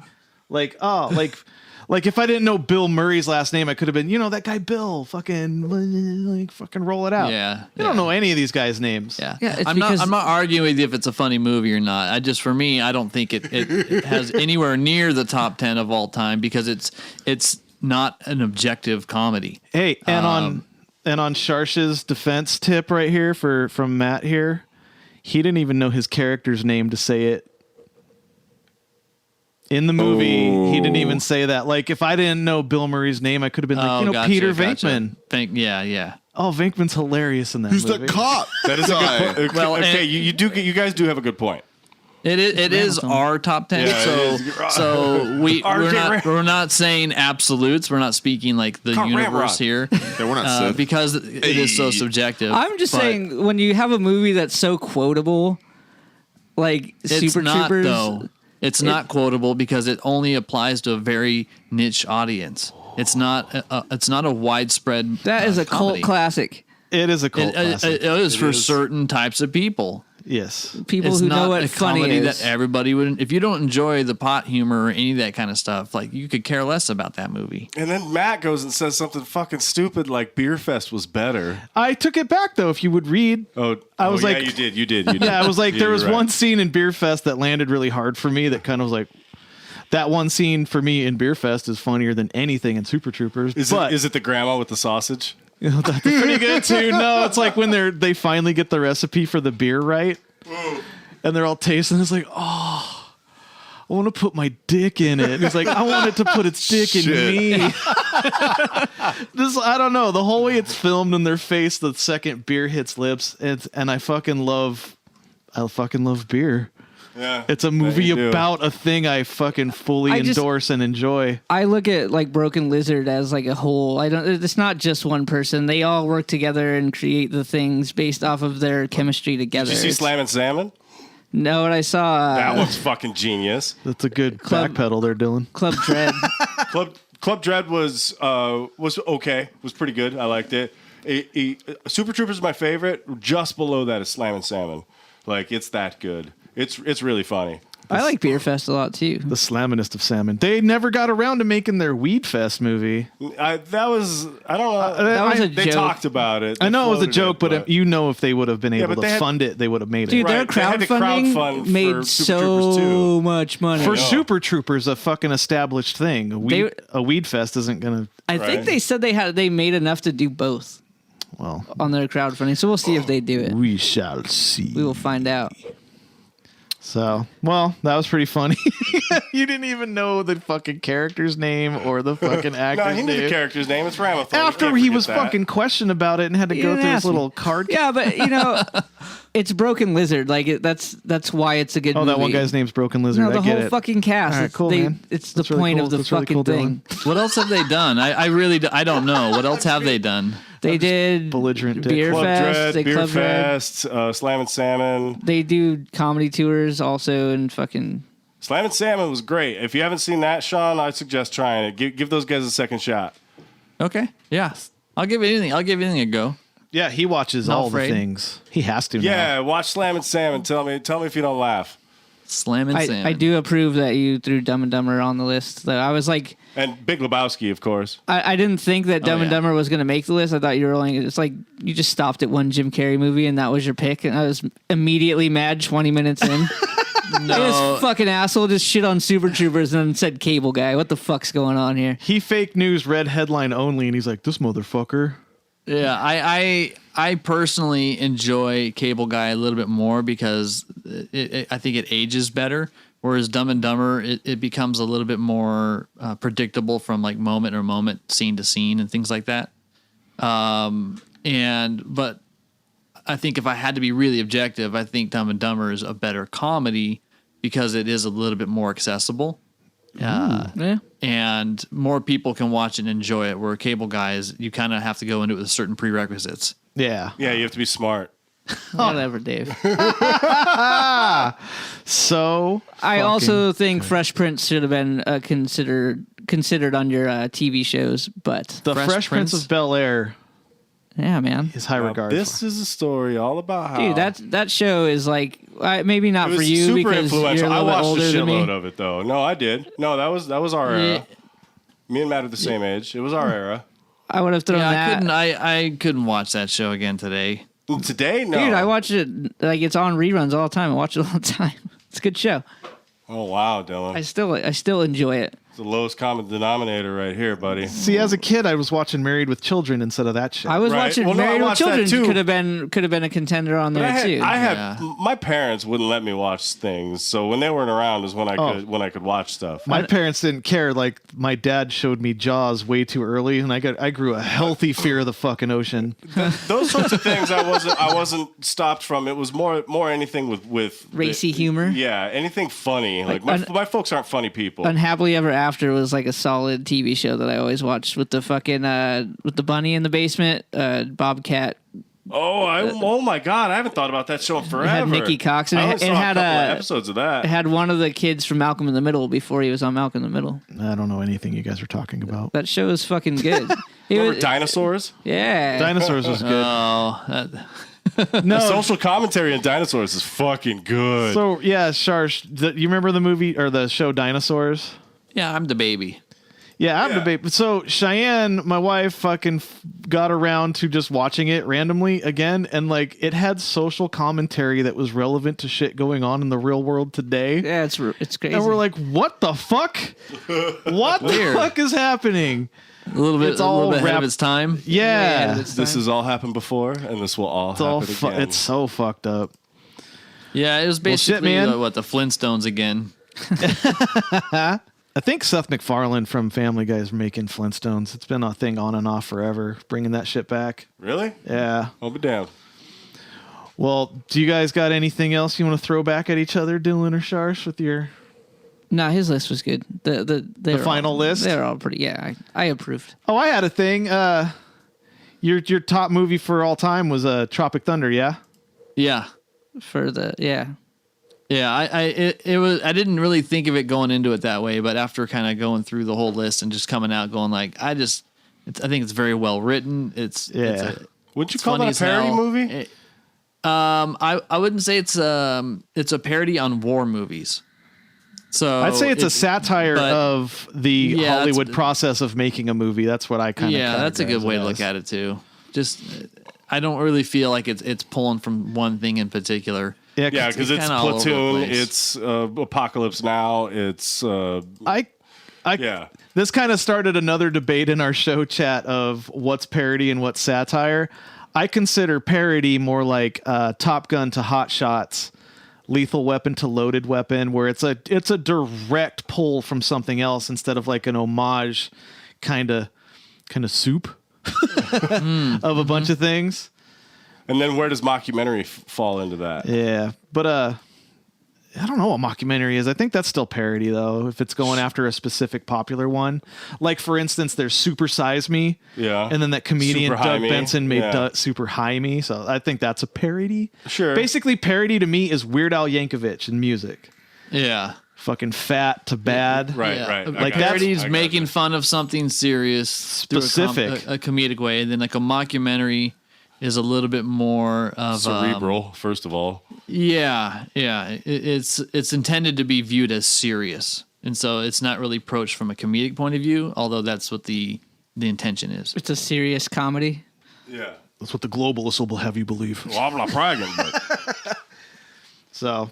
Like if I didn't know Bill Murray's last name, I could have been, that guy Bill. Fucking roll it out. Yeah, You don't know any of these guys' names. Yeah, it's I'm because- not arguing with you if it's a funny movie or not. For me, I don't think it has anywhere near the top 10 of all time because it's not an objective comedy. Hey, and on Harsch's defense tip right here from Matt here, he didn't even know his character's name to say it. In the movie, he didn't even say that. Like, if I didn't know Bill Murray's name, I could have been like, Gotcha, Peter gotcha. Venkman. Yeah. Oh, Venkman's hilarious in that Who's movie. the cop? That is a guy. good point. Well, okay, and- you guys do have a good point. It is our top 10. Yeah, it is. So we're not saying absolutes. We're not speaking like the Come, universe Ramrod. here. Yeah, we're not Sith. because it is so subjective. I'm just But saying when you have a movie that's so quotable, like it's Super not Troopers. though. It's not quotable because it only applies to a very niche audience. It's not a widespread. That is a cult comedy. classic. It is a cult classic. It is for certain types of people. Yes. People It's who not know what a funny comedy is. that everybody would. If you don't enjoy the pot humor or any of that kind of stuff, like you could care less about that movie. And then Matt goes and says something fucking stupid like Beer Fest was better. I took it back, though, if you would read. I was like- yeah, you did. Yeah, I was like, Yeah, there was you're right. one scene in Beer Fest that landed really hard for me that kind of was like, that one scene for me in Beer Fest is funnier than anything in Super Troopers. Is it the grandma with the sausage? That's pretty good too. No, it's like when they finally get the recipe for the beer right, and they're all tasting. It's like, I want to put my dick in it. It's like I want it to put its dick in Shit. me. I don't know. The whole way it's filmed in their face, the second beer hits lips, and I fucking love beer. Yeah, It's a movie you do. about a thing I fucking fully I just- endorse and enjoy. I look at like Broken Lizard as like a whole. It's not just one person. They all work together and create the things based off of their chemistry together. Did you see It's- Slam and Salmon? No, what I saw. That one's fucking genius. That's a good Club- backpedal there, Dylan. Club Dread. Club Dread was okay. Was pretty good. I liked it. Super Troopers is my favorite. Just below that is Slam and Salmon. Like it's that good. It's really funny. I like Beer Fest a lot too. The slamminest of salmon. They never got around to making their Weed Fest movie. I don't know. That was a They joke. talked about it. I know it was a floated joke, but you know if they would have been Yeah, able but to they had- fund it, they would have made Dude, it. their Right, they had to crowdfunding crowdfund made for Super Troopers so 2. much money. For know. Super Troopers, a fucking established thing. A Weed Fest isn't gonna. I think Right. they said they made enough to do both Well, on their crowdfunding. So we'll see if they do it. we shall see. We will find out. So, well, that was pretty funny. You didn't even know the fucking character's name or the fucking No, actor's he knew the name. character's name. It's Ramathon. After he was fucking questioned about it and had to You go didn't through his ask me. little card. Yeah, but it's Broken Lizard. Like that's why it's a good. Oh, movie. that one guy's name's Broken Lizard. No, the I get whole it. fucking cast. All right, It's- cool, man. It's the That's really point cool. of the That's really fucking cool, thing. Dylan. What else have they done? I really I don't know. What else have they done? They did belligerent dick. Beer Club Fest. Dread, They Beer Club Dread. Fest, Slam and Salmon. They do comedy tours also and fucking. Slam and Salmon was great. If you haven't seen that, Sean, I suggest trying it. Give those guys a second shot. Okay. Yeah. I'll give anything a go. Yeah, he watches Not all afraid. the things. He has to now. Yeah, watch Slam and Salmon. Tell me if you don't laugh. Slam and Salmon. I do approve that you threw Dumb and Dumber on the list. Though I was like, And Big Lebowski, of course. I didn't think that Dumb and yeah. Dumber was going to make the list. I thought you were only. It's like you just stopped at one Jim Carrey movie and that was your pick, and I was immediately mad 20 minutes in. This fucking asshole just shit on Super Troopers and then said Cable Guy. What the fuck's going on here? He fake news read headline only, and he's like, this motherfucker. Yeah, I personally enjoy Cable Guy a little bit more because I think it ages better. Whereas Dumb and Dumber, it becomes a little bit more predictable from like moment to moment, scene to scene, and things like that. But I think if I had to be really objective, I think Dumb and Dumber is a better comedy because it is a little bit more accessible. Yeah. And more people can watch and enjoy it. Where Cable Guy is, you kind of have to go into it with certain prerequisites. Yeah. Yeah, you have to be smart. Whatever, Dave. So I also think Fresh Prince should have been considered on your TV shows, but the Fresh Prince of Bel-Air yeah, man. is high Now, regard. this is a story all about how. Dude, that show is like maybe not it was for you super because influential. you're a I little bit watched older a than me. shitload of it, though. No, I did. No, that was our era. Me and Matt are the same age. It was our era. I would have thrown that. I couldn't watch that show again today. Today, no. Dude, I watch it like it's on reruns all the time. I watch it all the time. It's a good show. Oh wow, Dylan. I still enjoy it. It's the lowest common denominator right here, buddy. See, as a kid, I was watching Married with Children instead of that shit. I was Right. watching Well, no, I Married with watched that Children. too. Could have been a contender on there too. I had my parents wouldn't let me watch things, so when they weren't around is when I could watch stuff. My parents didn't care. Like, my dad showed me Jaws way too early, and I grew a healthy fear of the fucking ocean. Those sorts of things I wasn't stopped from. It was more anything with Racy humor? Yeah, anything funny. Like my folks aren't funny people. Unhappily Ever After was like a solid TV show that I always watched with the fucking with the bunny in the basement, Bobcat. Oh my God! I haven't thought about that show in forever. It had Nikki Cox and I it only saw had a couple of episodes of that. It had one of the kids from Malcolm in the Middle before he was on Malcolm in the Middle. I don't know anything you guys are talking about. That show is fucking good. Remember Dinosaurs? Yeah. Dinosaurs was good. Oh, The social commentary in Dinosaurs is fucking good. So, yeah, Sharsh, you remember the movie or the show Dinosaurs? yeah, I'm the baby. Yeah, I'm Yeah. the baby. So Cheyenne, my wife, fucking got around to just watching it randomly again, and like it had social commentary that was relevant to shit going on in the real world today. Yeah, it's crazy. And we're like, what the fuck? What the fuck is happening? A little bit, It's all ahead of wrapped- its time. Yeah, This has all happened before, and this will all happen again. it's so fucked up. Yeah, it was basically man. The Flintstones again. I think Seth MacFarlane from Family Guy is making Flintstones. It's been a thing on and off forever, bringing that shit back. Really? Yeah. I'll be damned. Well, do you guys got anything else you want to throw back at each other, Dylan or Sharsh, with your... No, his list was good. The final list? They're all pretty. Yeah, I approved. Oh, I had a thing. Your top movie for all time was Tropic Thunder, yeah? Yeah. Yeah, it was. I didn't really think of it going into it that way, but after kind of going through the whole list and just coming out going like, I think it's very well written. Wouldn't you it's call funny that a as hell. parody movie? I wouldn't say it's a parody on war movies. So I'd say it's a satire but- of the Yeah, Hollywood that's- process of making a movie. That's what I kind of that's a good way to look at it too. Just I don't really feel like it's pulling from one thing in particular. Yeah, because it's kinda all over the Platoon, place. it's Apocalypse Now, it's yeah. This kind of started another debate in our show chat of what's parody and what's satire. I consider parody more like Top Gun to Hot Shots, Lethal Weapon to Loaded Weapon, where it's a direct pull from something else instead of like an homage kind of soup of a bunch of things. And then where does mockumentary fall into that? Yeah, but I don't know what mockumentary is. I think that's still parody though, if it's going after a specific popular one. Like for instance, there's Super Size Me. Yeah. And then that comedian Super High Doug Me. Benson made Yeah. Super High Me. So I think that's a parody. Sure. Basically, parody to me is Weird Al Yankovic in music. Yeah. fucking fat to bad. Right, Yeah. right. Like I got that's- you. Parodies I got making you. fun of something serious through Specific. a comedic way, and then like a mockumentary is a little bit more of Cerebral, first of all. Yeah. It's intended to be viewed as serious, and so it's not really approached from a comedic point of view, although that's what the intention is. It's a serious comedy. Yeah. That's what the globalists will have you believe. Well, I'm not bragging, but So,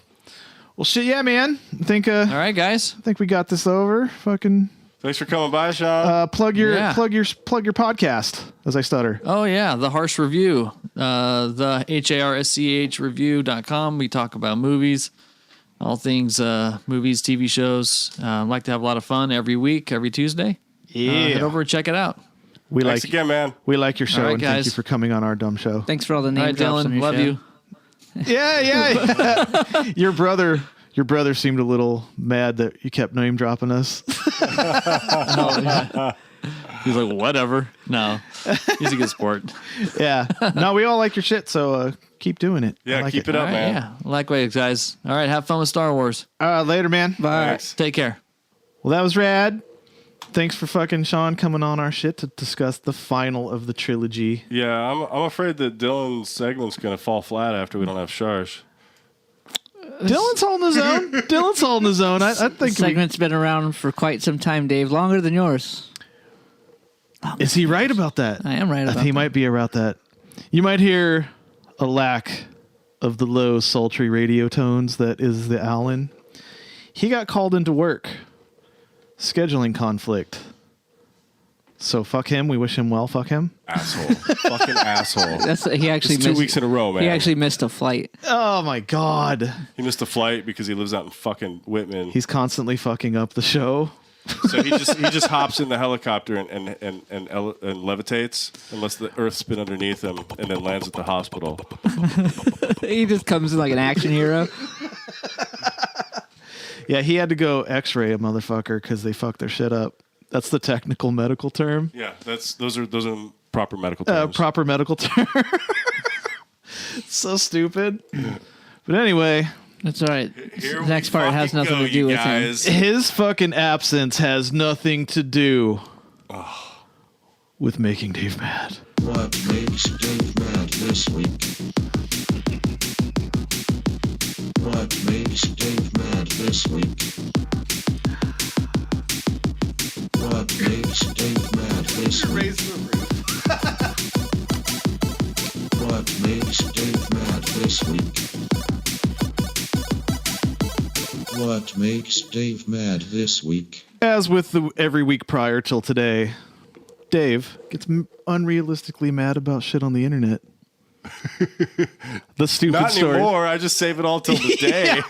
well, shit, yeah, man. I think All right, guys. we got this over. Fucking thanks for coming by, Sean. plug your Yeah. podcast as I stutter. Oh yeah, the Harsch Review, the HARSCH review.com. We talk about movies, all things movies, TV shows. Like to have a lot of fun every week, every Tuesday. Head over and check it out. We Thanks like again, man. we like your show, All right, and thank guys. you for coming on our dumb show. Thanks for all the All name right, drops on Dylan, your love show. you. Yeah. Your brother seemed a little mad that you kept name dropping us. He's like, whatever. No, he's a good sport. Yeah. No, we all like your shit, so keep doing it. Yeah, I like keep it All up, right, man. yeah. Likewise, guys. All right, have fun with Star Wars. Later, man. Bye. Thanks. Take care. Well, that was rad. Thanks for fucking Sean coming on our shit to discuss the final of the trilogy. Yeah, I'm afraid that Dylan's segment's gonna fall flat after we don't have Harsch. Dylan's holding his own. Dylan's holding his own. I think. Segment's been around for quite some time, Dave. Longer than yours. Is he right about that? I am right about He that. might be about that. You might hear a lack of the low, sultry radio tones that is the Allan. He got called into work. Scheduling conflict. So fuck him. We wish him well. Fuck him. Asshole. Fucking asshole. He actually It's 2 missed, weeks in a row, man. He actually missed a flight. Oh my God. He missed a flight because he lives out in fucking Whitman. He's constantly fucking up the show. So he just hops in the helicopter and levitates and lets the earth spin underneath him and then lands at the hospital. He just comes in like an action hero. Yeah, he had to go x-ray a motherfucker because they fucked their shit up. That's the technical medical term. Yeah, those are proper medical terms. Proper medical term. So stupid. But anyway, That's all right. Here The next we part has fucking nothing go, to do you with guys. his fucking absence has nothing to do with making Dave mad. What makes Dave mad this week? What makes Dave mad this week? What makes Dave mad this week? What makes Dave mad this week? What makes Dave mad this week? As with every week prior till today, Dave gets unrealistically mad about shit on the internet. The stupid Not story. anymore. I just save it all till the day.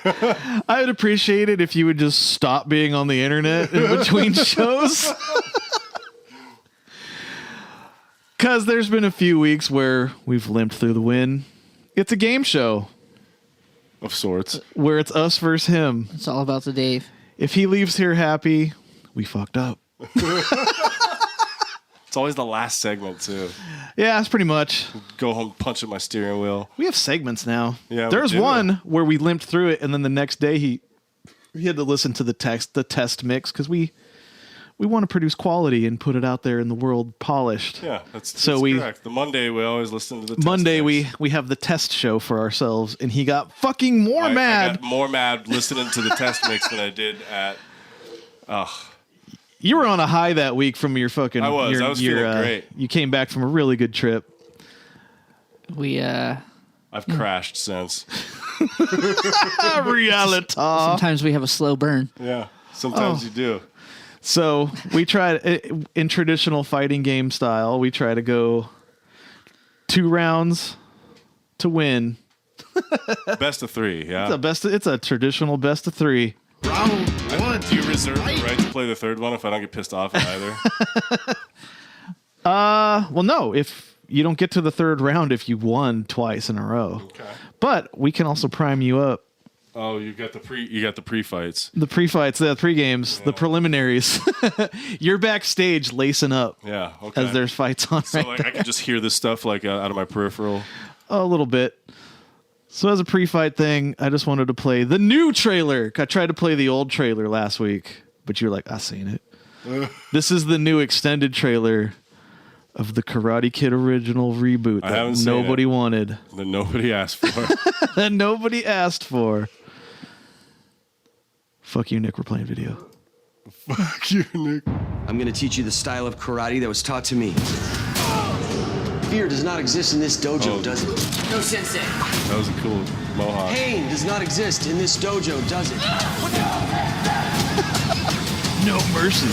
I would appreciate it if you would just stop being on the internet in between shows. Because there's been a few weeks where we've limped through the win. It's a game show Of sorts. where it's us versus him. It's all about the Dave. If he leaves here happy, we fucked up. It's always the last segment too. Yeah, that's pretty much. Go home, punch at my steering wheel. We have segments now. Yeah, we There's do. one where we limped through it, and then the next day he had to listen to the test mix because we want to produce quality and put it out there in the world polished. Yeah, that's So we- correct. The Monday we always listen to the test Monday mix. we have the test show for ourselves, and he got fucking more I mad. got more mad listening to the test mix than I did at. You were on a high that week from your fucking. I was. Your, I was your, feeling great. You came back from a really good trip. We I've crashed since. Reality. sometimes we have a slow burn. Yeah, sometimes you do. So we tried in traditional fighting game style. We try to go 2 rounds to win. Best of 3. Yeah. It's a traditional best of 3. Round one. Do you reserve the right to play the third one if I don't get pissed off at either? Well, no. If you don't get to the 3rd round, if you won twice in a row. Okay. But we can also prime you up. Oh, you got the pre-fights. The pre-fights, the pre-games, the preliminaries. You're backstage lacing up Yeah. Okay. as there's fights on so right like I can just hear this stuff like out of my peripheral. a little bit. So as a pre-fight thing, I just wanted to play the new trailer. I tried to play the old trailer last week, but you were like, I've seen it. This is the new extended trailer of the Karate Kid original reboot that nobody wanted. That nobody asked for. That nobody asked for. Fuck you, Nick. We're playing video. Fuck you, Nick. I'm going to teach you the style of karate that was taught to me. Fear does not exist in this dojo, does it? No, Sensei. That was a cool mohawk. Pain does not exist in this dojo, does it? No mercy.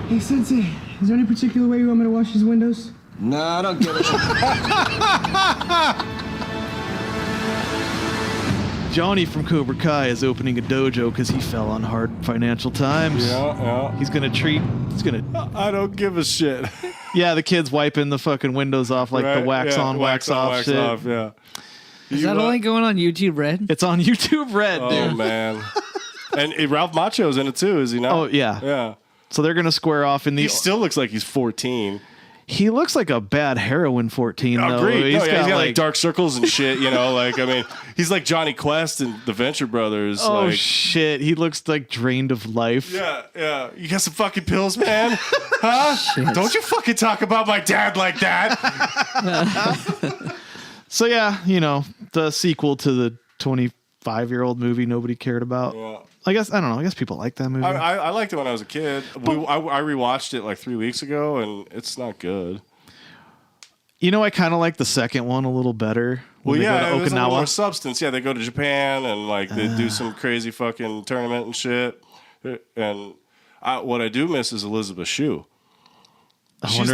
Hey, Sensei, is there any particular way you want me to wash these windows? No, I don't get it. Johnny from Cobra Kai is opening a dojo because he fell on hard financial times. Yeah. He's gonna I don't give a shit. Yeah, the kid's wiping the fucking windows off like the wax on, wax off shit. Yeah. Is that only going on YouTube Red? It's on YouTube Red, dude. Oh, man. And Ralph Macchio's in it, too, is he not? Oh, yeah. Yeah. So they're going to square off in the... He still looks like he's 14. He looks like a bad heroin 14, though. Agreed. He's got like dark circles and shit, you know? Like, I mean, he's like Johnny Quest and the Venture Brothers. Oh, like, shit. He looks like drained of life. Yeah. You got some fucking pills, man? Huh? Shit. Don't you fucking talk about my dad like that. So, yeah, you know, the sequel to the 25-year-old movie nobody cared about. Yeah. I guess, I don't know. I guess people like that movie. I liked it when I was a kid. I rewatched it like 3 weeks ago, and it's not good. You know, I kind of like the second one a little better. Well, yeah, go to there's a little Okinawa. more substance. Yeah, they go to Japan, and like they do some crazy fucking tournament and shit. And what I do miss is Elizabeth Shue. She's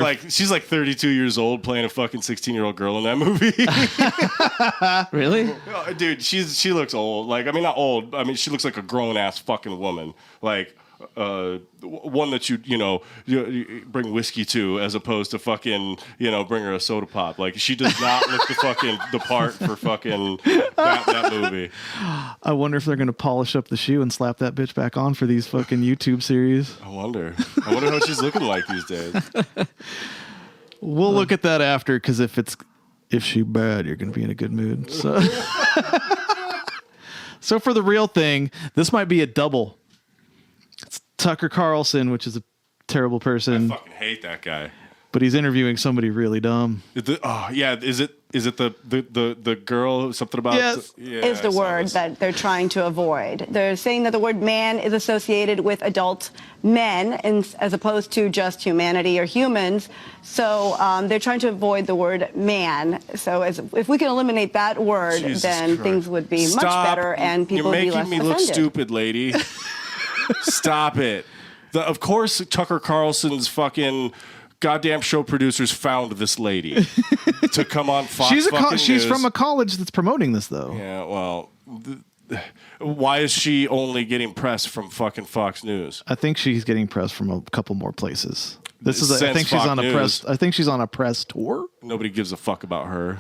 like 32 years old playing a fucking 16-year-old girl in that movie. Really? Dude, she looks old. Like, I mean, not old. I mean, she looks like a grown-ass fucking woman. Like, one that you bring whiskey to as opposed to fucking, bring her a soda pop. Like, she does not look the part for fucking that movie. I wonder if they're going to polish up the shoe and slap that bitch back on for these fucking YouTube series. I wonder what she's looking like these days. We'll look at that after, because if she bad, you're going to be in a good mood. So, so for the real thing, this might be a double. It's Tucker Carlson, which is a terrible person. I fucking hate that guy. But he's interviewing somebody really dumb. Is it the girl? Something about is the word that they're trying to avoid. They're saying that the word man is associated with adult men as opposed to just humanity or humans. So they're trying to avoid the word man. So if we can eliminate that word, Jesus then Christ. things would be much better and people would be less offended. You're making me look stupid, lady. Stop it. Of course, Tucker Carlson's fucking goddamn show producers found this lady to come on Fox. She's from a college that's promoting this, though. Yeah, well, why is she only getting press from fucking Fox News? I think she's getting press from a couple more places. I think she's on a press tour. Nobody gives a fuck about her.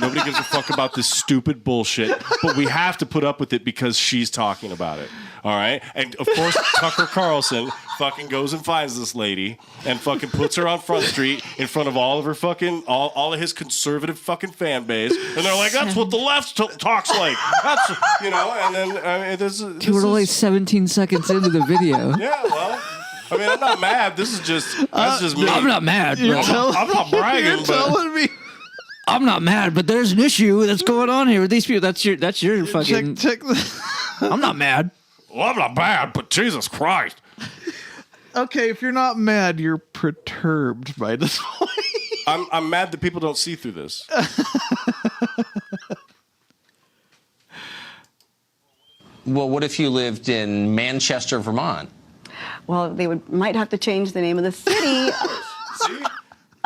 Nobody gives a fuck about this stupid bullshit. But we have to put up with it because she's talking about it. All right? And of course, Tucker Carlson fucking goes and finds this lady and fucking puts her on Front Street in front of all of her fucking all of his conservative fucking fan base. And they're like, that's what the left talks like. That's and then this we're only 17 seconds into the video. Yeah, well, I mean, I'm not mad. That's just me. I'm not mad. Bro. I'm not bragging. You're telling me. I'm not mad, but there's an issue that's going on here with these people. That's your fucking. Check I'm not mad. Well, I'm not mad, but Jesus Christ. Okay, if you're not mad, you're perturbed by this point. I'm mad that people don't see through this. Well, what if you lived in Manchester, Vermont? Well, they might have to change the name of the city.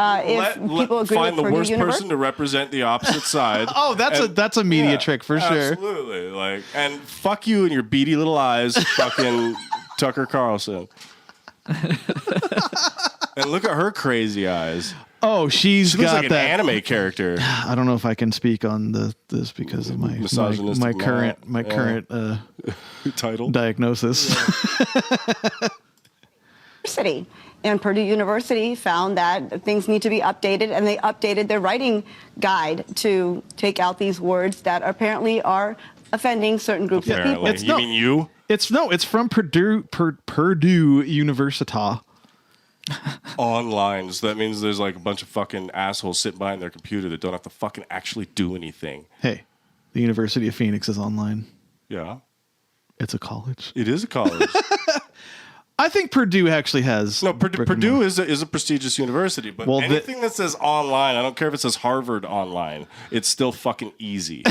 If people agree find with the Purdue worst University. person to represent the opposite side. Oh, that's a media trick for sure. Absolutely. Like, and fuck you and your beady little eyes, fucking Tucker Carlson. And look at her crazy eyes. Oh, she looks got like that an anime character. I don't know if I can speak on this because of my current title diagnosis. City. And Purdue University found that things need to be updated, and they updated their writing guide to take out these words that apparently are offending certain groups of people. You mean you? It's from Purdue University. Online. So that means there's like a bunch of fucking assholes sitting behind their computer that don't have to fucking actually do anything. Hey, the University of Phoenix is online. Yeah. It's a college. It is a college. I think Purdue actually has... No, Purdue is a prestigious university, but anything that says online, I don't care if it says Harvard online, it's still fucking easy.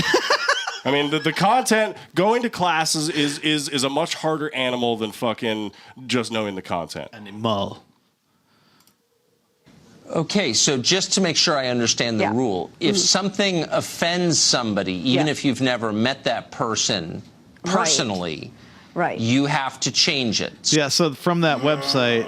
I mean, the content, going to classes is a much harder animal than fucking just knowing the content. Animal. Okay, so just to make sure I understand the rule, if something offends somebody, even if you've never met that person personally, you have to change it. Yeah, so from that website,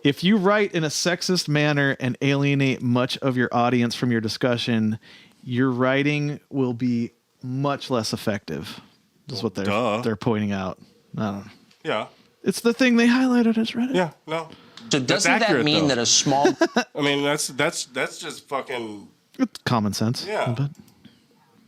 if you write in a sexist manner and alienate much of your audience from your discussion, your writing will be much less effective. That's what they're pointing out. I don't know. Yeah. It's the thing they highlighted as Reddit. Yeah, no. So doesn't that mean that a small... I mean, that's just fucking... It's common sense. Yeah. But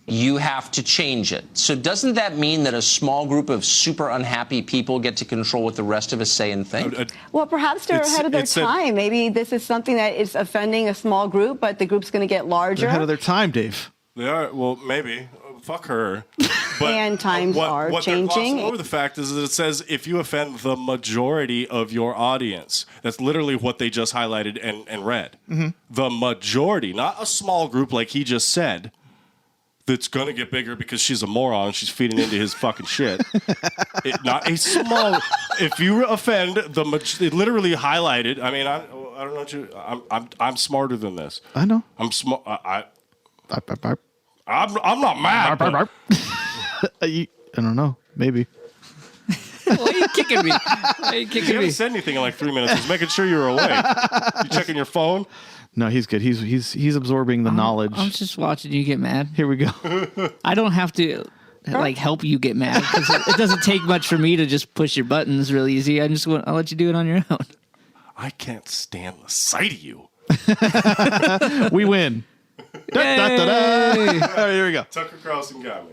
you have to change it. So doesn't that mean that a small group of super unhappy people get to control what the rest of us say and think? Well, perhaps they're ahead of their time. Maybe this is something that is offending a small group, but the group's going to get larger. they're ahead of their time, Dave. They are. Well, maybe. Fuck her. But and times are what changing. They're glossing over the fact is that it says if you offend the majority of your audience. That's literally what they just highlighted and read. Mm-hmm. The majority, not a small group like he just said, that's going to get bigger because she's a moron and she's feeding into his fucking shit. Not a small... If you offend it literally highlighted... I mean, I don't know what you... I'm smarter than this. I know. I'm smart. I'm not mad. I don't know. Maybe. Why are you kicking me? Why are you kicking You haven't said anything in like 3 minutes. Just making sure you're awake. You checking your phone? No, he's good. He's absorbing the knowledge. I'm just watching you get mad. Here we go. I don't have to help you get mad because it doesn't take much for me to just push your buttons real easy. I'll let you do it on your own. I can't stand the sight of you. We win. All right, here we go. Tucker Carlson got me.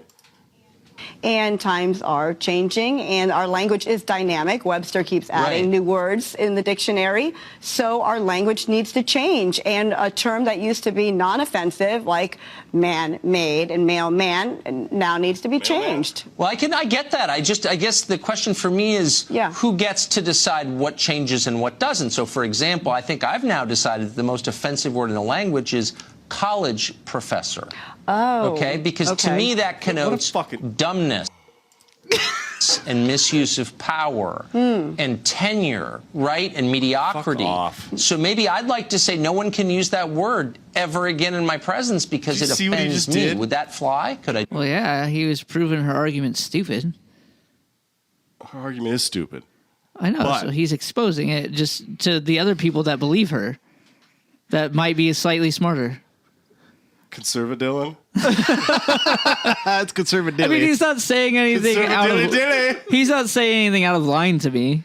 And times are changing, and our language is dynamic. Webster keeps adding new words in the dictionary. So our language needs to change. And a term that used to be non-offensive, like man-made and male-man, now needs to be changed. Well, I get that. I guess the question for me is who gets to decide what changes and what doesn't. So, for example, I think I've now decided that the most offensive word in the language is college professor. Oh. Okay? Because to me that connotes dumbness and misuse of power and tenure, right? And mediocrity. So maybe I'd like to say no one can use that word ever again in my presence because it offends me. Would that fly? Could I? Well, yeah, he was proving her argument stupid. Her argument is stupid. I know, so he's exposing it just to the other people that believe her that might be slightly smarter. Conservadillin? It's conservadilly. I mean, he's not saying anything out of he's not saying anything out of line to me.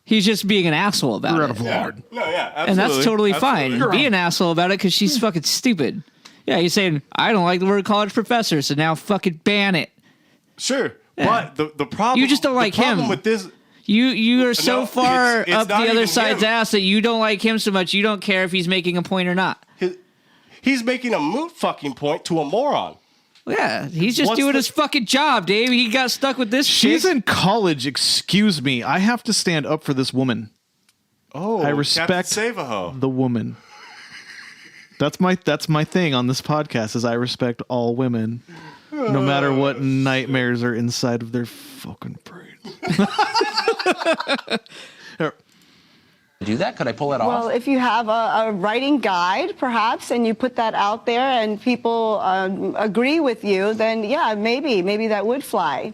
He's just being an asshole about You're it. out of line. No, yeah, absolutely. And that's totally fine. You're Be wrong. an asshole about it because she's fucking stupid. Yeah, he's saying, I don't like the word college professor, so now fucking ban it. Sure. Yeah. But the problem... You just don't like the problem him. with this... You are so far it's up the not other even side's him. ass that you don't like him so much you don't care if he's making a point or not. He's making a moot fucking point to a moron. Yeah, he's just doing his fucking job, Dave. He got stuck with this She's chick. in college. Excuse me. I have to stand up for this woman. Oh, I respect the woman. That's my thing on this podcast is I respect all women, no matter what nightmares are inside of their fucking brains. Do that? Could I pull that off? Well, if you have a writing guide, perhaps, and you put that out there and people agree with you, then yeah, maybe that would fly.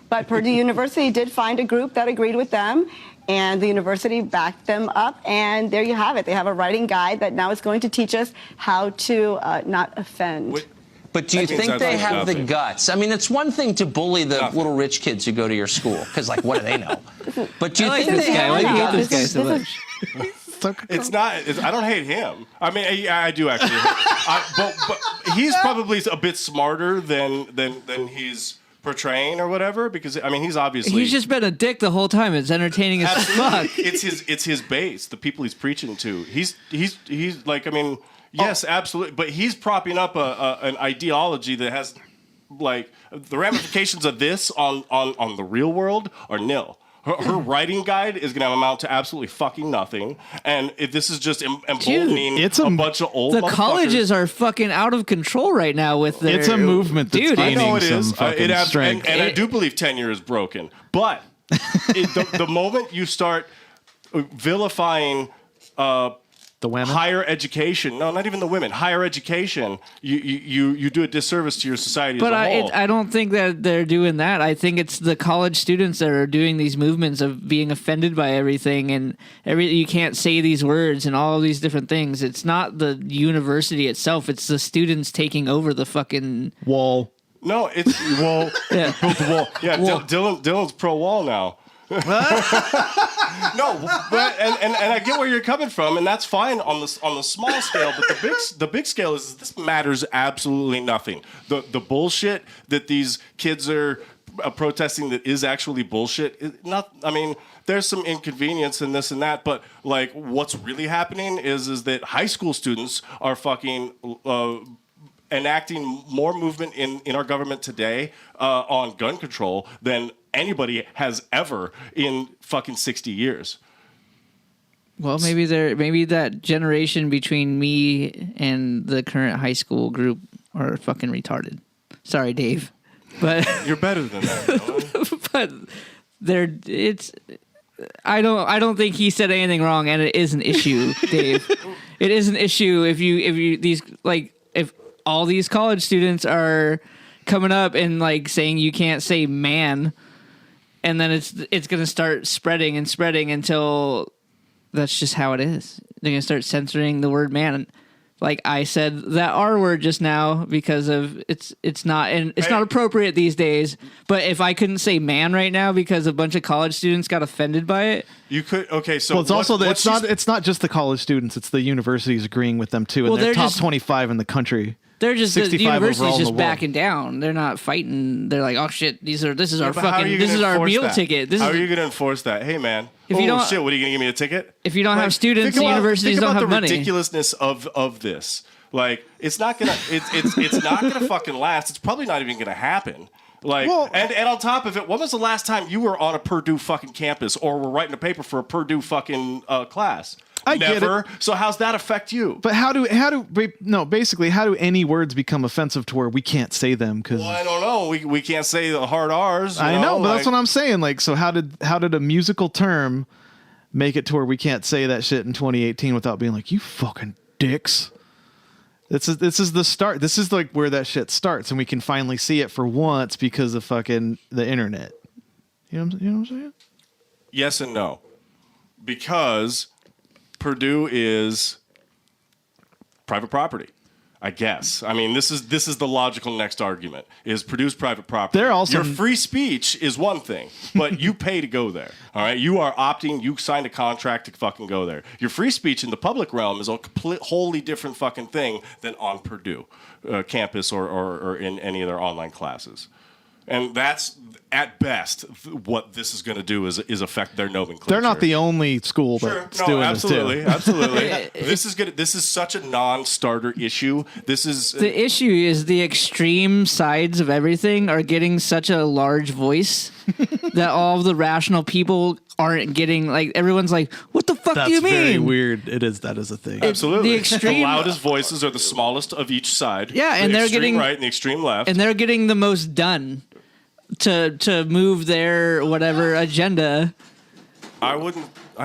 But Purdue University did find a group that agreed with them, and the university backed them up, and there you have it. They have a writing guide that now is going to teach us how to not offend. But do you think they have the guts? I mean, it's one thing to bully the little rich kids who go to your school, because, like, what do they know? But do you think they have the guts? It's not. I don't hate him. I mean, I do actually. But he's probably a bit smarter than he's portraying or whatever, because I mean he's just been a dick the whole time. It's entertaining as fuck. It's his base, the people he's preaching to. He's like, I mean, yes, absolutely, but he's propping up an ideology that has like the ramifications of this on the real world are nil. Her writing guide is going to amount to absolutely fucking nothing, and if this is just emboldening a bunch of old. The colleges are fucking out of control right now with their. It's a movement that's gaining I know it some is. fucking strength. And I do believe tenure is broken, but the moment you start vilifying the women, higher education, no, not even the women, higher education, you do a disservice to your society But as a whole. I don't think that they're doing that. I think it's the college students that are doing these movements of being offended by everything and you can't say these words and all of these different things. It's not the university itself. It's the students taking over the fucking wall. No, it's wall. Yeah. Built the wall. Yeah, Wall. Dylan's pro wall now. No, but and I get where you're coming from, and that's fine on the small scale. But the big scale is this matters absolutely nothing. The bullshit that these kids are protesting that is actually bullshit. I mean, there's some inconvenience in this and that, but like what's really happening is that high school students are fucking. Enacting more movement in our government today on gun control than anybody has ever in fucking 60 years. Well, maybe that generation between me and the current high school group are fucking retarded. Sorry, Dave, but you're better than that. But I don't think he said anything wrong, and it is an issue, Dave. It is an issue if all these college students are coming up and like saying you can't say man, and then it's going to start spreading until that's just how it is. They're going to start censoring the word man. Like I said that R word just now because of it's not appropriate these days. But if I couldn't say man right now because a bunch of college students got offended by it, you could. Okay, so well, it's it's not just the college students; it's the universities agreeing with them too, and Well, they're top just- 25 in the country. they're just the 65 university's overall in just the world. backing down. They're not fighting. They're like, oh shit, this is our but how are fucking you this gonna is our enforce meal that? ticket. How are you going to enforce that? Hey man, If you don't- shit, what are you going to give me a ticket? If you don't have students, think the about- universities think don't about have the money. ridiculousness of this. Like it's not gonna it's not gonna fucking last. It's probably not even gonna happen. Like and on top of it, when was the last time you were on a Purdue fucking campus or were writing a paper for a Purdue fucking class? I get Never. it. So how's that affect you? But how do any words become offensive to where we can't say them? Because Well, I don't know. We can't say the hard R's. I know, but that's what I'm saying. Like, so how did a musical term make it to where we can't say that shit in 2018 without being like, you fucking dicks? This is the start. This is like where that shit starts, and we can finally see it for once because of fucking the internet. You know what I'm saying? Yes and no, because Purdue is private property. I guess. I mean, this is the logical next argument. Is Purdue's private property? They're also your free speech is one thing, but you pay to go there. All right, you are opting. You signed a contract to fucking go there. Your free speech in the public realm is a wholly different fucking thing than on Purdue campus or in any of their online classes. And that's at best what this is going to do is affect their nomenclature. They're not the only school that's doing absolutely, this too. absolutely. This is such a non-starter issue. This is The issue is the extreme sides of everything are getting such a large voice that all of the rational people aren't getting. Like everyone's like, "What the fuck do you mean?" That's very weird. That is a thing. Absolutely. The extreme- loudest voices are the smallest of each side. Yeah, and the they're extreme getting right and the extreme left. and they're getting the most done to move their whatever agenda. I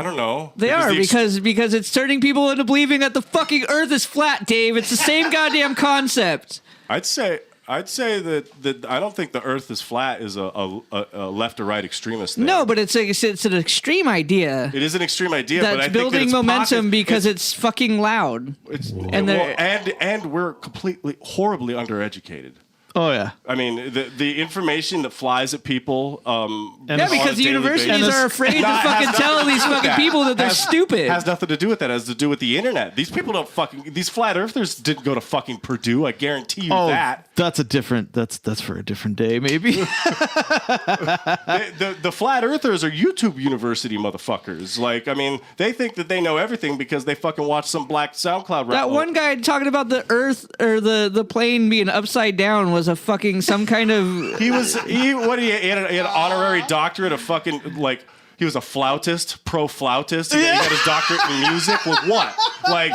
don't know. They are because it's turning people into believing that the fucking Earth is flat, Dave. It's the same goddamn concept. I'd say that I don't think the Earth is flat is a left or right extremist thing. No, but it's an extreme idea. It is an extreme idea, That's but I think building that it's momentum because it's fucking loud. And we're completely horribly undereducated. Oh yeah. I mean, the information that flies at people. Yeah, because the universities are afraid to fucking tell these fucking people that they're stupid. Has nothing to do with that. It has to do with the internet. These people don't these flat earthers didn't go to fucking Purdue. I guarantee you that. That's that's for a different day, maybe. The flat earthers are YouTube University motherfuckers. Like, I mean, they think that they know everything because they fucking watch some black SoundCloud rap. That one guy talking about the Earth or the plane being upside down was a fucking some kind of. He had an honorary doctorate of fucking like. He was a flautist, pro flautist. He got his doctorate in music. With what? Like,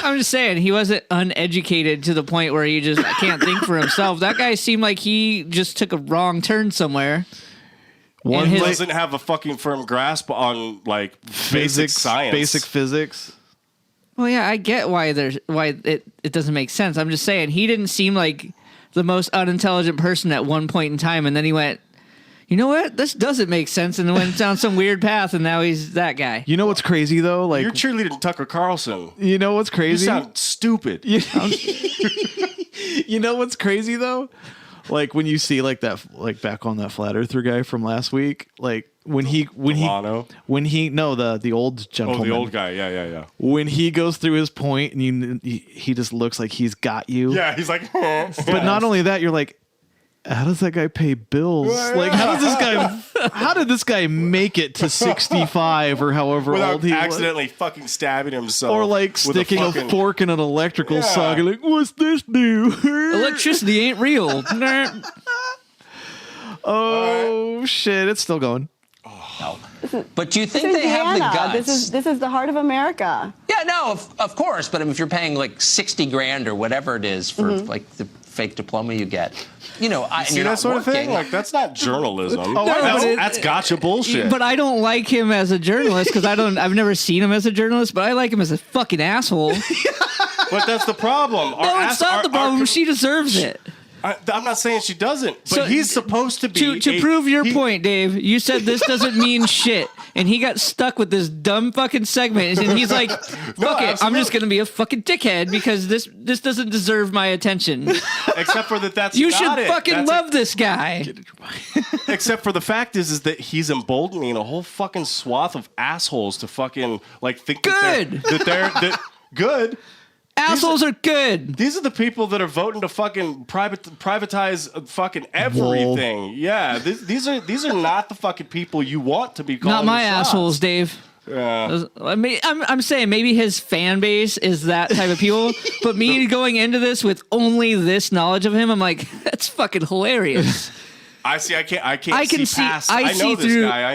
I'm just saying he wasn't uneducated to the point where he just can't think for himself. That guy seemed like he just took a wrong turn somewhere. He doesn't have a fucking firm grasp on like basic science, basic physics. Well, yeah, I get why it doesn't make sense. I'm just saying he didn't seem like the most unintelligent person at one point in time, and then he went, you know what? This doesn't make sense, and went down some weird path, and now he's that guy. You know what's crazy though? Like you're cheerleading Tucker Carlson. You know what's crazy? You sound stupid. You know what's crazy though? Like when you see like that, like back on that flat earther guy from last week, like the old gentleman, the old guy, yeah. When he goes through his point, and he just looks like he's got you. Yeah, he's like. But not only that, you're like, how does that guy pay bills? Like, how did this guy make it to 65 or however without old he accidentally fucking stabbing himself, or like sticking a fork in an electrical socket? Like, what's this do? Electricity ain't real. Oh shit! It's still going. But do you think they have the guts? This is the heart of America. Yeah, no, of course. But if you're paying like 60 grand or whatever it is for like the fake diploma you get, see that sort of thing? Like, that's not journalism. That's gotcha bullshit. But I don't like him as a journalist because I've never seen him as a journalist, but I like him as a fucking asshole. But that's the problem. It's not the problem. She deserves it. I'm not saying she doesn't, but he's supposed to be. To prove your point, Dave, you said this doesn't mean shit, and he got stuck with this dumb fucking segment, and he's like, "Fuck it, I'm just gonna be a fucking dickhead because this doesn't deserve my attention." Except for that's you not should it. fucking love this guy. Except for the fact is that he's emboldening a whole fucking swath of assholes to fucking like think that good. Assholes are good. These are the people that are voting to fucking privatize fucking everything. Whoa. Yeah, these are not the fucking people you want to be calling. Not my the shots. assholes, Dave. Yeah. I mean, I'm saying maybe his fan base is that type of people, but me going into this with only this knowledge of him, I'm like, that's fucking hilarious. I see. I can't see past. I know this guy. I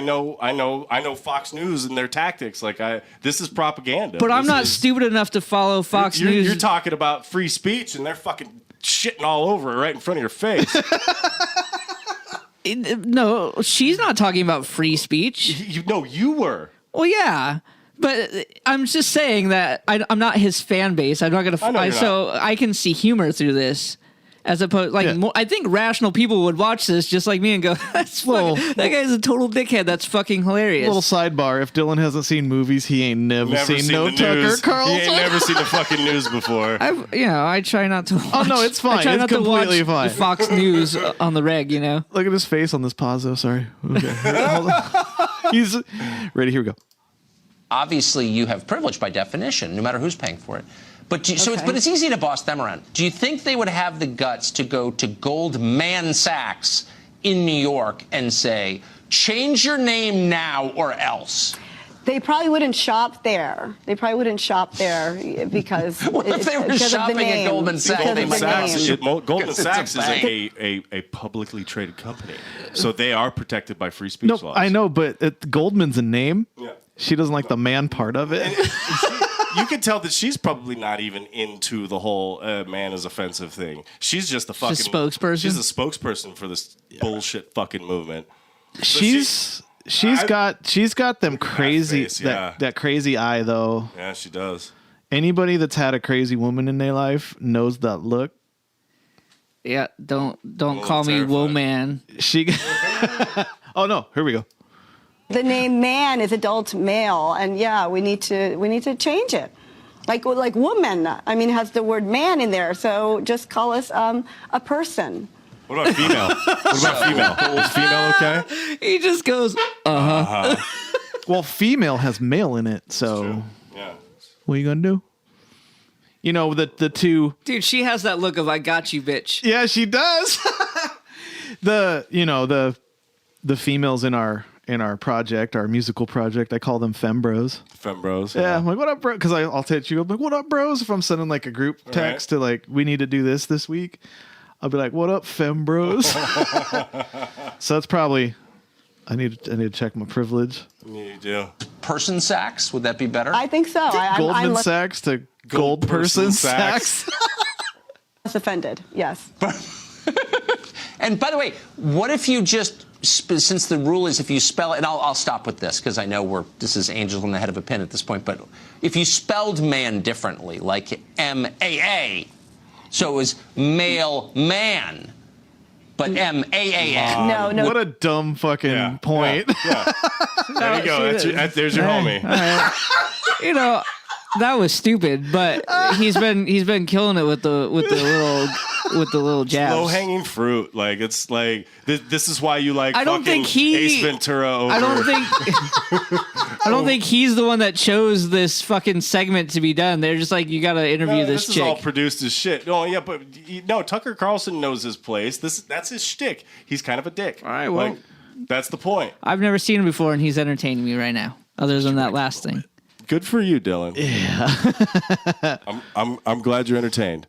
know Fox News and their tactics. Like this is propaganda. But I'm not stupid enough to follow Fox News. You're talking about free speech, and they're fucking shitting all over it right in front of your face. No, she's not talking about free speech. You were. Well, yeah. But I'm just saying that I'm not his fan base. I'm not going to. So I can see humor through this. As opposed, I think rational people would watch this just like me and go, "That's that guy's a total dickhead. That's fucking hilarious." Little sidebar: if Dylan hasn't seen movies, he ain't never seen no Tucker Carlson. He ain't never seen the fucking news before. I try not to. Oh no, it's fine. I try it's not completely to watch fine. Fox News on the reg. Look at his face on this pause. Though, sorry. Okay, hold on. He's ready. Here we go. Obviously, you have privilege by definition, no matter who's paying for it. But it's easy to boss them around. Do you think they would have the guts to go to Goldman Sachs in New York and say, change your name now or else? They probably wouldn't shop there. Because what if they were shopping at Goldman Sachs? Goldman Sachs is a publicly traded company, so they are protected by free speech laws. I know, but Goldman's a name. Yeah. She doesn't like the man part of it. You can tell that she's probably not even into the whole man is offensive thing. She's just she's a spokesperson. She's a spokesperson for this bullshit fucking movement. So she's got them crazy that crazy eye though. Yeah, she does. Anybody that's had a crazy woman in their life knows that look. Yeah, don't call me woman. Oh no, here we go. The name man is adult male, and we need to change it. Like woman, has the word man in there, so just call us a person. What about female? Is female okay? He just goes, uh-huh. Well, female has male in it, so Yeah. what are you gonna do? You know, the two. Dude, she has that look of "I got you, bitch." Yeah, she does. The females in our project, our musical project, I call them fembros. Fembros. Yeah, I'm like, what up, bro? Because I'll text you, I'm like, what up, bros? If I'm sending like a group text to like, we need to do this week, I'll be like, what up, fembros? So that's probably. I need to check my privilege. You do. Person Sachs, would that be better? I think so. Goldman Sachs to Gold Person Sachs. Offended, yes. And by the way, what if you just, since the rule is if you spell it, and I'll stop with this because I know this is angels on the head of a pin at this point, but if you spelled man differently, like M-A-A, so it was male man, but M-A-A-N. No. What a dumb fucking point. Yeah. There you go. There's your homie. You know, that was stupid, but he's been killing it with the little jabs. Low hanging fruit. Like it's like this is why you like. I don't think Ace Ventura over. I don't think he's the one that chose this fucking segment to be done. They're just like, you got to interview this chick. Is all produced as shit. No, yeah, but no. Tucker Carlson knows his place. That's his shtick. He's kind of a dick. All right, well, that's the point. I've never seen him before, and he's entertaining me right now. Other than that last thing. Good for you, Dylan. Yeah. I'm glad you're entertained.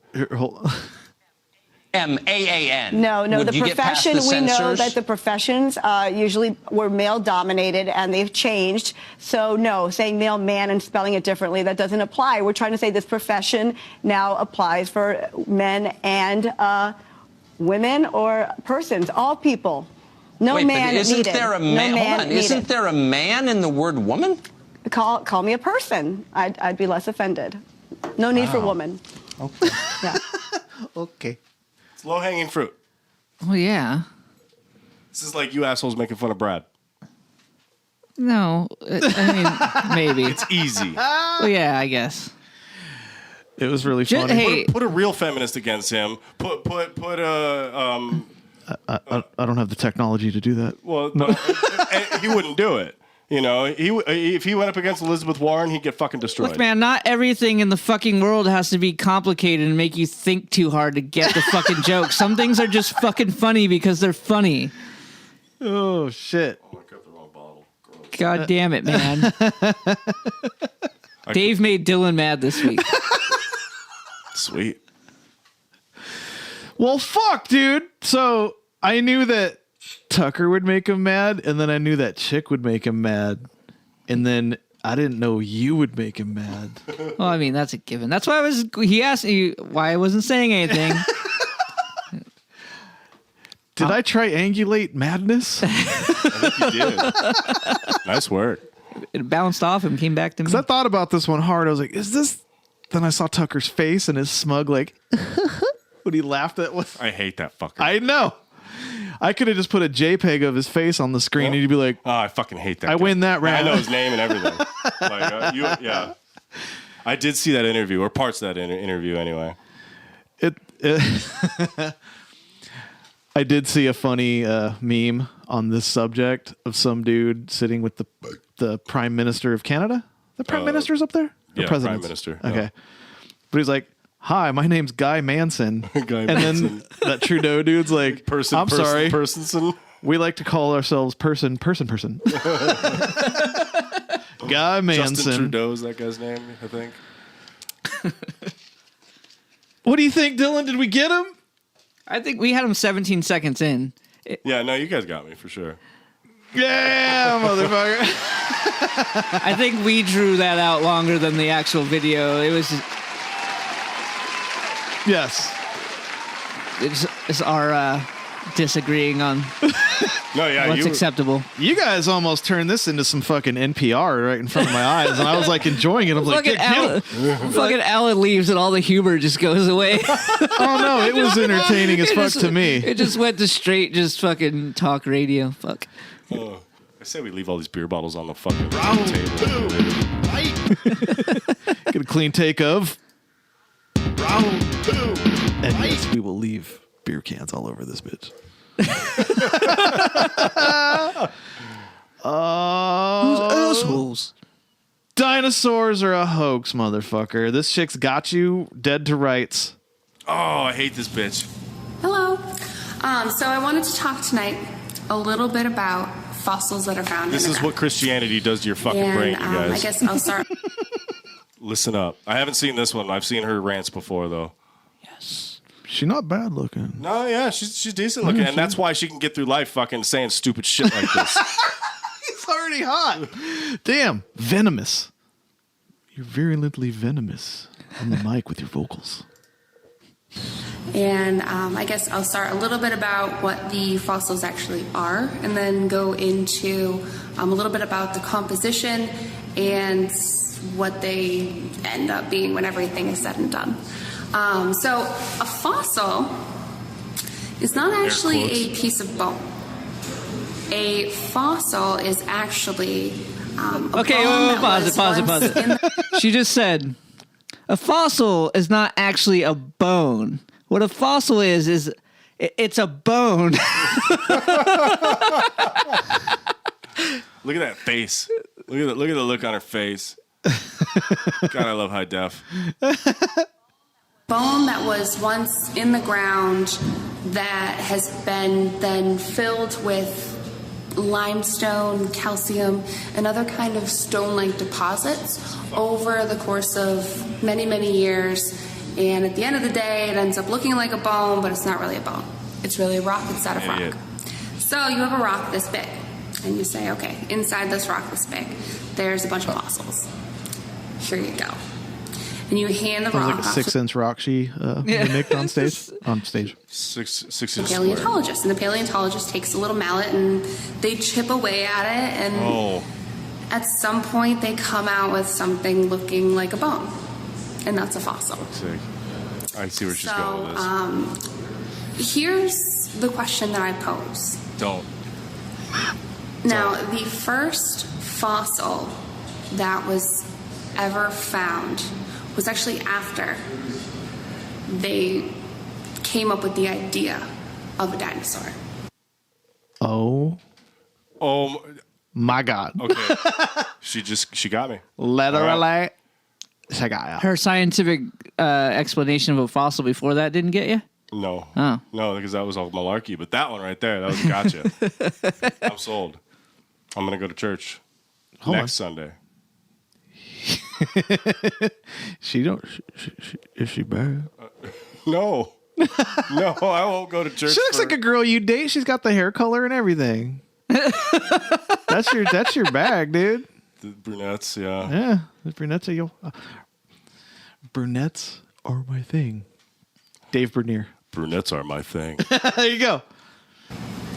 M-A-A-N. No. Would The you get past profession, the we know censors? that the professions usually were male dominated and they've changed. So no, saying male man and spelling it differently, that doesn't apply. We're trying to say this profession now applies for men and women or persons, all people. No Wait, man but isn't needed. there a No man? man Hold on. needed. Isn't there a man in the word woman? Call me a person. I'd be less offended. No need for woman. Okay. Yeah. Okay. It's low hanging fruit. Oh yeah. This is like you assholes making fun of Brad. No, I mean maybe It's easy. Well, yeah, I guess. It was really funny. Hey, Put a real feminist against him. Put a I don't have the technology to do that. Well, no, he wouldn't do it. You know, if he went up against Elizabeth Warren, he'd get fucking destroyed. Look, man, not everything in the fucking world has to be complicated and make you think too hard to get the fucking joke. Some things are just fucking funny because they're funny. Oh, shit. Oh, I got the wrong bottle. Gross. God damn it, man. Dave made Dylan mad this week. Sweet. Well, fuck, dude. So I knew that Tucker would make him mad, and then I knew that chick would make him mad, and then I didn't know you would make him mad. Well, I mean, that's a given. That's why he asked me why I wasn't saying anything. Did I triangulate madness? I think you did. Nice work. It bounced off and came back to me. Because I thought about this one hard. I was like, is this... Then I saw Tucker's face and his smug, like, when he laughed at what... I hate that fucker. I know. I could have just put a JPEG of his face on the screen and you'd be like, oh, I fucking hate that I guy. win that round. I know his name and everything. Yeah. I did see that interview, or parts of that interview anyway. I did see a funny meme on this subject of some dude sitting with the Prime Minister of Canada. The Prime Minister's up there? Yeah, Prime Minister. Okay. Yeah. But he's like, hi, my name's Guy Manson. Then that Trudeau dude's like, I'm sorry. Personson. We like to call ourselves person. Guy Manson. Justin Trudeau's that guy's name, I think. What do you think, Dylan? Did we get him? I think we had him 17 seconds in. Yeah, no, you guys got me for sure. Yeah, motherfucker. I think we drew that out longer than the actual video. It was... Yes. It's our disagreeing on what's acceptable. You guys almost turned this into some fucking NPR right in front of my eyes, and I was like enjoying it. I'm like, fucking Allan leaves and all the humor just goes away. Oh no, it was entertaining as fuck to me. It just went to straight just fucking talk radio. Fuck. I say we leave all these beer bottles on the fucking table. Get a clean take of round two. And yes, we will leave beer cans all over this bitch. Who's assholes? Dinosaurs are a hoax, motherfucker. This chick's got you dead to rights. Oh, I hate this bitch. Hello. So I wanted to talk tonight a little bit about fossils that are found. This is what Christianity does to your fucking and, brain, you guys. I guess I'll start. Listen up. I haven't seen this one. I've seen her rants before, though. Yes. She's not bad looking. No, yeah, she's decent looking, and that's why she can get through life fucking saying stupid shit like this. It's already hot. Damn. Venomous. You're virulently venomous on the mic with your vocals. And I guess I'll start a little bit about what the fossils actually are, and then go into a little bit about the composition and what they end up being when everything is said and done. So a fossil is not actually a piece of bone. A fossil is actually Okay, pause it. She just said a fossil is not actually a bone. What a fossil is it's a bone. Look at that face. Look at the look on her face. God, I love high def. Bone that was once in the ground that has been then filled with limestone, calcium, and other kind of stone-like deposits over the course of many, many years. And at the end of the day, it ends up looking like a bone, but it's not really a bone. It's really a rock inside of rock. So you have a rock this big, and you say, okay, inside this rock this big, there's a bunch of fossils. Here you go. And you hand the rock like a 6-inch rock she mimicked on stage. On stage. 6 the inch paleontologist, and the paleontologist takes a little mallet and they chip away at it, and at some point they come out with something looking like a bone, and that's a fossil. I see where she's going with this. Here's the question that I pose. Don't. Now, the first fossil that was ever found was actually after they came up with the idea of a dinosaur. Oh my God. Okay. she got me. Literally. She got ya. Her scientific explanation of a fossil before that didn't get you? No. Oh. No, because that was all malarkey. But that one right there, that was gotcha. I'm sold. I'm going to go to church next Sunday. Is she bad? No. No, I won't go to church. She looks like a girl you date. She's got the hair color and everything. That's your bag, dude. The brunettes, yeah. Yeah, the brunettes are brunettes are my thing. Dave Bernier. Brunettes are my thing. There you go.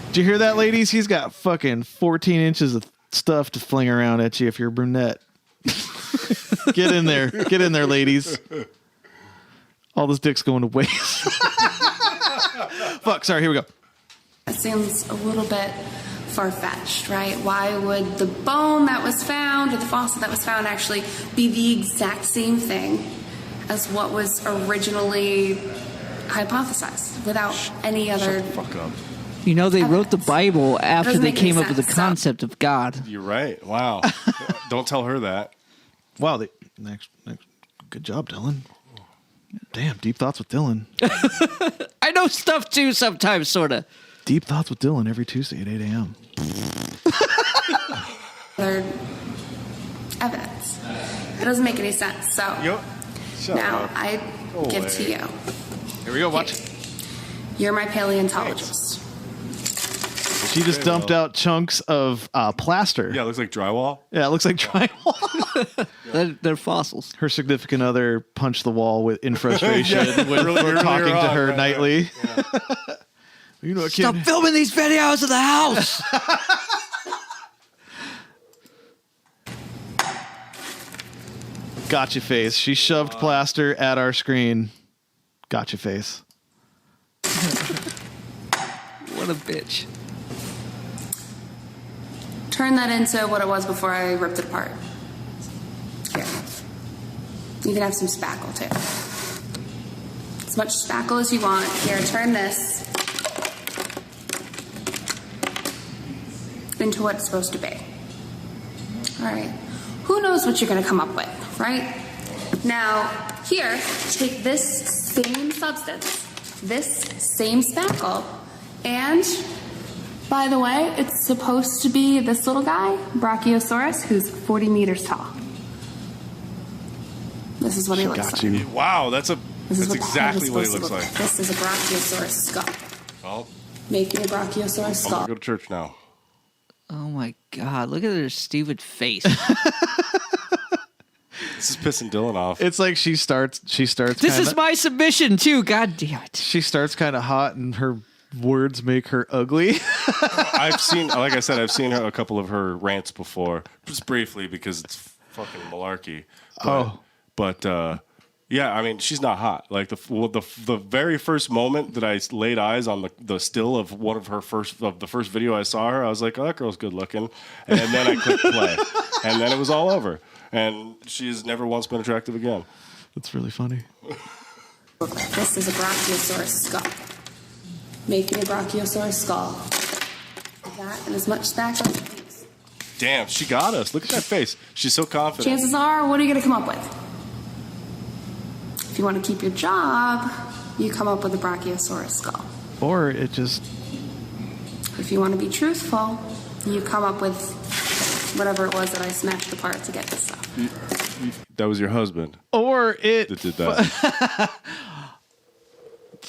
Did you hear that, ladies? He's got fucking 14 inches of stuff to fling around at you if you're a brunette. Get in there. Get in there, ladies. All this dick's going to waste. Fuck, sorry, here we go. It seems a little bit far-fetched, right? Why would the bone that was found or the fossil that was found actually be the exact same thing as what was originally hypothesized without any other... Shut the fuck up. You know, they wrote the Bible after Doesn't they make any came up with the sense. concept of God. You're right. Wow. Don't tell her that. Wow, next. Good job, Dylan. Damn, deep thoughts with Dylan. I know stuff too sometimes, sort of. Deep thoughts with Dylan every Tuesday at 8 a.m. Other evidence. It doesn't make any sense. So now I give to you. Here we go, watch. You're my paleontologist. She just dumped out chunks of plaster. Yeah, it looks like drywall. Yeah, it looks like drywall. They're fossils. Her significant other punched the wall in frustration when Really, we're really talking wrong, to her right, nightly. right. Yeah. You know, Stop filming these videos of the house. Gotcha face. She shoved plaster at our screen. Gotcha face. What a bitch. Turn that into what it was before I ripped it apart. Here. You can have some spackle too. As much spackle as you want. Here, turn this than to what it's supposed to be. All right. Who knows what you're going to come up with, right? Now, here, take this same substance, this same spackle, and by the way, it's supposed to be this little guy, Brachiosaurus, who's 40 meters tall. This is what he looks like. Wow, that's exactly what he looks like. This is a Brachiosaurus skull. Oh. Making a Brachiosaurus skull. I'm gonna go to church now. Oh my God! Look at her stupid face. This is pissing Dylan off. It's like she starts. This is my submission too. God damn it! She starts kind of hot, and her words make her ugly. I've seen a couple of her rants before, just briefly because it's fucking malarkey. But yeah, I mean, she's not hot. Like the very first moment that I laid eyes on the still of the first video I saw her, I was like, oh, that girl's good looking. And then I clicked play, and then it was all over. And she's never once been attractive again. That's really funny. This is a Brachiosaurus skull. Making a Brachiosaurus skull. That and as much spackle. Damn, she got us. Look at that face. She's so confident. Chances are, what are you going to come up with? If you want to keep your job, you come up with a Brachiosaurus skull. Or it just... If you want to be truthful, you come up with whatever it was that I smashed apart to get this stuff. That was your husband. Or it... That did that.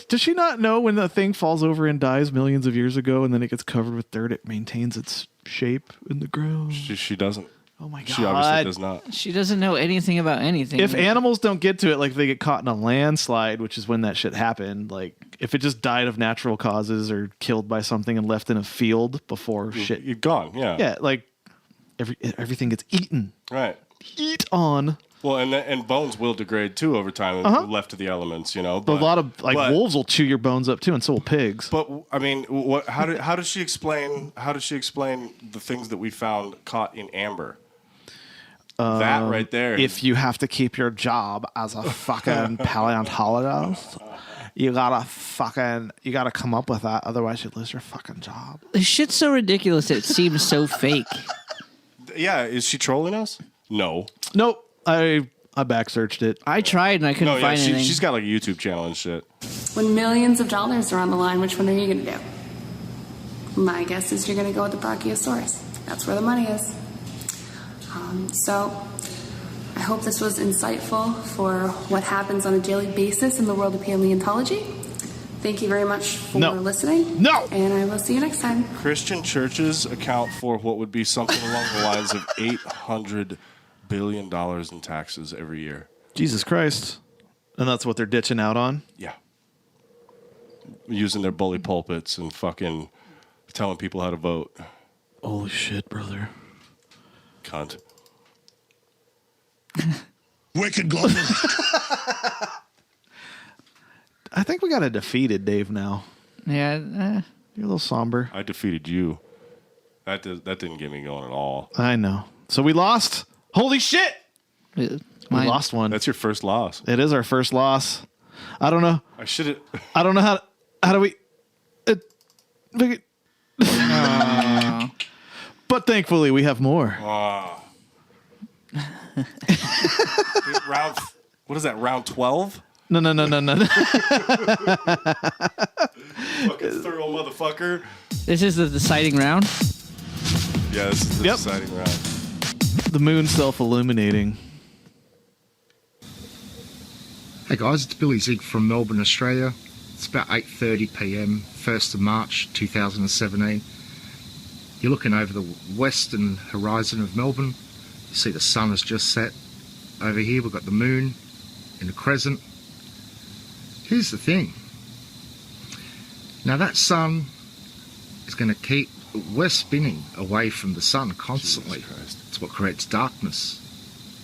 Does she not know when the thing falls over and dies millions of years ago and then it gets covered with dirt, it maintains its shape in the ground? She doesn't. Oh my God. She obviously does not. She doesn't know anything about anything. If animals don't get to it, like if they get caught in a landslide, which is when that shit happened, like if it just died of natural causes or killed by something and left in a field before shit. You're gone, yeah. Yeah, like everything gets eaten. Right. Eat on. Well, and bones will degrade too over time if left to the elements, you know. But, a lot of wolves will chew your bones up too, and so will pigs. But I mean, how does she explain the things that we found caught in amber? That right there. If you have to keep your job as a fucking paleontologist, you gotta come up with that. Otherwise, you lose your fucking job. This shit's so ridiculous. It seems so fake. Yeah, is she trolling us? No. Nope. I back searched it. I tried and I couldn't find anything. She's got like a YouTube channel and shit. When millions of dollars are on the line, which one are you going to do? My guess is you're going to go with the Brachiosaurus. That's where the money is. So I hope this was insightful for what happens on a daily basis in the world of paleontology. Thank you very much for listening. No. And I will see you next time. Christian churches account for what would be something along the lines of $800 billion in taxes every year. Jesus Christ. And that's what they're ditching out on? Yeah. Using their bully pulpits and fucking telling people how to vote. Holy shit, brother. Cunt. Wicked global. I think we got a defeated Dave now. Yeah. You're a little somber. I defeated you. That didn't get me going at all. I know. So we lost. Holy shit! We lost one. That's your first loss. It is our first loss. I don't know. I don't know how do we... But thankfully we have more. What is that, round 12? No. Fucking thorough motherfucker. This is the deciding round? Yeah, this is the deciding round. The moon self-illuminating. Hey guys, it's Billy Zig from Melbourne, Australia. It's about 8:30 p.m, 1st of March 2017. You're looking over the western horizon of Melbourne. You see the sun has just set. Over here we've got the moon in a crescent. Here's the thing. Now that sun is going to keep... We're spinning away from the sun constantly. It's what creates darkness.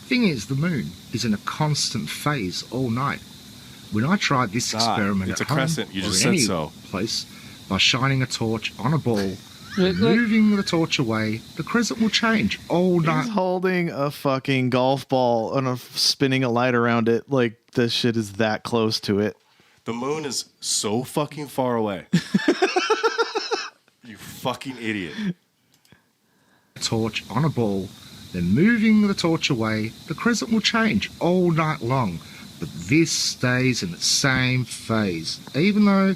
Thing is, the moon is in a constant phase all night. When I tried this experiment it's at a crescent. You home just or in said any so. place, by shining a torch on a ball, moving the torch away, the crescent will change all night. He's holding a fucking golf ball and spinning a light around it like this shit is that close to it. The moon is so fucking far away. You fucking idiot. torch on a ball, then moving the torch away, the crescent will change all night long. But this stays in the same phase. Even though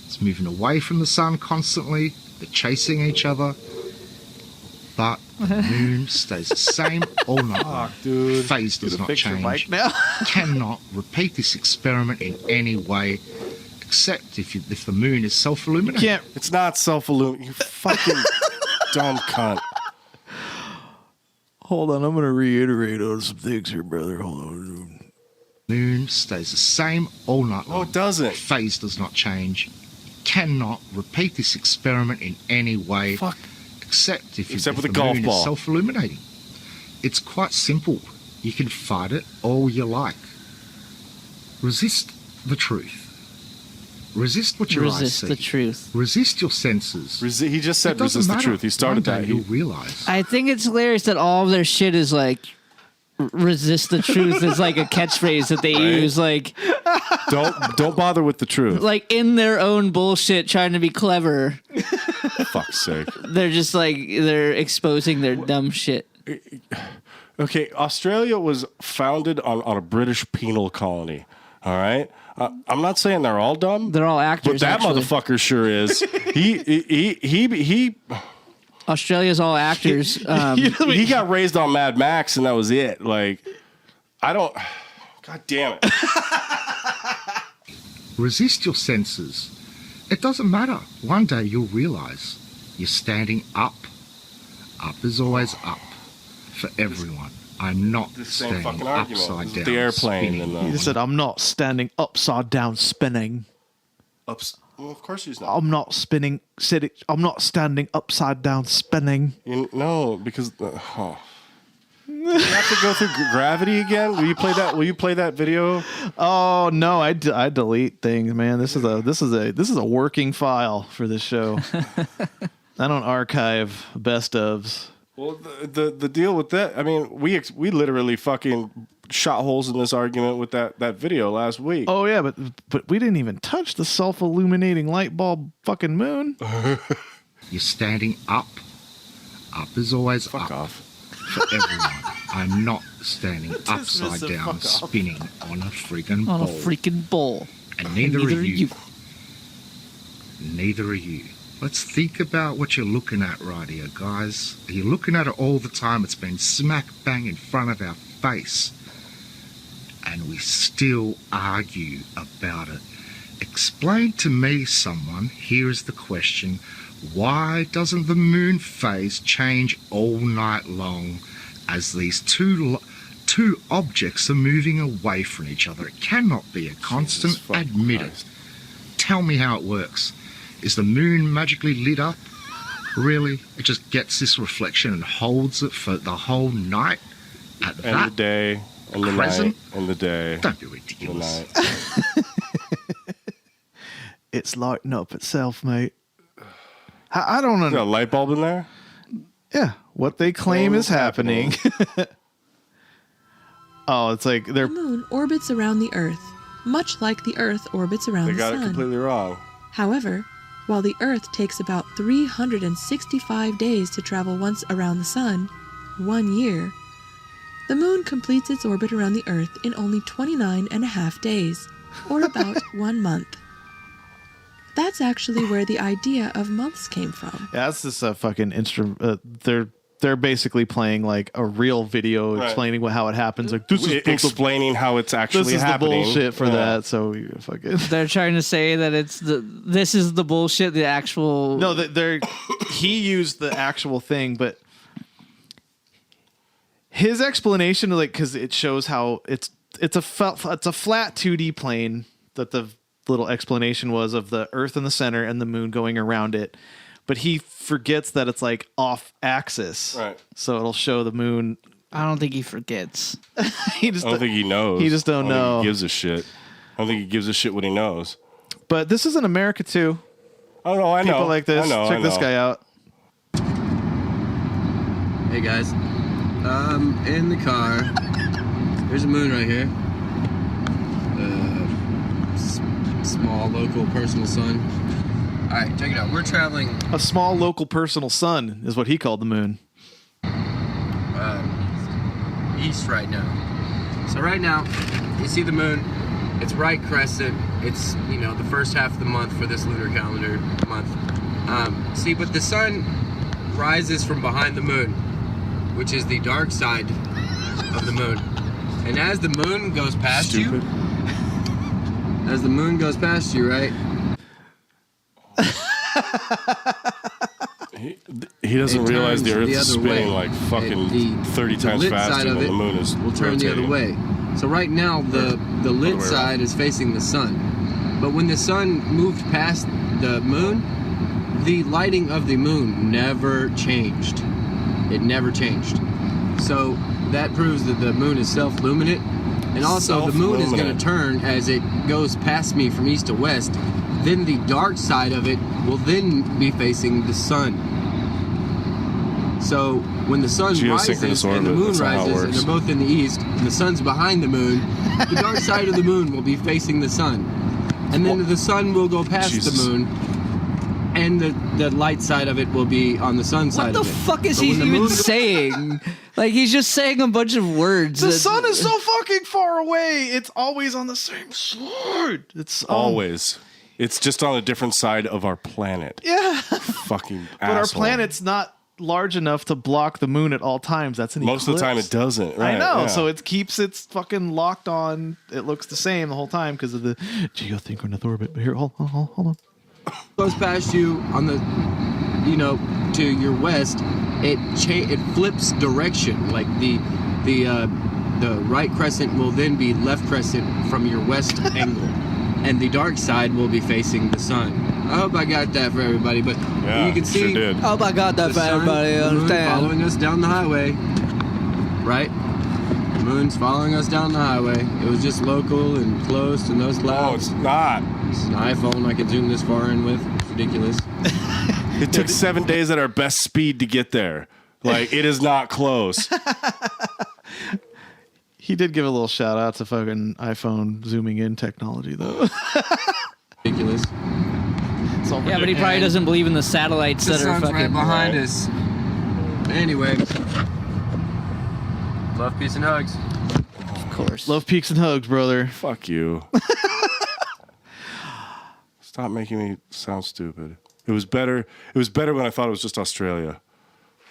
it's moving away from the sun constantly, they're chasing each other, but the moon stays the same all night long. Dude. Phase does not change. Mike now. Cannot repeat this experiment in any way, except if the moon is self-illuminating. It's not self-illuminating. You fucking dumb cunt. Hold on, I'm going to reiterate on some things here, brother. Hold on. Moon stays the same all night long. No, it doesn't. Phase does not change. Cannot repeat this experiment in any way, except if with a the golf moon ball. is self-illuminating. It's quite simple. You can fight it all you like. Resist the truth. Resist what your eyes Resist see. the truth. Resist your senses. He just said It doesn't resist the matter. truth. He started One day that. you'll realize. I think it's hilarious that all of their shit is like resist the truth is like a catchphrase that they use, like don't bother with the truth. like in their own bullshit, trying to be clever. Fuck's sake. They're just like they're exposing their dumb shit. Okay, Australia was founded on a British penal colony. All right, I'm not saying they're all dumb. They're all actors. But that actually. motherfucker sure is. He Australia's all actors. he got raised on Mad Max, and that was it. Like, I don't. God damn it. Resist your senses. It doesn't matter. One day you'll realize you're standing up. Up is always up for everyone. I'm not The same standing fucking argument. upside This is down. the airplane spinning. and He just said, I'm not standing upside down spinning. Well, of course he's not. I'm not spinning. I'm not standing upside down spinning. No, because you have to go through gravity again. Will you play that video? Oh no, I delete things, man. This is a working file for this show. I don't archive best ofs. Well, the deal with that, I mean, we literally fucking shot holes in this argument with that video last week. Oh yeah, but we didn't even touch the self-illuminating light bulb fucking moon. You're standing up. Up is always Fuck up off. for everyone. I'm not standing upside Dismissive, down fuck off. spinning on a friggin' on ball. a freaking bowl. And neither are you. Neither are you. Let's think about what you're looking at right here, guys. You're looking at it all the time. It's been smack bang in front of our face. And we still argue about it. Explain to me, someone, here is the question. Why doesn't the moon phase change all night long as these two objects are moving away from each other? It cannot be a constant. Admit it. Tell me how it works. Is the moon magically lit up? Really? It just gets this reflection and holds it for the whole night? At And that the day, and the present? night, and the day. Don't be ridiculous. The night. It's lighting up itself, mate. I don't know. Is there a light bulb in there? Yeah, what they claim is happening. Oh, it's like they're The moon orbits around the Earth, much like the Earth orbits around They the got sun. it completely wrong. However, while the Earth takes about 365 days to travel once around the sun, 1 year, the moon completes its orbit around the Earth in only 29 and a half days, or about 1 month. That's actually where the idea of months came from. Yeah, that's just a fucking instrument. They're basically playing like a real video Right. explaining how it happens. Like this is Explaining how it's actually this is happening. the bullshit for Yeah. that. So you fucking They're trying to say that this is the bullshit. The actual no. He used the actual thing, but his explanation, like, because it shows how it's a flat 2D plane that the little explanation was of the Earth in the center and the moon going around it. But he forgets that it's like off axis. Right. So it'll show the moon. I don't think he forgets. He just I don't think he knows. He just don't I think know. He gives a shit. I don't think he gives a shit what he knows. But this is in America too. Oh no, I know. People like this. I know, Check I this know. guy out. Hey guys, in the car. There's a moon right here. Small local personal sun. All right, check it out. We're traveling. A small local personal sun is what he called the moon. east right now. So right now, you see the moon. It's right crescent. It's, the first half of the month for this lunar calendar month. But the sun rises from behind the moon, which is the dark side of the moon. And as the moon goes past you, right? He doesn't realize the Earth is spinning like fucking 30 times faster than the moon is will turn rotating. the other way. So right now, the lit side is facing the sun. But when the sun moved past the moon, the lighting of the moon never changed. It never changed. So that proves that the moon is self-luminant. And also the moon is going to turn as it goes past me from east to west. Then the dark side of it will then be facing the sun. So when the sun rises and the moon rises and they're both in the east and the sun's behind the moon, the dark side of the moon will be facing the sun. And then the sun will go past the moon and the light side of it will be on the sun side of it. What the fuck is he even saying? Like, he's just saying a bunch of words. The sun is so fucking far away. It's always on the same side. It's always. It's just on a different side of our planet. Yeah. Fucking But asshole. our planet's not large enough to block the moon at all times. That's an Most eclipse. of the time it doesn't. Right, I know. yeah. So it keeps its fucking locked on. It looks the same the whole time because of the geosynchronous orbit. But here, hold on. Goes past you on the, to your west, it flips direction. Like the right crescent will then be left crescent from your west angle, and the dark side will be facing the sun. I hope I got that for everybody, but you can see. I hope I got that for everybody. The moon Understand? following us down the highway, right? The moon's following us down the highway. It was just local and close to those clouds. No, it's not. It's an iPhone I could zoom this far in with. It's ridiculous. It took 7 days at our best speed to get there. Like, it is not close. He did give a little shout out to fucking iPhone zooming in technology, though. Ridiculous. Yeah, but he probably doesn't believe in the satellites The that are sun's fucking right behind us. Anyway. Love, peace, and hugs. Of course. Love, peaks, and hugs, brother. Fuck you. Stop making me sound stupid. It was better when I thought it was just Australia.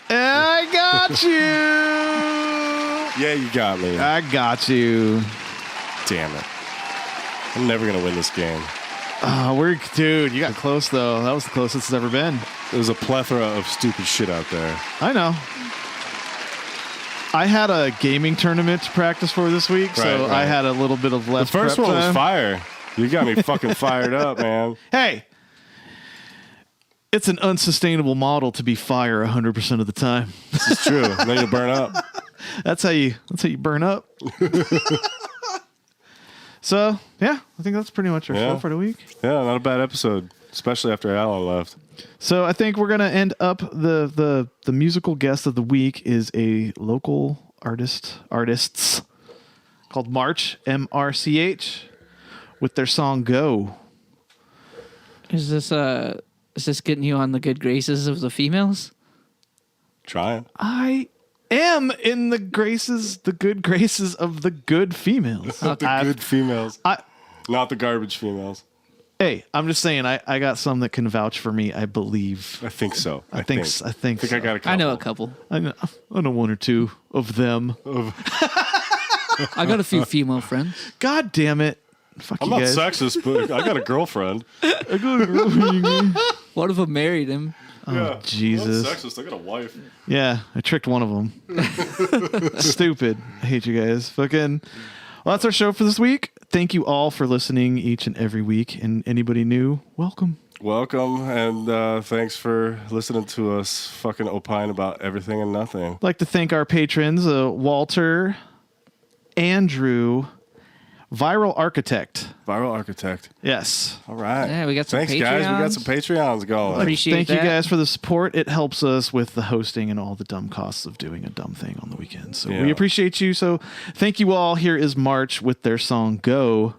I got you. Yeah, you got me. I got you. Damn it. I'm never going to win this game. Dude, you got close, though. That was the closest it's ever been. There's a plethora of stupid shit out there. I know. I had a gaming tournament to practice for this week, so I had a little bit of less The first prep one was time. fire. You got me fucking fired up, man. Hey, it's an unsustainable model to be fire 100% of the time. This is true. Then you burn up. That's how you burn up. So, yeah, I think that's pretty much our show for the week. Yeah, not a bad episode, especially after Allan left. So I think we're gonna end up the musical guest of the week is a local artists called MRCH, MRCH, with their song "Go." Is this getting you on the good graces of the females? Trying. I am in the good graces of the good females. Not the good females. Not the garbage females. Hey, I'm just saying, I got some that can vouch for me. I believe. I think so. I think I so. got a couple. I know a couple. I know one or two of them. I got a few female friends. God damn it! Fuck I'm you not guys. sexist, but I got a girlfriend. One of them married him. Oh, Jesus. I'm not sexist. I got a wife. Yeah, I tricked one of them. Stupid. I hate you guys. Fucking. Well, that's our show for this week. Thank you all for listening each and every week. And anybody new, welcome. Welcome, and thanks for listening to us fucking opine about everything and nothing. I'd like to thank our patrons, Walter, Andrew, Viral Architect. Yes. All right. Yeah, we got some Thanks, guys. We got some Patreons going. Appreciate Thank that. you guys for the support. It helps us with the hosting and all the dumb costs of doing a dumb thing on the weekend. So we appreciate you. So thank you all. Here is March with their song "Go."